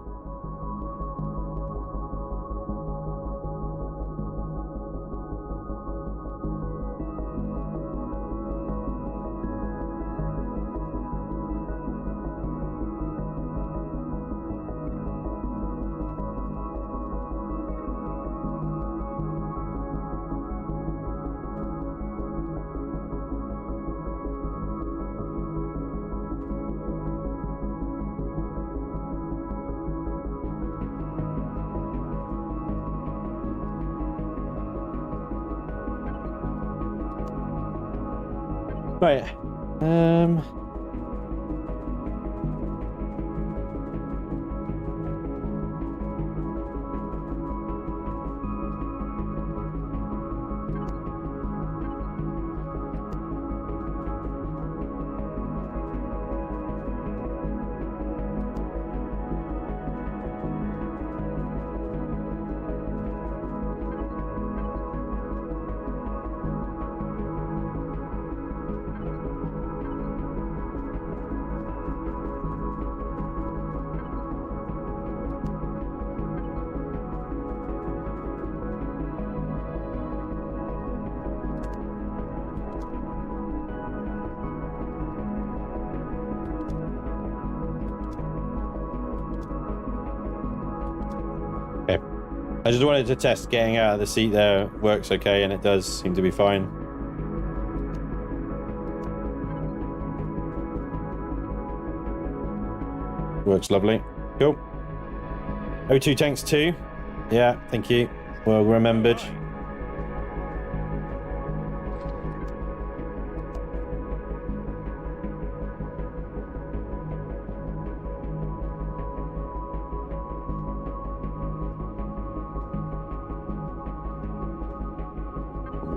Right. I just wanted to test getting out of the seat there works okay, and it does seem to be fine. Works lovely. Cool. O2 tanks too. Yeah, thank you. Well remembered.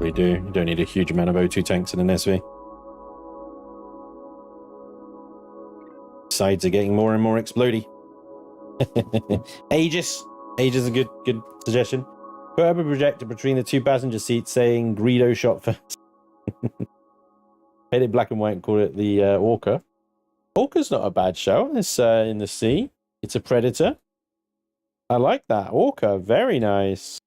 We do. You don't need a huge amount of O2 tanks in an SV. Sides are getting more and more explodey. Aegis. Aegis is a good suggestion. Put up a projector between the two passenger seats saying Greedo shot first. Paint it black and white and call it the Orca. Orca's not a bad show. It's in the sea. It's a predator. I like that. Orca, very nice.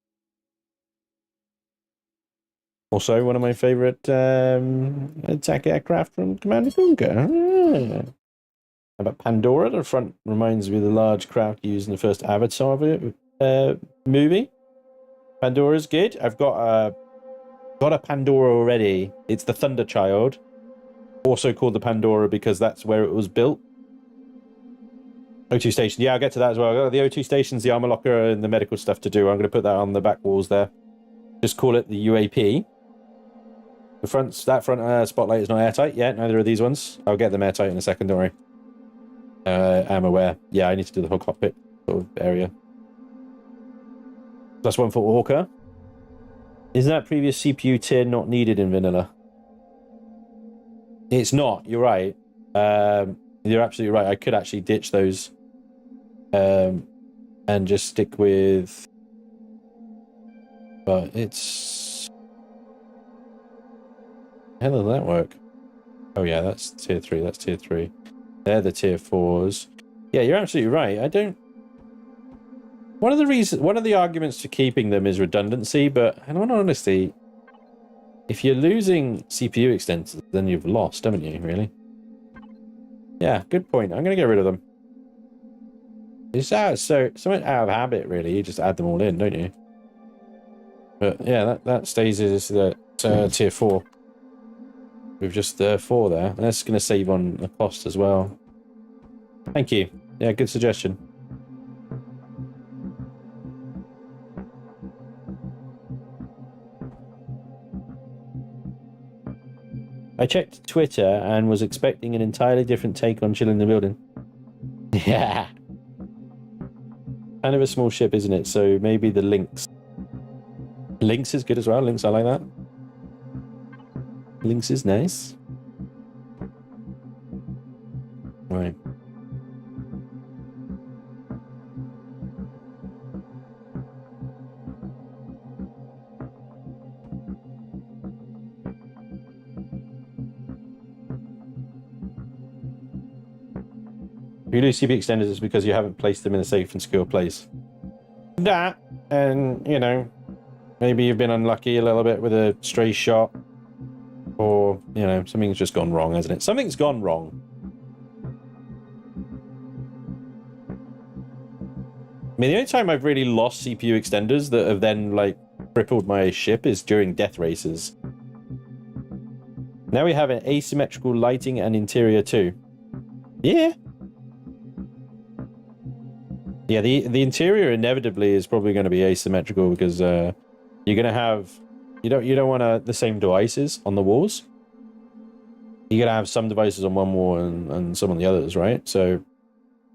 Also, one of my favorite attack aircraft from Command & Conquer. Ah. How about Pandora? The front reminds me of the large craft used in the first Avatar movie. Pandora's good. I've got a Pandora already. It's the Thunder Child, also called the Pandora because that's where it was built. O2 station. Yeah, I'll get to that as well. I've got the O2 stations, the armor locker, and the medical stuff to do. I'm going to put that on the back walls there. Just call it the UAP. That front spotlight is not airtight yet. Neither are these ones. I'll get them airtight in a second. Don't worry. I'm aware. Yeah, I need to do the whole cockpit sort of area. That's one for Orca. Is that previous CPU tier not needed in vanilla? It's not. You're right. You're absolutely right. I could actually ditch those and just stick with... But it's... How does that work? Oh yeah, that's tier 3. That's tier 3. They're the tier 4s. Yeah, you're absolutely right. I don't... One of the arguments for keeping them is redundancy, but in all honesty, if you're losing CPU extenders, then you've lost, haven't you, really? Yeah, good point. I'm going to get rid of them. It's something out of habit, really. You just add them all in, don't you? But yeah, that stays as the tier 4. With just 4 there. And that's going to save on the cost as well. Thank you. Yeah, good suggestion. I checked Twitter and was expecting an entirely different take on Chillin the Buildin. Yeah. Kind of a small ship, isn't it? So maybe the Lynx. Lynx is good as well. Lynx, I like that. Lynx is nice. Right. If you lose CPU extenders, it's because you haven't placed them in a safe and secure place. That, and, you know, maybe you've been unlucky a little bit with a stray shot. Or, you know, something's just gone wrong, hasn't it? Something's gone wrong. I mean, the only time I've really lost CPU extenders that have then, like, crippled my ship is during death races. Now we have an asymmetrical lighting and interior too. Yeah. Yeah, the interior inevitably is probably going to be asymmetrical because you're going to have... You don't want the same devices on the walls. You're going to have some devices on one wall and some on the others, right? So...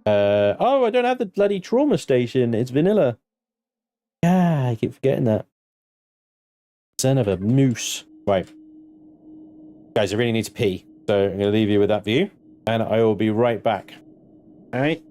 oh, I don't have the bloody trauma station. It's vanilla. Yeah, I keep forgetting that. Son of a moose. Right. Guys, I really need to pee. So I'm going to leave you with that view. And I will be right back. All right.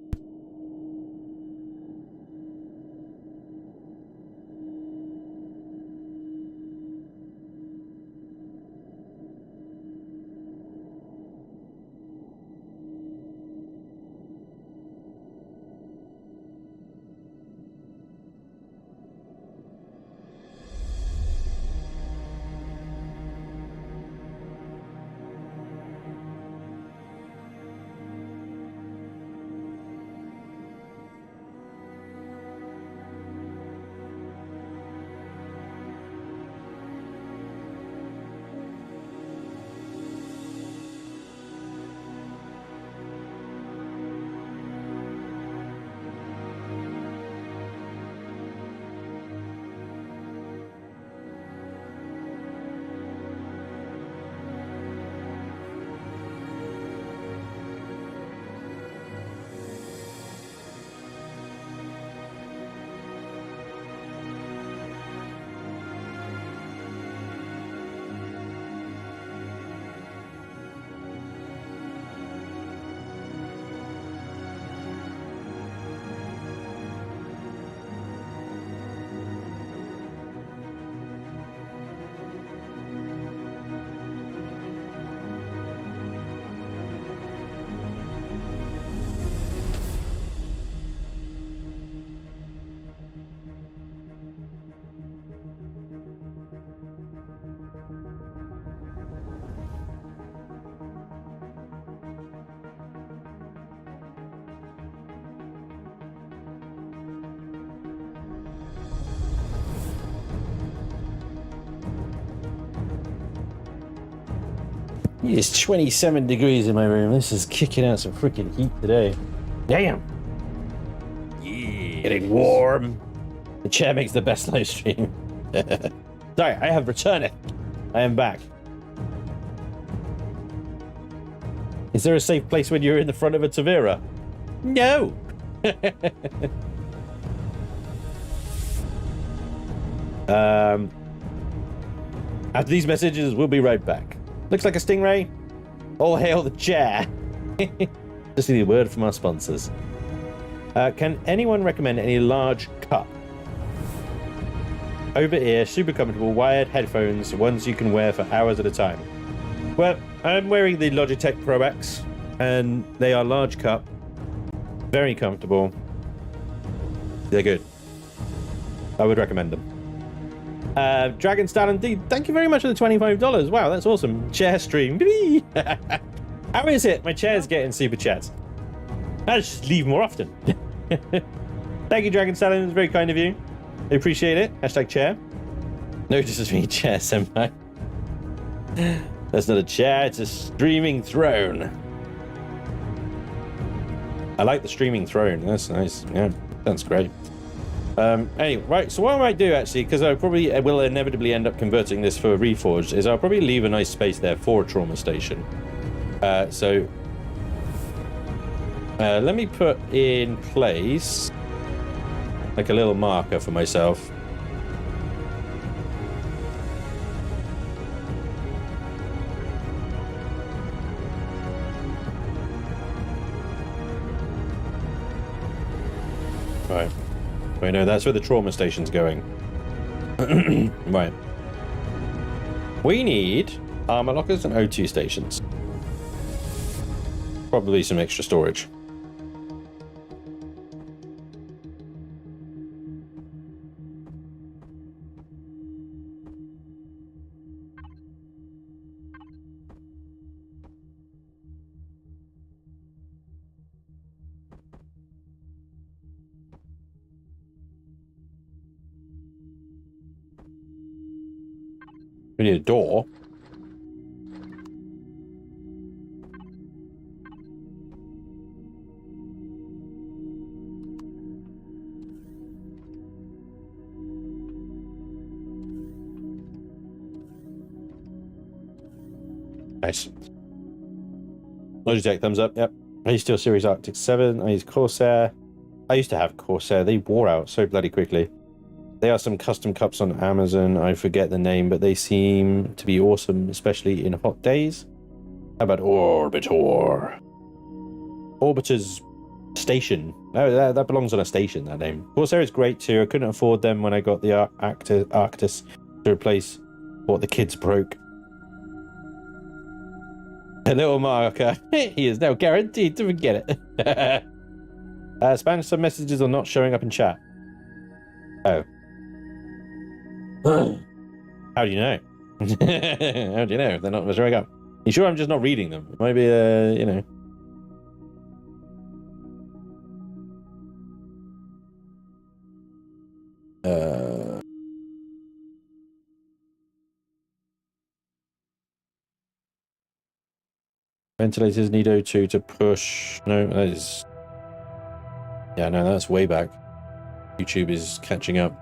It's 27 degrees in my room. This is kicking out some freaking heat today. Damn. Yeah. Getting warm. The chair makes the best live stream. Sorry, I have returned. I am back. Is there a safe place when you're in the front of a Tavera? No. After these messages, we'll be right back. Looks like a stingray. All hail the chair. Just need a word from our sponsors. Can anyone recommend any large cup? Over ear, super comfortable, wired headphones, ones you can wear for hours at a time. Well, I'm wearing the Logitech Pro X, and they are large cup, very comfortable. They're good. I would recommend them. Dragon Stallion D, thank you very much for the $25. Wow, that's awesome. Chair stream. How is it? My chair's getting super chats. I'll just leave more often. Thank you, Dragon Stallion. It's very kind of you. I appreciate it. Hashtag chair. No, this is me, chair, senpai. That's not a chair, it's a streaming throne. I like the streaming throne. That's nice. Yeah, sounds great. Anyway, right, so what I might do actually, because I probably will inevitably end up converting this for Reforged, is I'll probably leave a nice space there for a trauma station. Let me put in place like a little marker for myself. Right. I know that's where the trauma station's going. Right. We need armor lockers and O2 stations. Probably some extra storage. We need a door. Nice. Logitech, thumbs up. Yep. I used to a Series Arctic 7. I use Corsair. I used to have Corsair. They wore out so bloody quickly. There are some custom cups on Amazon. I forget the name, but they seem to be awesome, especially in hot days. How about Orbitor? Orbiter's Station. Oh, that belongs on a station, that name. Corsair is great too. I couldn't afford them when I got the Arctis to replace what the kids broke. A little marker. He is now guaranteed to forget it. Spanish sub messages are not showing up in chat. Oh. How do you know? How do you know if they're not showing up? You sure I'm just not reading them? Maybe, you know. Ventilators need O2 to push. No, that is... Yeah, no, that's way back. YouTube is catching up.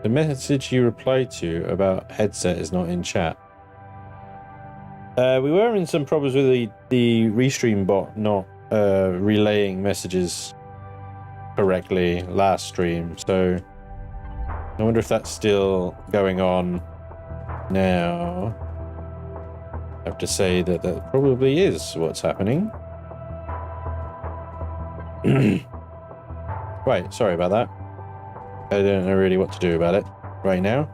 The message you replied to about headset is not in chat. We were in some problems with the Restream bot not relaying messages correctly last stream, so I wonder if that's still going on now. I have to say that that probably is what's happening. Right, sorry about that. I don't know really what to do about it right now.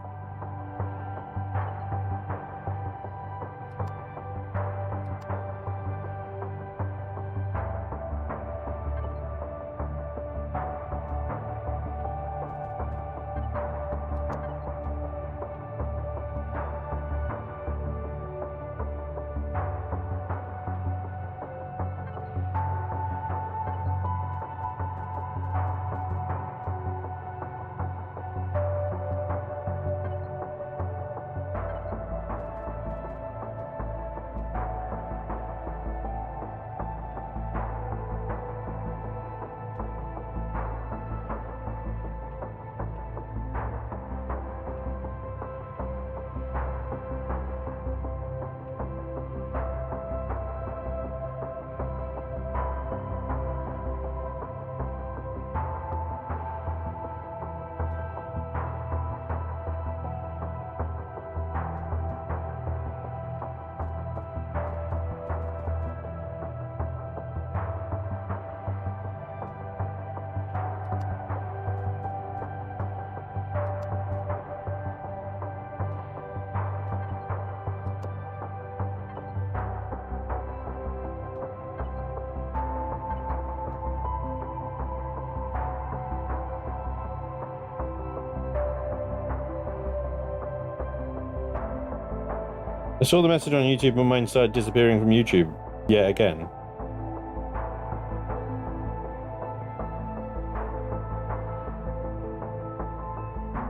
I saw the message on YouTube and mine started disappearing from YouTube yet again.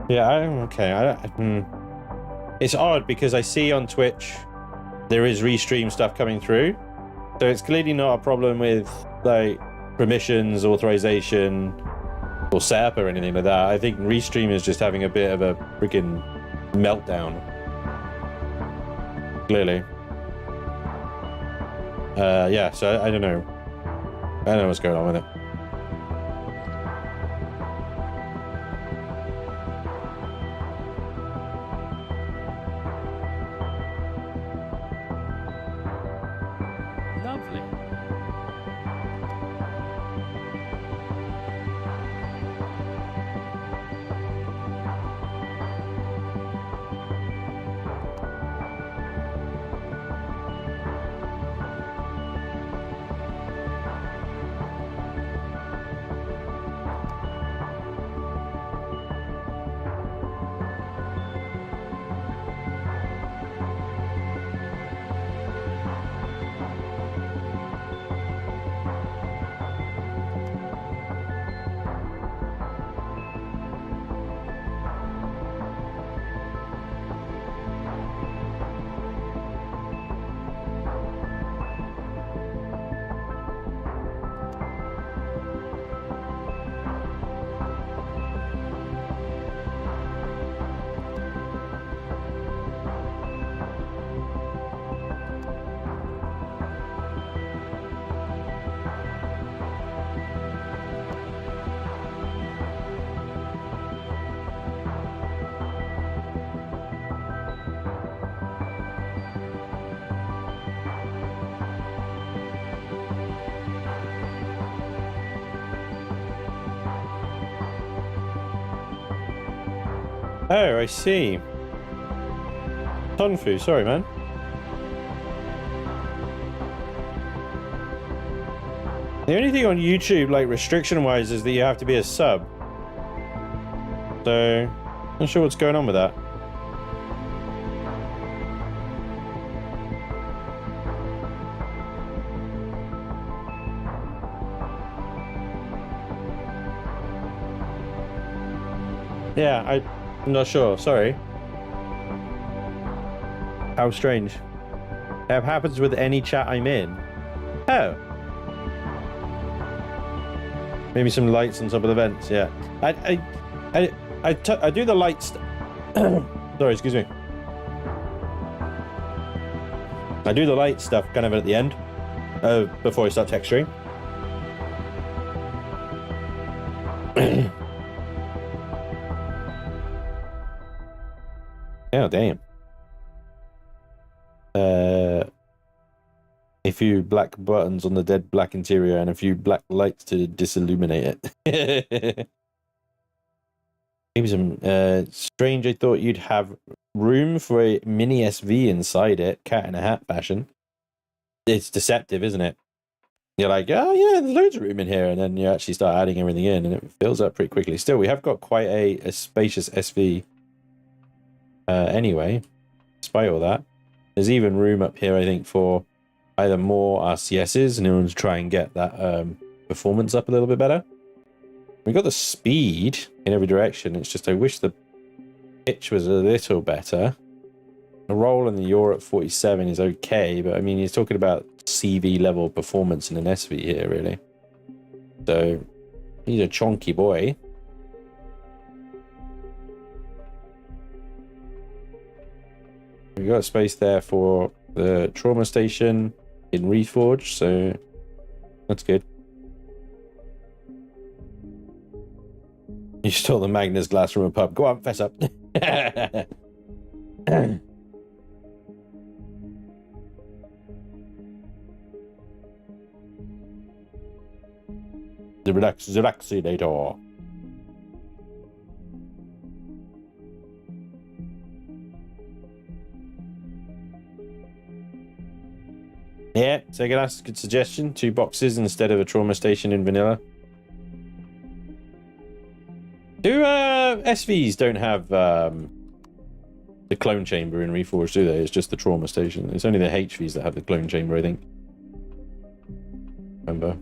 Yeah, okay. It's odd because I see on Twitch there is restream stuff coming through. So it's clearly not a problem with like permissions, authorization, or setup or anything like that. I think restream is just having a bit of a freaking meltdown. Clearly. Yeah, so I don't know. I don't know what's going on with it. Lovely. Oh, I see. Tonfu, sorry, man. The only thing on YouTube, like restriction-wise, is that you have to be a sub. So, not sure what's going on with that. Yeah, I'm not sure. Sorry. How strange. That happens with any chat I'm in. Oh. Maybe some lights on top of the vents. Yeah. I do the lights. Sorry, excuse me. I do the light stuff kind of at the end, before I start texturing. Oh, damn. A few black buttons on the dead black interior and a few black lights to disilluminate it. Maybe some strange. I thought you'd have room for a mini SV inside it, cat in a hat fashion. It's deceptive, isn't it? You're like, oh yeah, there's loads of room in here, and then you actually start adding everything in, and it fills up pretty quickly. Still, we have got quite a spacious SV. Anyway, despite all that, there's even room up here, I think, for either more RCSs in order to try and get that performance up a little bit better. We've got the speed in every direction. It's just I wish the pitch was a little better. The roll in the Europe 47 is okay, but I mean, you're talking about CV level performance in an SV here, really. So he's a chonky boy. We've got space there for the trauma station in Reforge, so that's good. You stole the Magnus glass from a pub. Go on, fess up. The Relaxinator. Yeah, so that's a good suggestion. 2 boxes instead of a trauma station in vanilla. Do SVs don't have the clone chamber in Reforged, do they? It's just the trauma station. It's only the HVs that have the clone chamber, I think. Remember.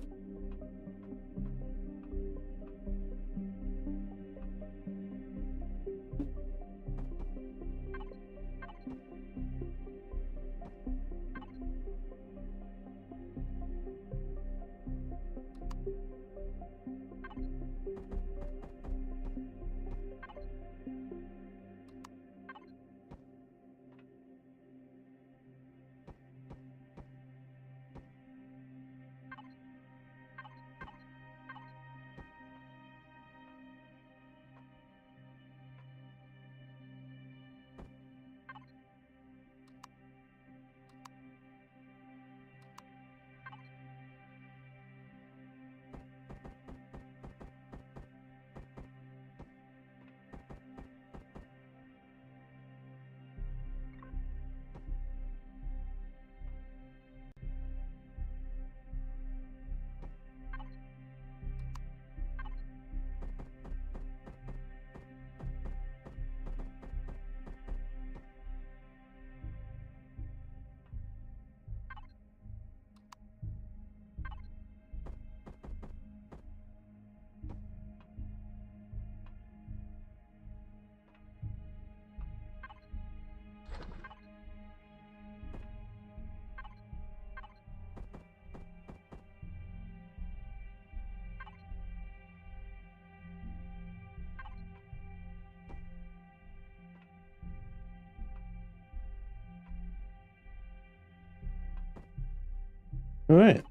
All right.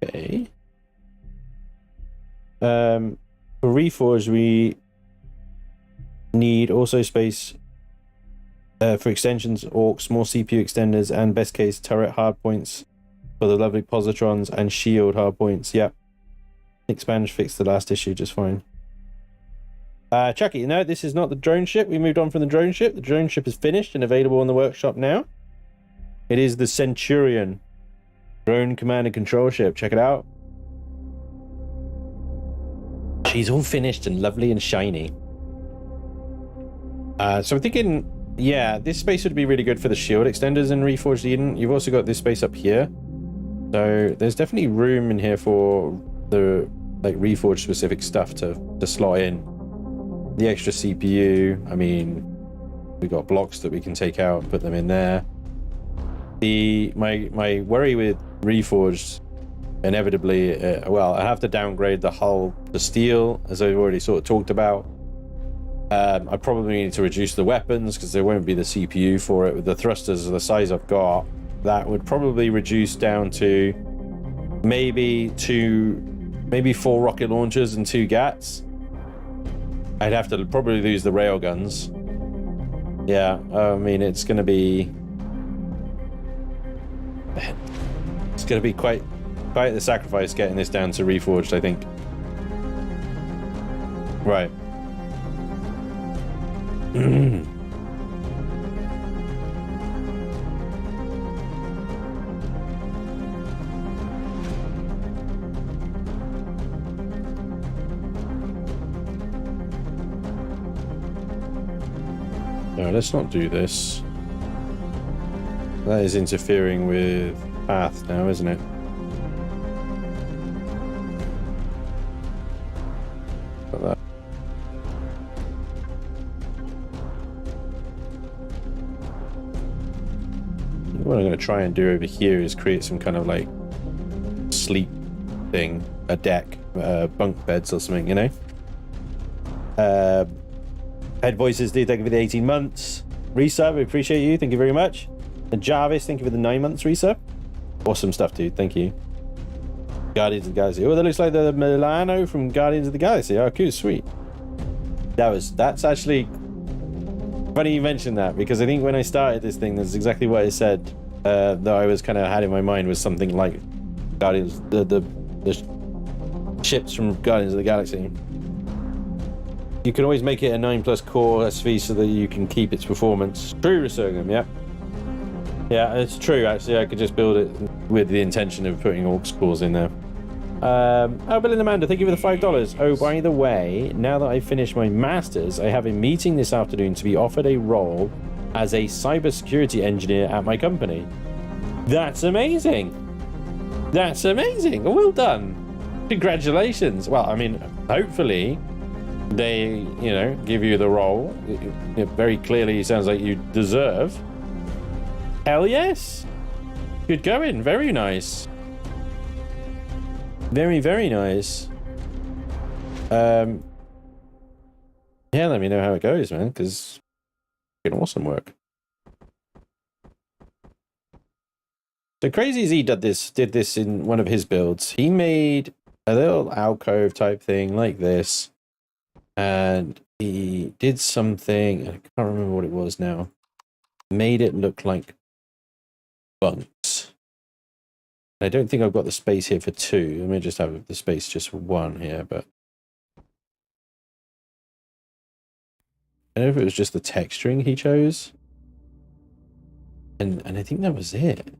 Okay. For Reforge, we need also space for extensions, orcs, more CPU extenders, and best case turret hardpoints for the lovely positrons and shield hardpoints. Yep. Expange fixed the last issue just fine. Chucky, no, this is not the drone ship. We moved on from the drone ship. The drone ship is finished and available on the workshop now. It is the Centurion drone command and control ship. Check it out. She's all finished and lovely and shiny. So I'm thinking, yeah, this space would be really good for the shield extenders in Reforged Eden. You've also got this space up here. So there's definitely room in here for the like Reforged specific stuff to slot in. The extra CPU, I mean, we've got blocks that we can take out, put them in there. My worry with Reforged, inevitably, well, I have to downgrade the hull to steel, as I've already sort of talked about. I probably need to reduce the weapons because there won't be the CPU for it. With the thrusters of the size I've got, that would probably reduce down to maybe 4 rocket launchers and 2 GATs. I'd have to probably lose the railguns. Yeah, I mean, it's going to be quite the sacrifice getting this down to Reforged, I think. Right. No, let's not do this. That is interfering with path now, isn't it? Like that. What I'm going to try and do over here is create some kind of like sleep thing, a deck, bunk beds or something, you know? Head Voices, dude, thank you for the 18 months. Resub, we appreciate you. Thank you very much. And Jarvis, thank you for the 9 months resub. Awesome stuff, dude. Thank you. Guardians of the Galaxy. Oh, that looks like the Milano from Guardians of the Galaxy. Oh, cool, sweet. That's actually funny you mentioned that, because I think when I started this thing, that's exactly what I said. That I was kind of had in my mind was something like Guardians, the ships from Guardians of the Galaxy. You can always make it a 9+ core SV so that you can keep its performance. True, Resurgam, yeah. Yeah, it's true, actually. I could just build it with the intention of putting Orcs cores in there. Oh, Bill and Amanda, thank you for the $5. Oh, by the way, now that I've finished my Masters, I have a meeting this afternoon to be offered a role as a cybersecurity engineer at my company. That's amazing. That's amazing. Well done. Congratulations. Well, I mean, hopefully they, you know, give you the role. It very clearly sounds like you deserve. Hell yes. Good going. Very nice. Very, very nice. Yeah, let me know how it goes, man, because it's awesome work. So Crazy Z did this in one of his builds. He made a little alcove type thing like this, and he did something, I can't remember what it was now, made it look like bunks. I don't think I've got the space here for two. Let me just have the space just for one here, but I don't know if it was just the texturing he chose, and I think that was it.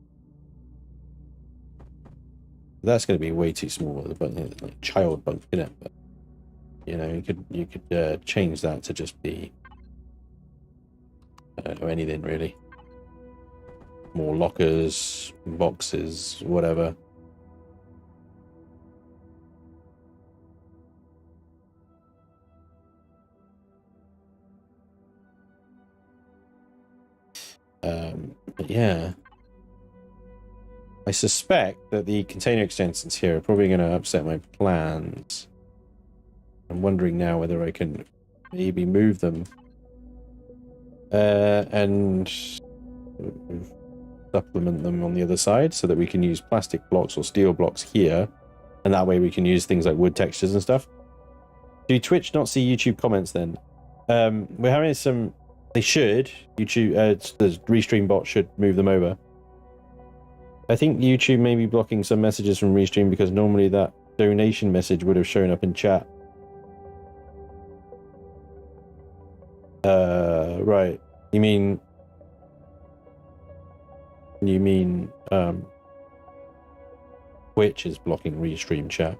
That's going to be way too small, like child bunk, isn't it? But, you know, you could change that to just be anything really. More lockers, boxes, whatever. But yeah, I suspect that the container extensions here are probably going to upset my plans. I'm wondering now whether I can maybe move them and supplement them on the other side so that we can use plastic blocks or steel blocks here, and that way we can use things like wood textures and stuff. Do Twitch not see YouTube comments then? We're having some... They should. YouTube, the Restream bot should move them over. I think YouTube may be blocking some messages from Restream because normally that donation message would have shown up in chat. Right. You mean Twitch is blocking Restream chat.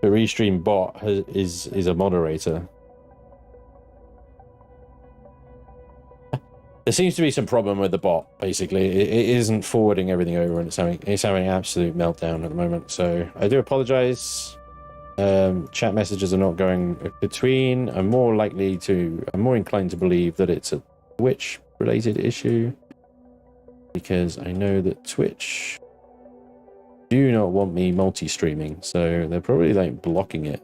The Restream bot is a moderator. There seems to be some problem with the bot, basically. It isn't forwarding everything over, and it's having an absolute meltdown at the moment. So I do apologize. Chat messages are not going between. I'm more inclined to believe that it's a Twitch related issue, because I know that Twitch do not want me multi-streaming, so they're probably like blocking it.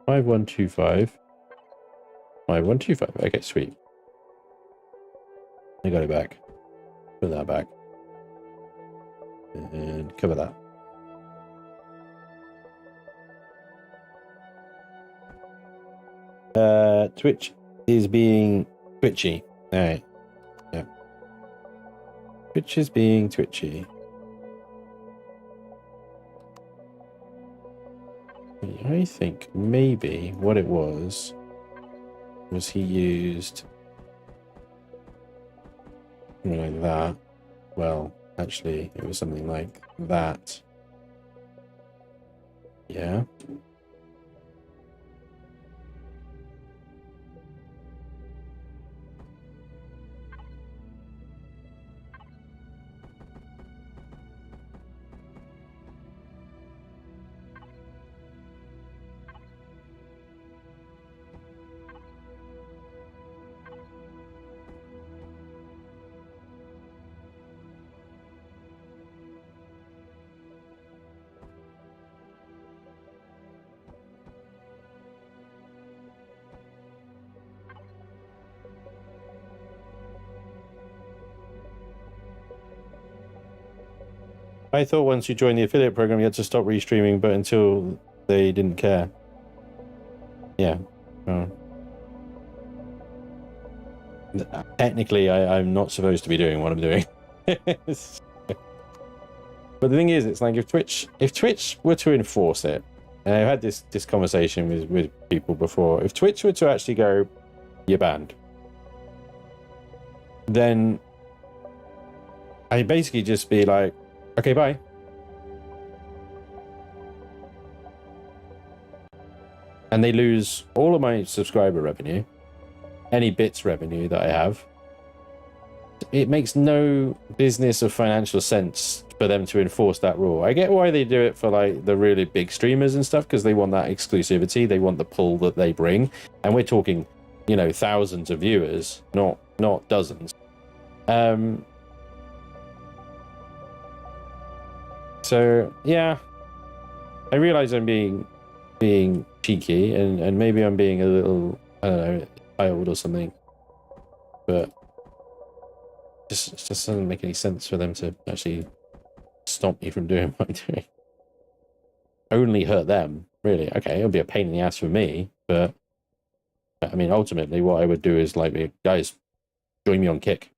$5125. 5125. Okay, sweet. I got it back. Put that back. And cover that. Twitch is being twitchy. Alright. Yeah. Twitch is being twitchy. I think maybe what it was he used something like that. Well, actually, it was something like that. Yeah. I thought once you joined the affiliate program, you had to stop restreaming, but until they didn't care. Yeah. Technically, I'm not supposed to be doing what I'm doing. But the thing is, it's like if Twitch were to enforce it, and I've had this conversation with people before, if Twitch were to actually go, you're banned. Then I basically just be like, okay, bye. And they lose all of my subscriber revenue, any bits revenue that I have. It makes no business or financial sense for them to enforce that rule. I get why they do it for like the really big streamers and stuff, because they want that exclusivity, they want the pull that they bring, and we're talking, you know, thousands of viewers, not dozens. So yeah, I realize I'm being cheeky, and maybe I'm being a little, I don't know, entitled or something, but it just doesn't make any sense for them to actually stop me from doing what I'm doing. Only hurt them, really. Okay, it'll be a pain in the ass for me, but I mean, ultimately, what I would do is like, guys, join me on Kick.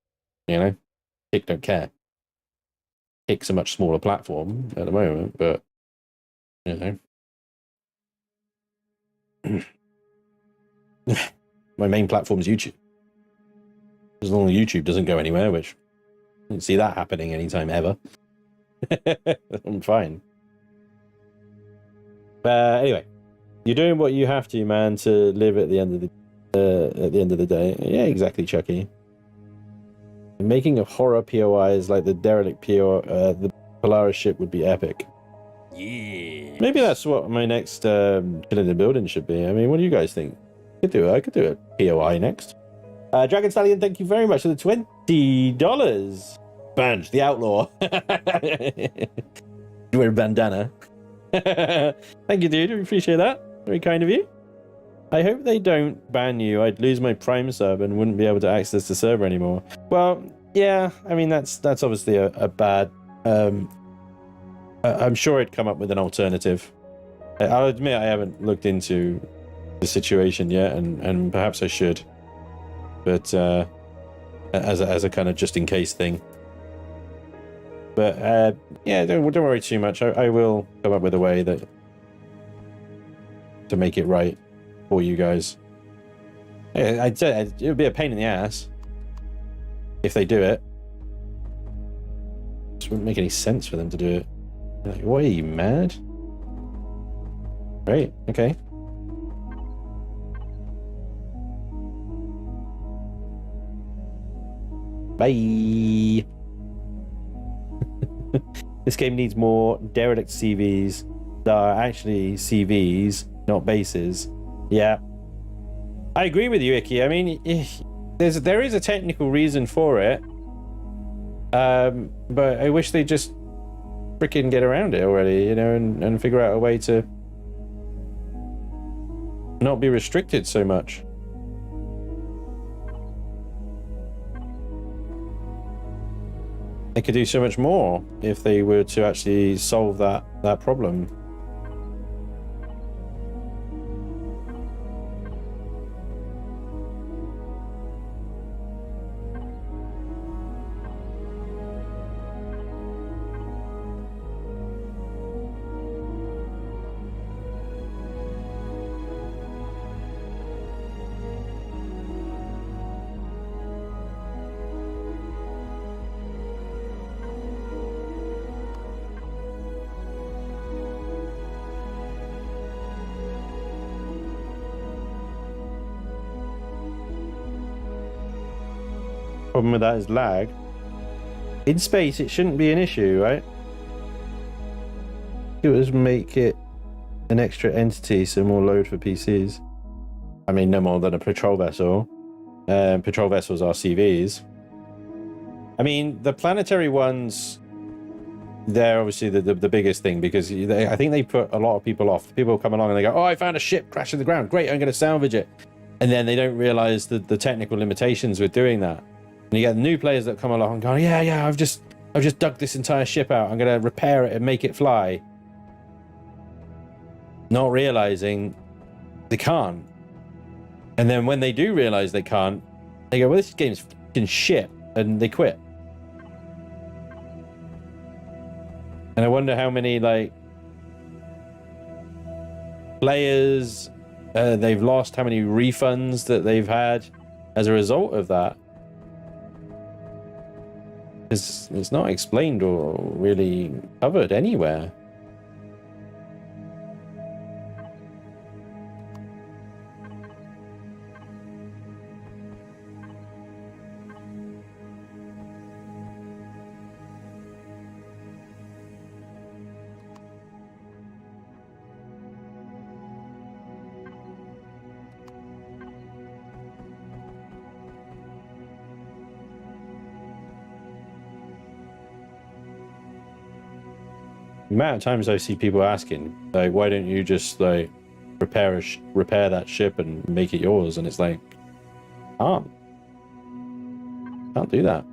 You know, Kick don't care. Kick's a much smaller platform at the moment, but you know, my main platform is YouTube. As long as YouTube doesn't go anywhere, which I don't see that happening anytime ever, I'm fine. But anyway, you're doing what you have to, man, to live at the end of the day. Yeah, exactly, Chucky. Making a horror POIs like the derelict the Polaris ship would be epic. Yeah. Maybe that's what my next Chillin Buildin should be. I mean, what do you guys think? I could do a POI next. Dragon Stallion, thank you very much for the $20. Banj, the outlaw. You wear a bandana. Thank you, dude. We appreciate that. Very kind of you. I hope they don't ban you. I'd lose my Prime sub and wouldn't be able to access the server anymore. Well, yeah. I mean, that's obviously a bad. I'm sure it'd come up with an alternative. I'll admit I haven't looked into the situation yet, and perhaps I should. But as a kind of just in case thing. But yeah, don't worry too much. I will come up with a way to make it right for you guys. I'd say it would be a pain in the ass if they do it. It wouldn't make any sense for them to do it. Like, what, are you mad? Right, okay. Bye. This game needs more derelict CVs that are actually CVs, not bases. Yeah, I agree with you, Icky. I mean, there is a technical reason for it, but I wish they just freaking get around it already, you know, and figure out a way to not be restricted so much. They could do so much more if they were to actually solve that problem. Problem with that is lag. In space, it shouldn't be an issue, right? It was make it an extra entity, so more load for PCs. I mean, no more than a patrol vessel. Patrol vessels are CVs. I mean, the planetary ones, they're obviously the biggest thing, because I think they put a lot of people off. People come along and they go, oh, I found a ship crashed to the ground. Great, I'm going to salvage it. And then they don't realize the technical limitations with doing that. And you get new players that come along and go, yeah, I've just dug this entire ship out. I'm going to repair it and make it fly. Not realizing they can't. And then when they do realize they can't, they go, well, this game's fucking shit. And they quit. And I wonder how many, like, players they've lost, how many refunds that they've had as a result of that, it's not explained or really covered anywhere. The amount of times I see people asking, like, why don't you just like repair that ship and make it yours? And it's like, can't do that.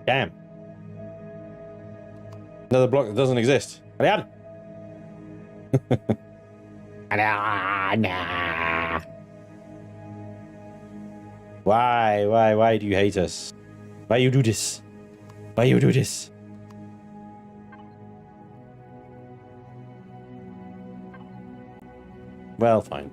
Damn. Another block that doesn't exist. Nah. Why do you hate us? Why you do this? Why you do this? Well, fine.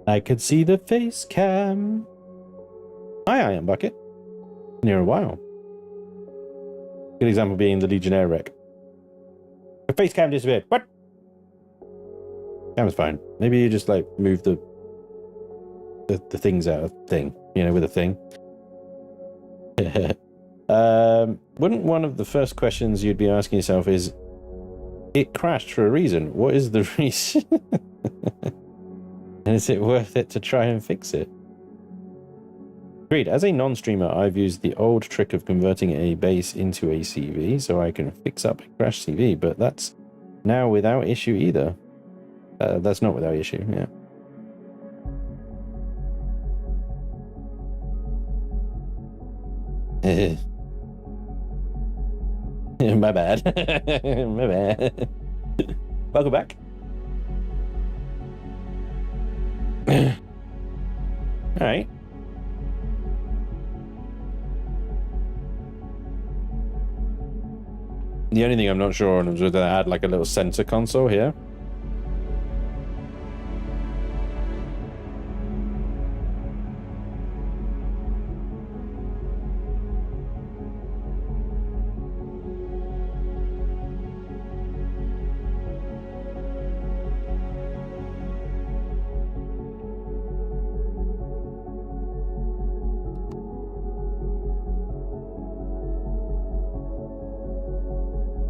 I could see the face cam. Hi, I am Bucket. Near a while. Good example being the Legionnaire wreck. The face cam disappeared. What? Cam's fine. Maybe you just like move the things out of thing, you know, with a thing. Wouldn't one of the first questions you'd be asking yourself is, it crashed for a reason. What is the reason? And is it worth it to try and fix it? Agreed. As a non-streamer, I've used the old trick of converting a base into a CV so I can fix up a crash CV, but that's now without issue either. That's not without issue, yeah. My bad. My bad. Welcome back. Alright. The only thing I'm not sure on is whether I add like a little center console here.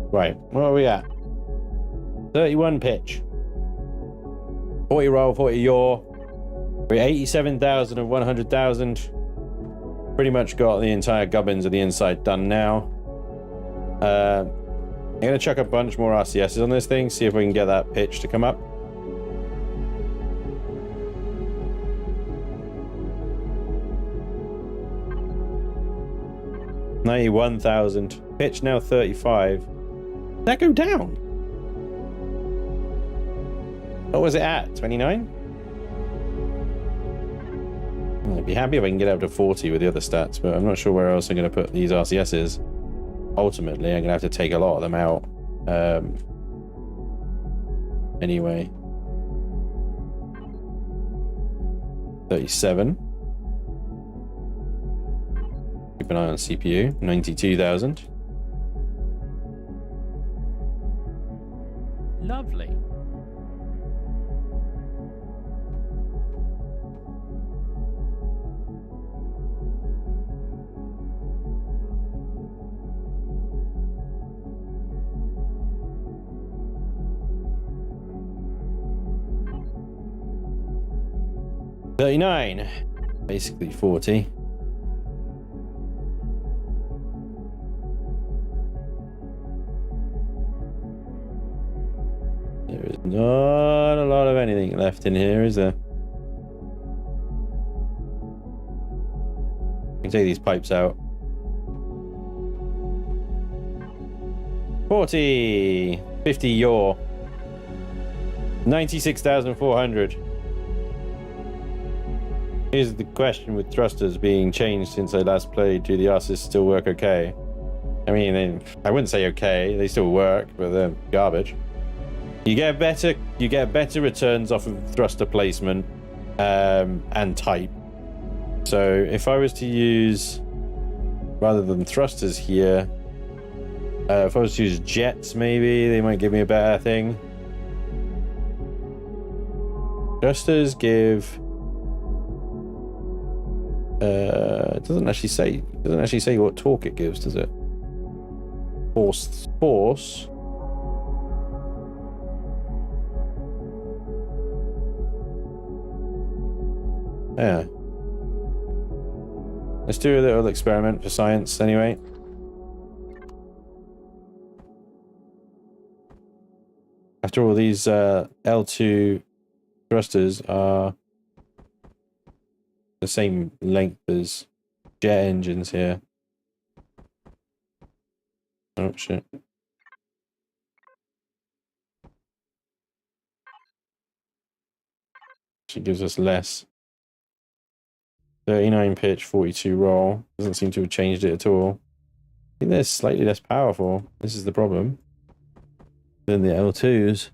Right, where are we at? 31 pitch. 40 roll, 40 yaw. We're at 87,000 and 100,000. Pretty much got the entire gubbins of the inside done now. I'm going to chuck a bunch more RCSs on this thing, see if we can get that pitch to come up. $91,000. Pitch now 35. That go down? What was it at? 29? I'd be happy if I can get up to 40 with the other stats, but I'm not sure where else I'm going to put these RCSs. Ultimately, I'm going to have to take a lot of them out. Anyway. 37. Keep an eye on CPU. 92,000. Lovely. $39, basically 40. There is not a lot of anything left in here, is there? I can take these pipes out. 40, 50 yaw. 96,400. Here's the question with thrusters being changed since I last played. Do the RSys still work okay? I mean, I wouldn't say okay. They still work, but they're garbage. You get better returns off of thruster placement and type. So if I was to use, rather than thrusters here, if I was to use jets, maybe they might give me a better thing. Thrusters give. It doesn't actually say what torque it gives, does it? Force. Yeah. Let's do a little experiment for science anyway. After all, these L2 thrusters are the same length as jet engines here. Oh shit. She gives us less. 39 pitch, 42 roll. Doesn't seem to have changed it at all. I think they're slightly less powerful. This is the problem. Than the L2s.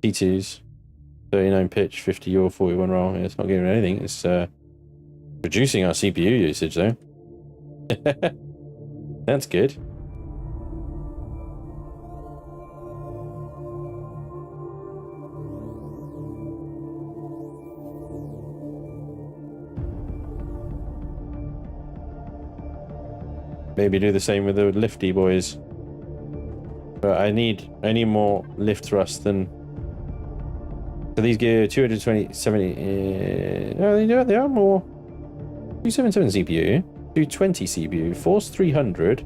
T2s. 39 pitch, 50 yaw, 41 roll. Yeah, it's not giving anything. It's reducing our CPU usage though. That's good. Maybe do the same with the lifty boys. But I need more lift thrust than. So these give 220, 70. No, they are more. 277 CPU, 220 CPU, Force 300,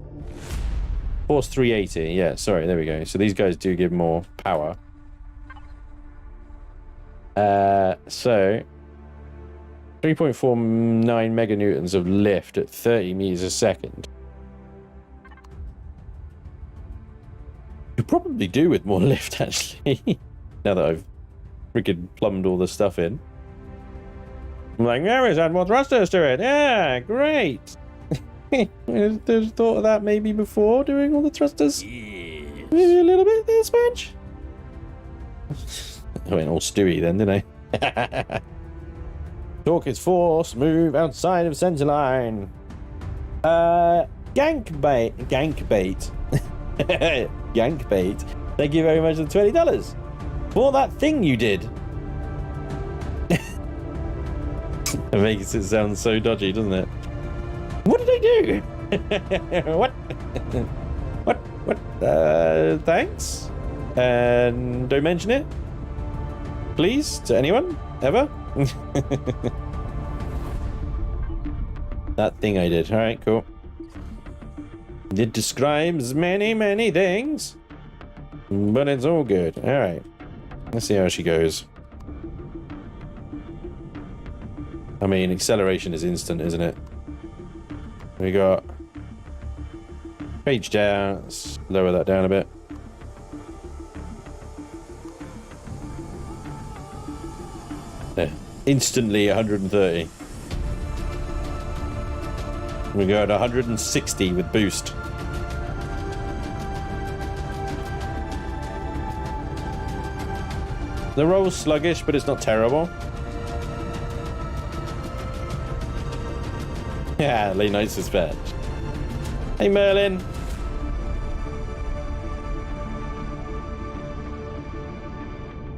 Force 380. Yeah, sorry, there we go. So these guys do give more power. So 3.49 meganewtons of lift at 30 meters a second. Could probably do with more lift actually. Now that I've freaking plumbed all this stuff in. I'm like, yeah, let's add more thrusters to it. Yeah, great. There's thought of that maybe before doing all the thrusters. Yes. Maybe a little bit this much. I went all Stewie then, didn't I? Torque is force, move outside of center line. Gank bait. Gank bait. Thank you very much for the $20 for that thing you did. It makes it sound so dodgy, doesn't it? What did I do? What? Thanks. And don't mention it, please, to anyone ever. That thing I did. All right, cool. It describes many things, but it's all good. All right, let's see how she goes. I mean, acceleration is instant, isn't it? We got page down. Let's lower that down a bit. There. Instantly 130. We go at 160 with boost. The roll's sluggish, but it's not terrible. Yeah, late night suspect. Hey, Merlin.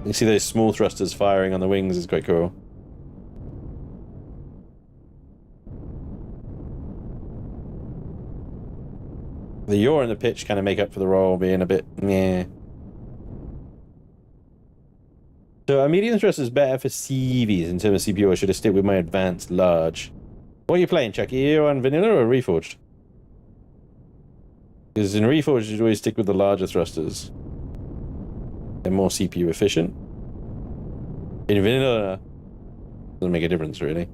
You see those small thrusters firing on the wings is quite cool. The yaw and the pitch kind of make up for the roll being a bit meh. So a medium thrust is better for CVs in terms of CPU, or should I stick with my advanced large? What are you playing, Chucky? Are you on vanilla or reforged? Because in reforged you always stick with the larger thrusters. They're more CPU efficient. In vanilla, doesn't make a difference really.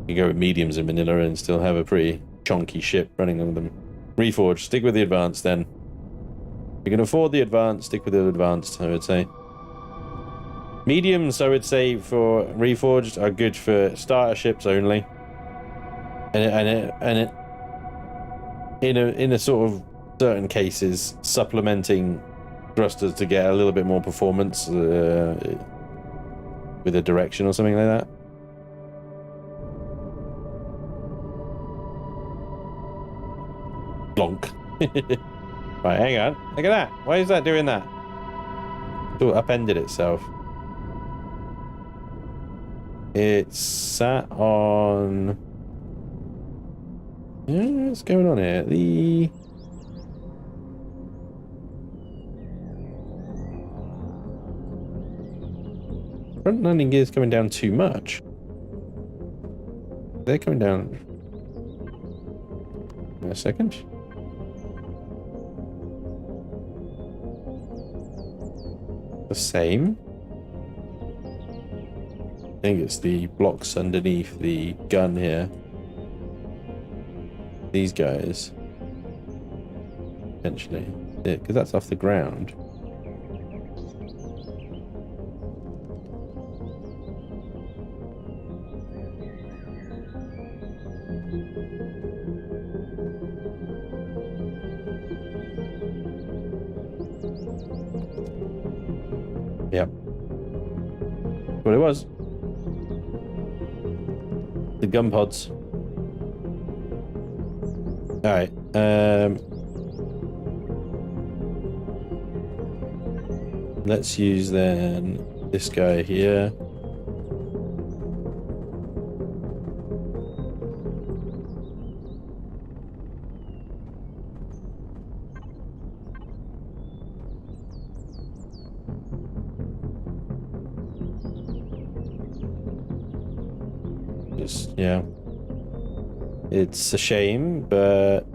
You go with mediums in vanilla and still have a pretty chonky ship running on them. Reforged, stick with the advanced then. If you can afford the advanced, stick with the advanced, I would say. Mediums, I would say, for reforged are good for starter ships only. And in a sort of certain cases, supplementing thrusters to get a little bit more performance with a direction or something like that. Blonk. Right, hang on. Look at that. Why is that doing that? It upended itself. It's sat on... what's going on here? The... front landing gear's coming down too much. They're coming down... in a second. The same. I think it's the blocks underneath the gun here. These guys. Potentially. Yeah, because that's off the ground. Yep. What it was. The gun pods. Alright, let's use then this guy here. Just, yeah. It's a shame, but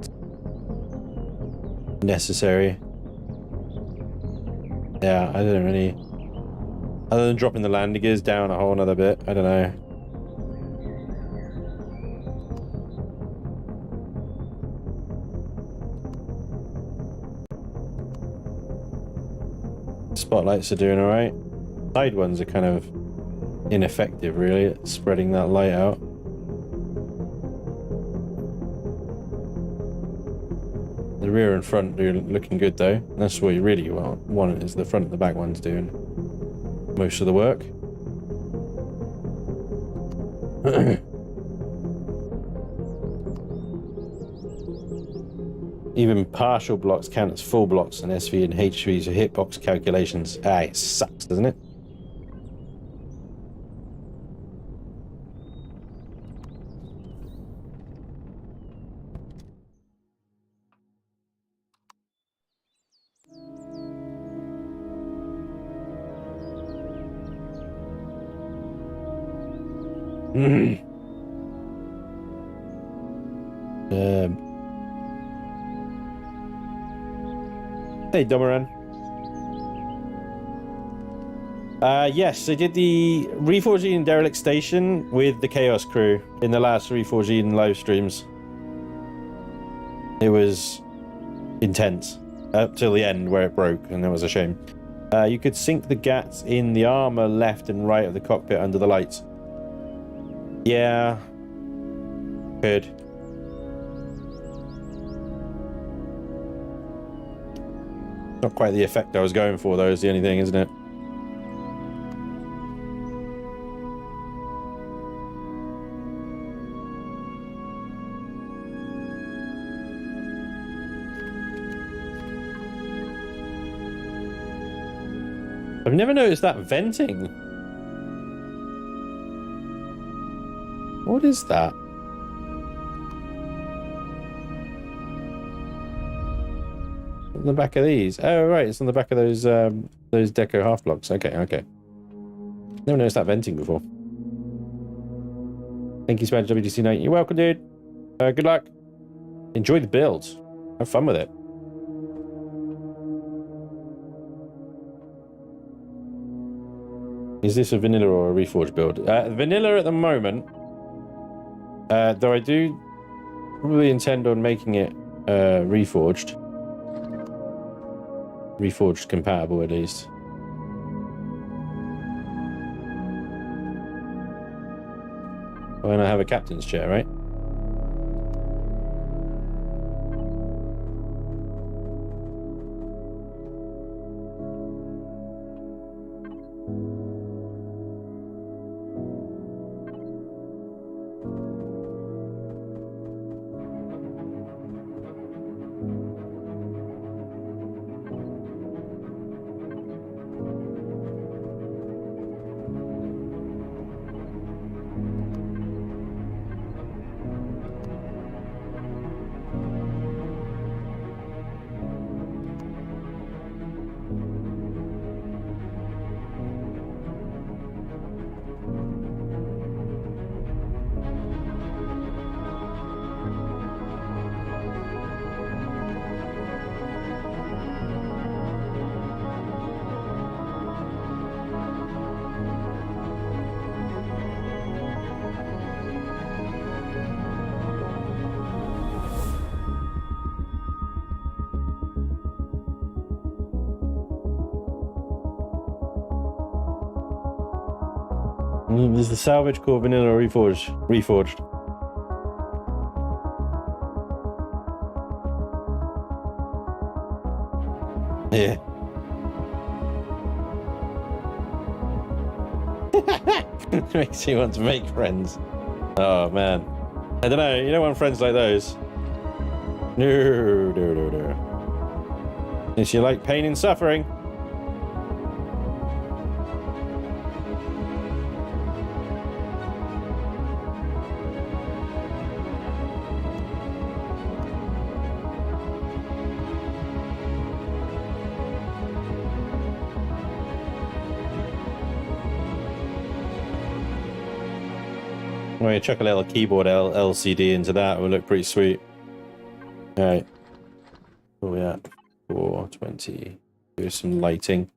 necessary. Yeah, I don't really... other than dropping the landing gears down a whole nother bit, I don't know. Spotlights are doing alright. Side ones are kind of ineffective, really, at spreading that light out. The rear and front are looking good though. That's what you really want is the front and the back ones doing most of the work. Even partial blocks count as full blocks in SV and HVs for hitbox calculations. Ah, it sucks, doesn't it? Hey, Domeran. Yes, I did the Reforging Derelict Station with the Chaos crew in the last Reforging live streams. It was intense up till the end where it broke, and that was a shame. You could sink the gats in the armor left and right of the cockpit under the lights. Yeah. Good. Not quite the effect I was going for, though, is the only thing, isn't it? I've never noticed that venting. What is that? On the back of these. Oh, right. It's on the back of those deco half blocks. Okay, okay. Never noticed that venting before. Thank you, Spanish WDC Knight. You're welcome, dude. Good luck. Enjoy the build. Have fun with it. Is this a vanilla or a reforged build? Vanilla at the moment. Though I do probably intend on making it reforged. Reforged compatible at least. When I have a captain's chair, right? Is the salvage core vanilla reforged? Reforged. Yeah. Makes you want to make friends. Oh man. I don't know, you don't want friends like those. No. If you like pain and suffering. I'm going to chuck a little keyboard LCD into that. It will look pretty sweet. All right. Where are we at? 420. Do some lighting.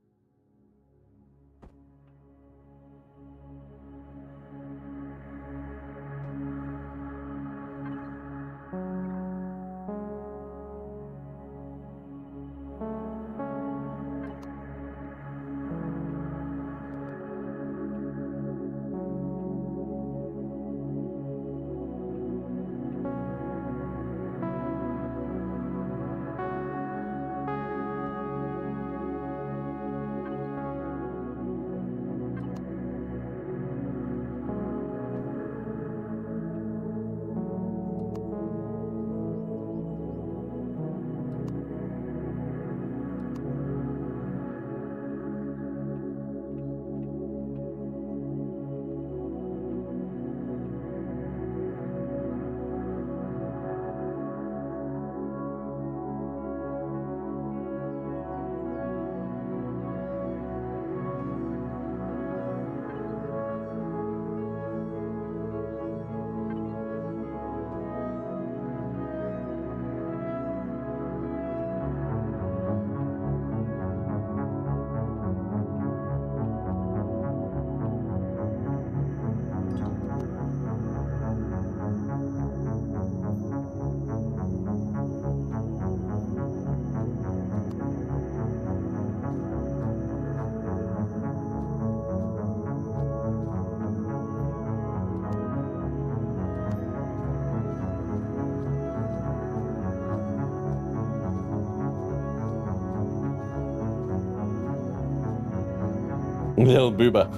Little booba.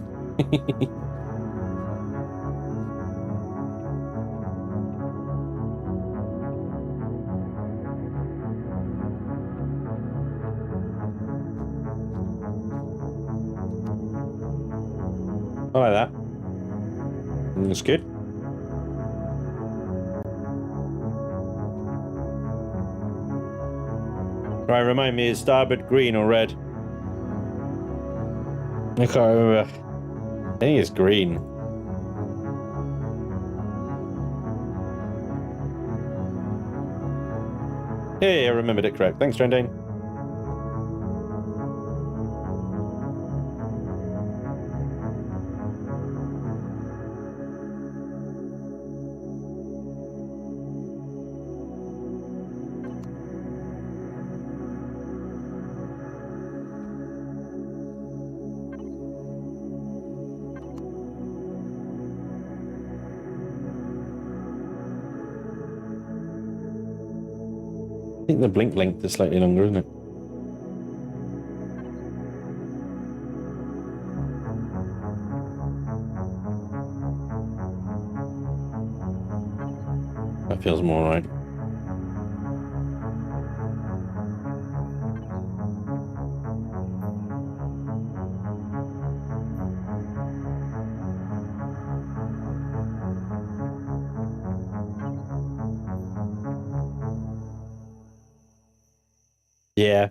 I like that. That's good. Right, remind me, is starboard green or red? I can't remember. I think it's green. Hey, I remembered it correct. Thanks, Trendane. I think the blink length is slightly longer, isn't it? That feels more right. Yeah.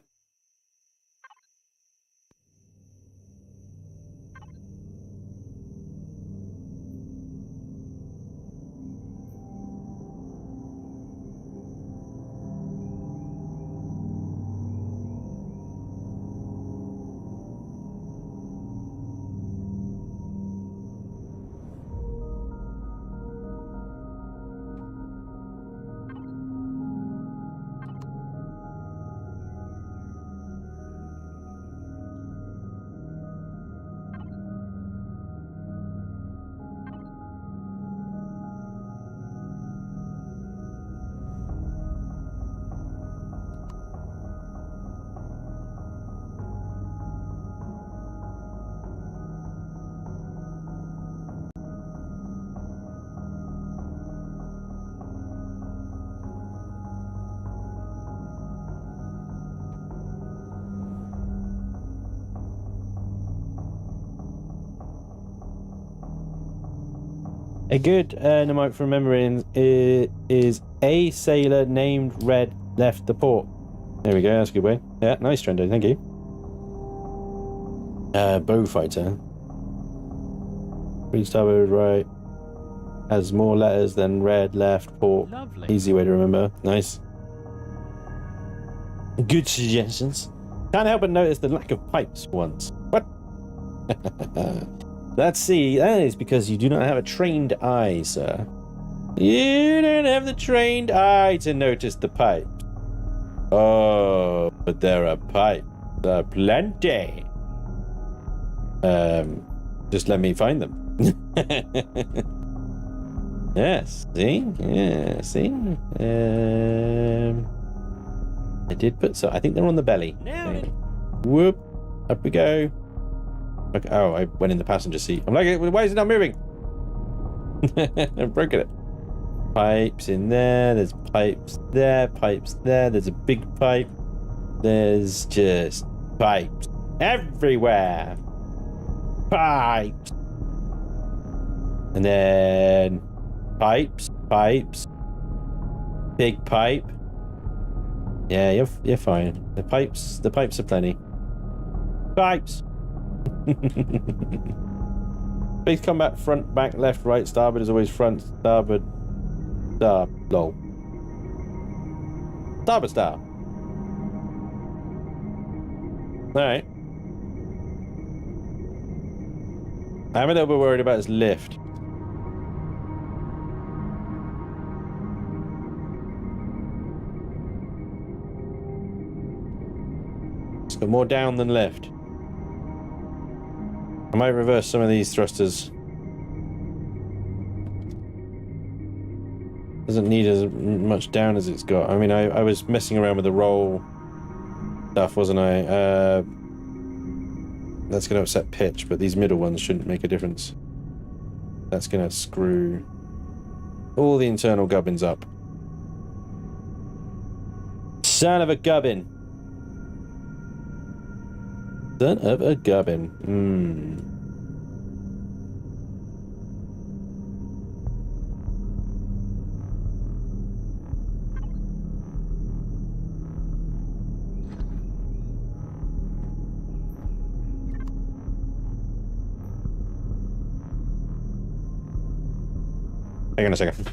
A good mnemonic for remembering is a sailor named Red left the port. There we go, that's a good way. Yeah, nice, Trendo, thank you. Bow fighter. Green starboard right. Has more letters than red left port. Lovely. Easy way to remember. Nice. Good suggestions. Can't help but notice the lack of pipes once. What? Let's see. That is because you do not have a trained eye, sir. You don't have the trained eye to notice the pipes. Oh, but there are pipes. There are plenty. Just let me find them. Yes, see? Yeah, see? I did put so. I think they're on the belly. Whoop. Up we go. Okay, oh, I went in the passenger seat. I'm like, why is it not moving? I've broken it. Pipes in there. There's pipes there. Pipes there. There's a big pipe. There's just pipes everywhere. Pipes. And then pipes. Big pipe. Yeah, you're fine. The pipes are plenty. Pipes. Please come back front, back, left, right. Starboard is always front. Starboard. Lol. Starboard star. Alright. I'm a little bit worried about this lift. It's got more down than left. I might reverse some of these thrusters. Doesn't need as much down as it's got. I mean, I was messing around with the roll stuff, wasn't I? That's going to upset pitch, but these middle ones shouldn't make a difference. That's going to screw all the internal gubbins up. Son of a gubbin. Son of a gubbin. Hang on a second.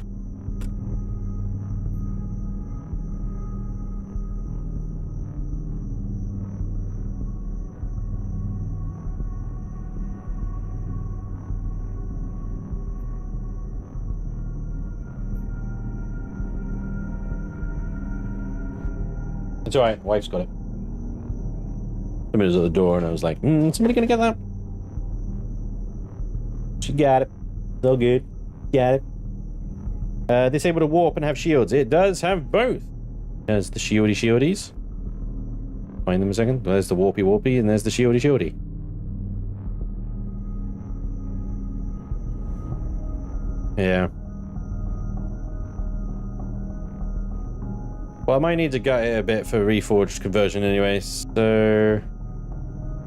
It's alright, wife's got it. Somebody was at the door and I was like, somebody gonna get that? She got it. It's all good. Got it. This able to warp and have shields. It does have both. There's the shieldies. Find them a second. There's the warpy, and there's the shieldy. Yeah. Well, I might need to gut it a bit for reforged conversion anyway, so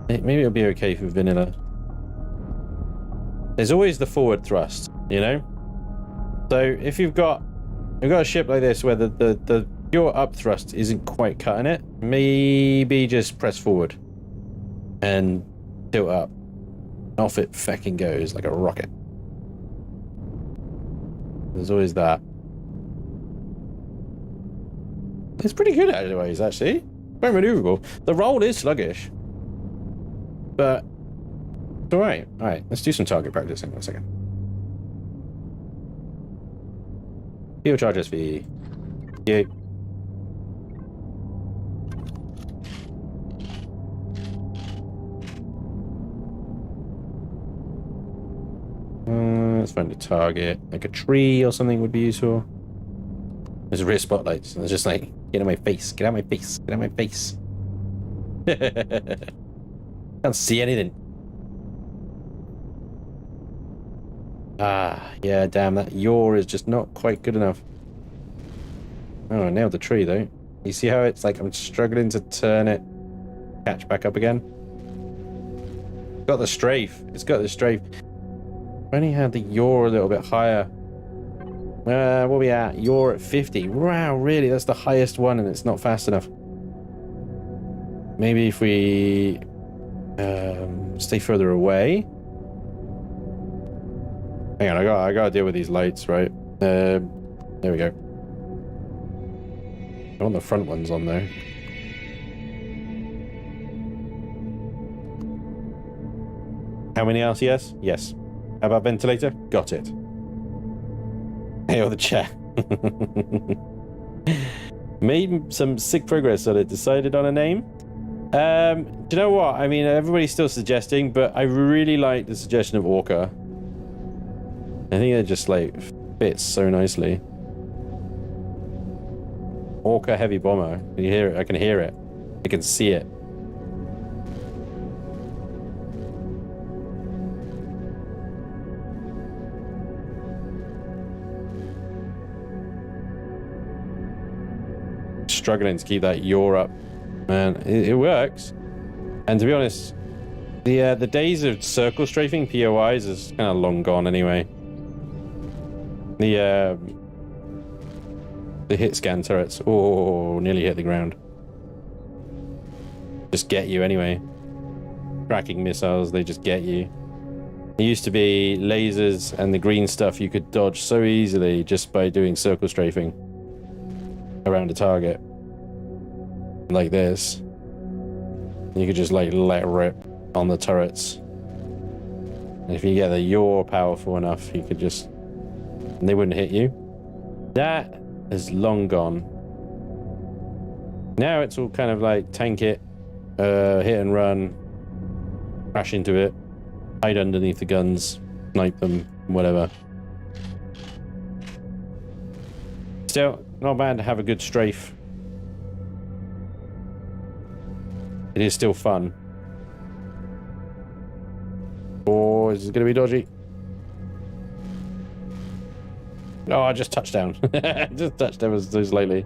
maybe it'll be okay for vanilla. There's always the forward thrust, you know? So if you've got a ship like this where the pure up thrust isn't quite cutting it, maybe just press forward and tilt up. Off it fucking goes like a rocket. There's always that. It's pretty good anyways, actually. Very maneuverable. The roll is sluggish. But it's alright. Alright, let's do some target practice in 1 second. Fuel charge SV. Yeah. Let's find a target. Like a tree or something would be useful. There's rear spotlights, and it's just like, get out of my face, get out of my face, get out of my face. Can't see anything. Ah, yeah, damn, that yaw is just not quite good enough. Oh, I nailed the tree, though. You see how it's like I'm struggling to turn it, catch back up again? Got the strafe. It's got the strafe. I only had the yaw a little bit higher. What are we at? You're at 50. Wow, really? That's the highest one and it's not fast enough. Maybe if we stay further away. Hang on, I gotta deal with these lights, right? There we go. I want the front ones on there. How many LCS? Yes. How about ventilator? Got it. Hey, on the chat. Made some sick progress on it. Decided on a name. Do you know what? I mean, everybody's still suggesting, but I really like the suggestion of Orca. I think it just like fits so nicely. Orca heavy bomber. Can you hear it? I can hear it. I can see it. Struggling to keep that yaw up, man. It works, and to be honest, the days of circle strafing POIs is kind of long gone anyway. The hit scan turrets, oh, nearly hit the ground. Just get you anyway. Tracking missiles, they just get you. It used to be lasers and the green stuff you could dodge so easily just by doing circle strafing around a target. Like this. You could just like let rip on the turrets. And if you get the yaw powerful enough, you could just... and they wouldn't hit you. That is long gone. Now it's all kind of like tank it, hit and run, crash into it, hide underneath the guns, snipe them, whatever. Still, not bad to have a good strafe. It is still fun. Oh, is it going to be dodgy? Oh, I just touched down. Just touched ever so slightly.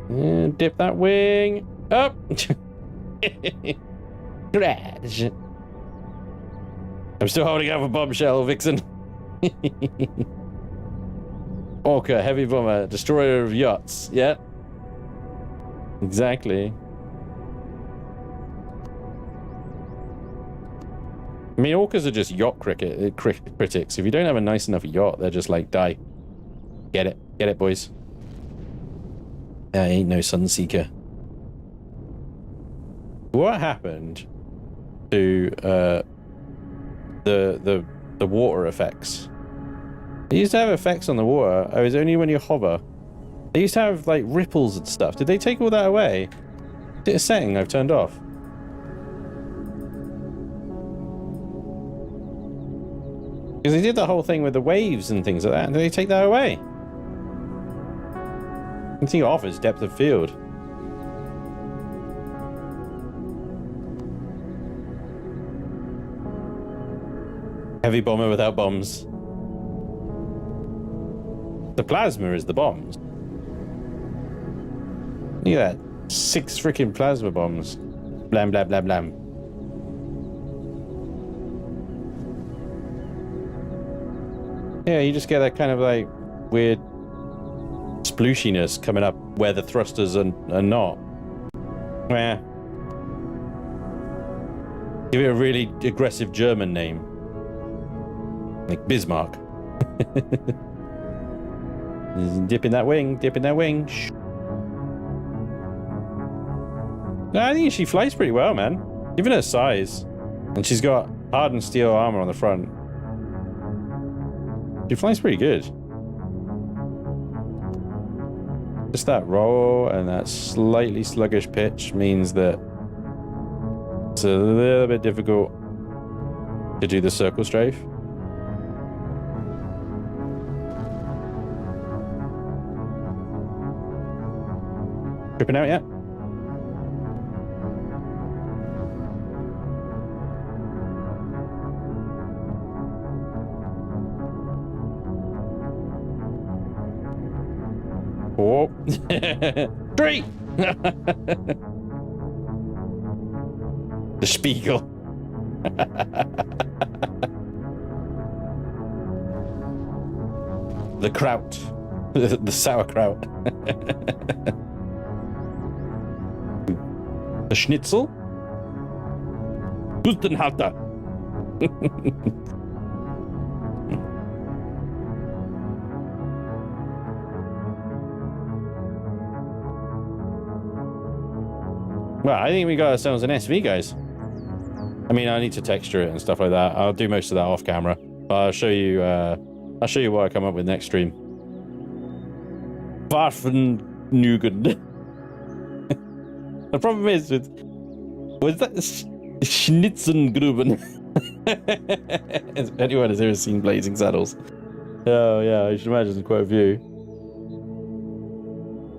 And dip that wing up. Crash. I'm still holding out a bombshell, Vixen. Orca, heavy bomber, destroyer of yachts. Yeah. Exactly. I mean, orcas are just yacht critics. If you don't have a nice enough yacht, they're just like, die. Get it, boys. I ain't no Sunseeker. What happened to the water effects? They used to have effects on the water. Oh, it was only when you hover. They used to have like ripples and stuff. Did they take all that away? Is it a setting I've turned off? Because they did the whole thing with the waves and things like that. Did they take that away? The thing off is depth of field. Heavy bomber without bombs. The plasma is the bombs. Look at that. 6 freaking plasma bombs. Blam, blam, blam, blam. Yeah, you just get that kind of like weird splooshiness coming up where the thrusters are not. Yeah. Give it a really aggressive German name. Like Bismarck. Dip in that wing, dip in that wing. Shh. No, I think she flies pretty well, man. Given her size. And she's got hardened steel armor on the front. She flies pretty good. Just that roll and that slightly sluggish pitch means that it's a little bit difficult to do the circle strafe. Tripping out yet? Oh. 3! The Spiegel. The kraut. The sauerkraut. The Schnitzel. Bustenhalter. Well, I think we got ourselves an SV, guys. I mean, I need to texture it and stuff like that. I'll do most of that off camera. But I'll show you what I come up with next stream. Waffennugen. The problem is with that Schnitzengruben. If anyone has ever seen Blazing Saddles. Oh yeah, I should imagine there's quite a few.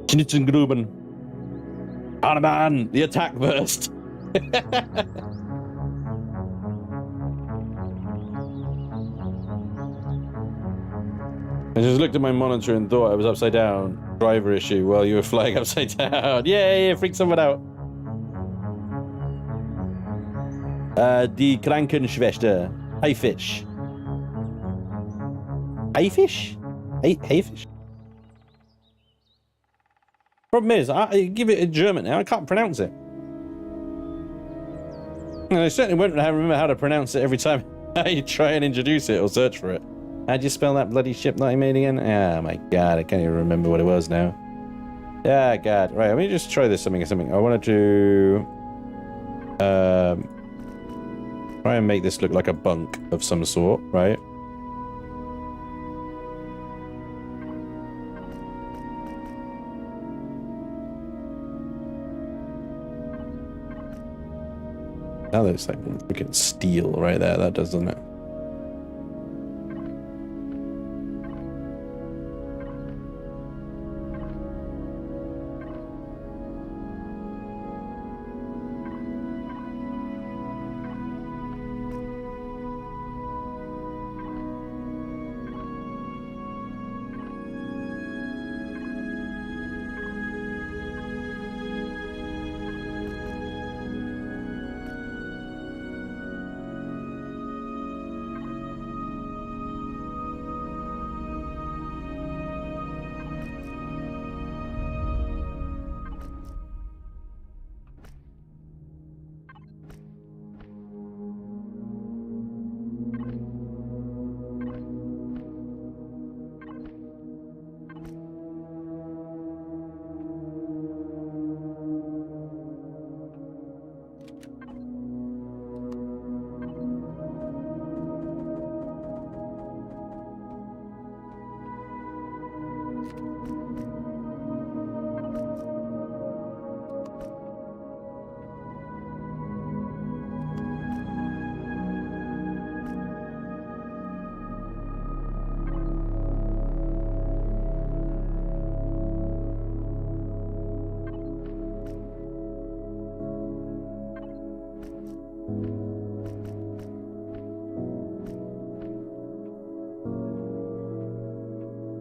Schnitzengruben. Arman, the attack burst. I just looked at my monitor and thought I was upside down. Driver issue while you were flying upside down. Yay, freak someone out. Die Krankenschwester. Haifisch. Haifisch? Haifisch? Problem is, I give it in German now. I can't pronounce it. And I certainly won't remember how to pronounce it every time I try and introduce it or search for it. How'd you spell that bloody ship that I made again? Oh my god, I can't even remember what it was now. Yeah, god. Right, let me just try this something. I wanted to try and make this look like a bunk of some sort, right? That looks like freaking steel right there. That does, doesn't it?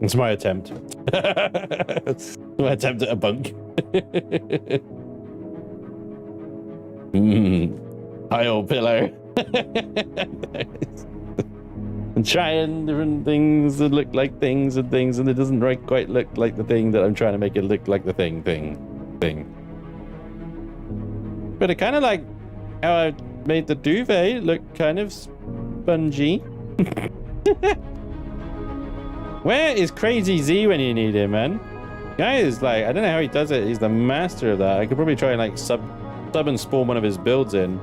It's my attempt. My attempt at a bunk. Pile pillow. I'm trying different things that look like things and things, and it doesn't quite look like the thing that I'm trying to make it look like the thing. But it kind of like how I made the duvet look kind of spongy. Where is Crazy Z when you need him, man? Guy is like, I don't know how he does it. He's the master of that. I could probably try and like sub and spawn one of his builds in,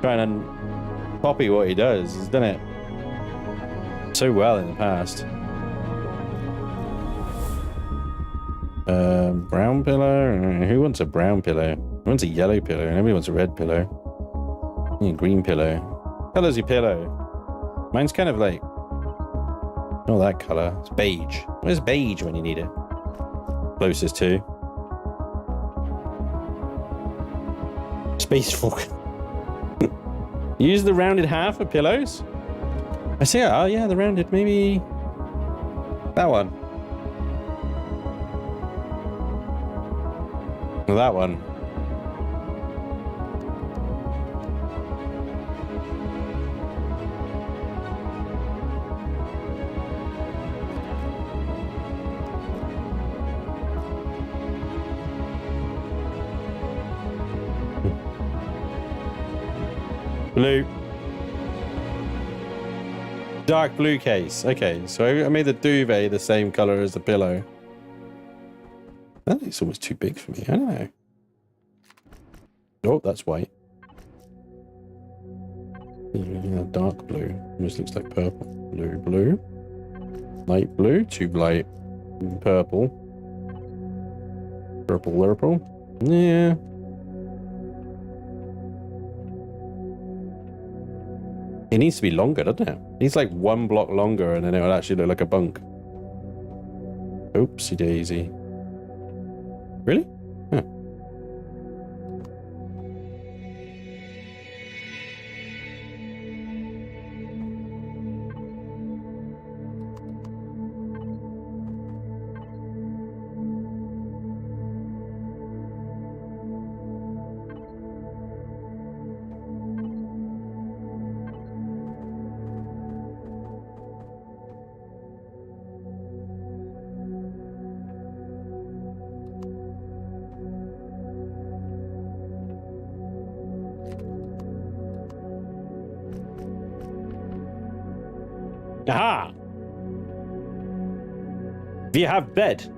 trying and copy what he does. He's done it so well in the past. Brown pillow. Who wants a brown pillow? Who wants a yellow pillow? Nobody wants a red pillow. You need a green pillow. What color's your pillow? Mine's kind of like, not that color. It's beige. Where's beige when you need it? Closest to. Space Fork. Use the rounded half for pillows? I see. Oh yeah, the rounded. Maybe that one. Or that one. Blue. Dark blue case. Okay, so I made the duvet the same color as the pillow. That is almost too big for me. I don't know. Oh, that's white. Yeah, dark blue. Almost looks like purple. Blue. Light blue. Too light. Purple. Purple. Yeah. It needs to be longer, doesn't it? It needs like one block longer and then it will actually look like a bunk. Oopsie daisy. Really? Huh. Aha! We have bed.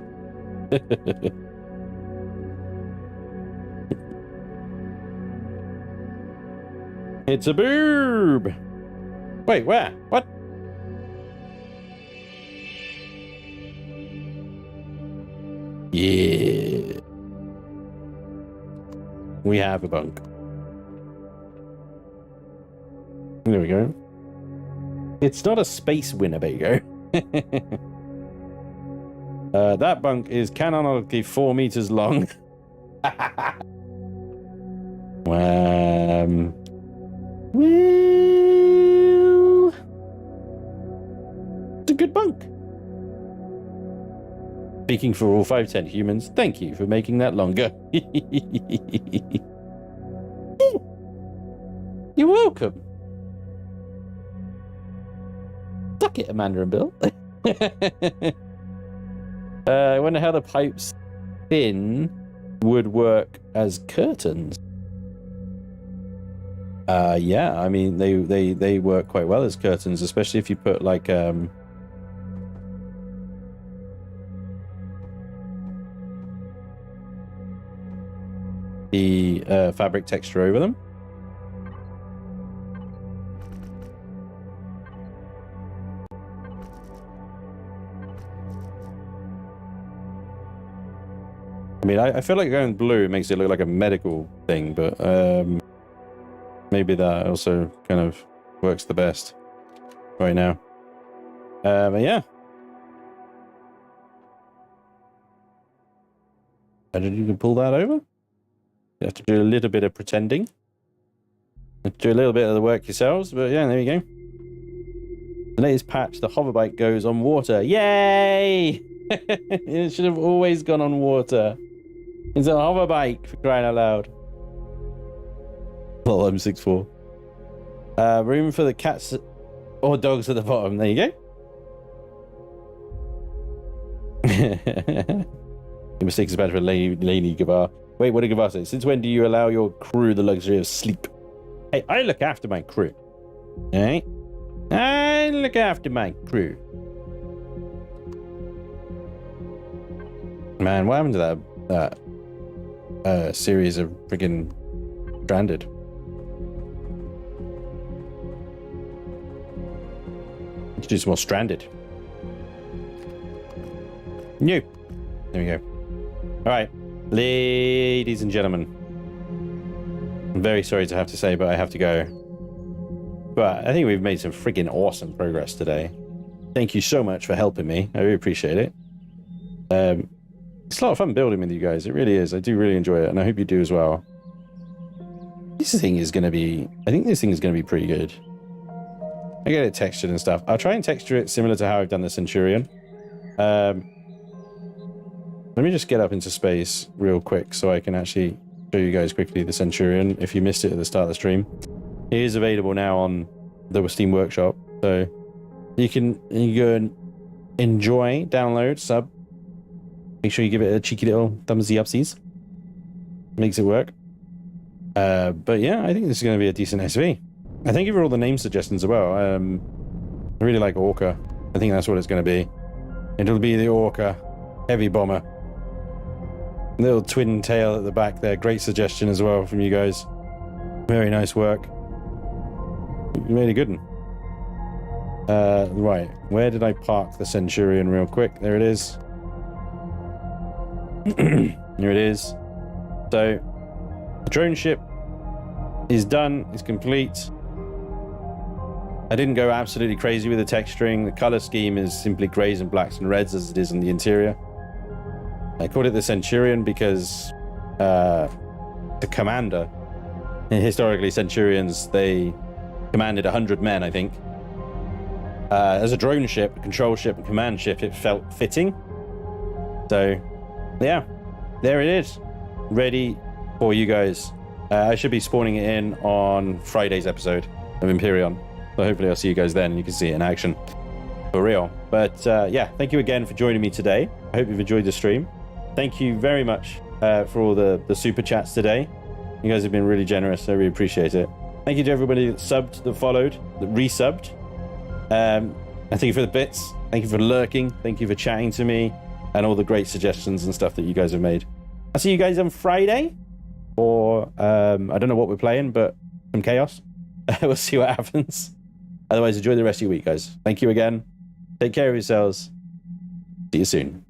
It's a boob. Wait, where? What? Yeah. We have a bunk. There we go. It's not a space Winnebago. That bunk is canonically 4 meters long. Well, it's a good bunk. Speaking for all 510 humans, thank you for making that longer. You're welcome. Suck it, Amanda and Bill. I wonder how the pipes thin would work as curtains. Yeah, I mean they work quite well as curtains, especially if you put like the fabric texture over them. I mean, I feel like going blue makes it look like a medical thing, but maybe that also kind of works the best right now. But yeah. I don't know if you can pull that over. You have to do a little bit of pretending. Do a little bit of the work yourselves, but yeah, there you go. The latest patch, the hover bike goes on water. Yay! It should have always gone on water. It's a hover bike, for crying out loud. Well, I'm 6'4". Room for the cats or dogs at the bottom. There you go. Your mistake is bad for Laney Gavar. Wait, what did Gavar say? Since when do you allow your crew the luxury of sleep? Hey, I look after my crew. Alright? I look after my crew. Man, what happened to that series of friggin' Stranded? Let's do some more Stranded. New. There we go. Alright, ladies and gentlemen. I'm very sorry to have to say, but I have to go. But I think we've made some friggin' awesome progress today. Thank you so much for helping me. I really appreciate it. It's a lot of fun building with you guys. It really is. I do really enjoy it, and I hope you do as well. This thing is going to be... I think this thing is going to be pretty good. I get it textured and stuff. I'll try and texture it similar to how I've done the Centurion. Let me just get up into space real quick so I can actually show you guys quickly the Centurion. If you missed it at the start of the stream, it is available now on the Steam Workshop, so you can go and enjoy, download, sub. Make sure you give it a cheeky little thumbsy upsies. Makes it work. But yeah, I think this is going to be a decent SV. I thank you for all the name suggestions as well. I really like Orca. I think that's what it's going to be. It'll be the Orca heavy bomber. Little twin tail at the back there. Great suggestion as well from you guys. Very nice work. You made a good one. Right. Where did I park the Centurion real quick? There it is. Here it is. So, the drone ship is done. It's complete. I didn't go absolutely crazy with the texturing. The color scheme is simply grays and blacks and reds as it is in the interior. I called it the Centurion because the commander, historically Centurions, they commanded 100 men, I think. As a drone ship, a control ship, and command ship, it felt fitting. So, yeah, there it is. Ready for you guys. I should be spawning it in on Friday's episode of Empyrion. So hopefully I'll see you guys then and you can see it in action. For real. But yeah, thank you again for joining me today. I hope you've enjoyed the stream. Thank you very much for all the super chats today. You guys have been really generous. I really appreciate it. Thank you to everybody that subbed, that followed, that resubbed. And thank you for the bits. Thank you for lurking. Thank you for chatting to me and all the great suggestions and stuff that you guys have made. I'll see you guys on Friday. Or I don't know what we're playing, but some chaos. We'll see what happens. Otherwise, enjoy the rest of your week, guys. Thank you again. Take care of yourselves. See you soon.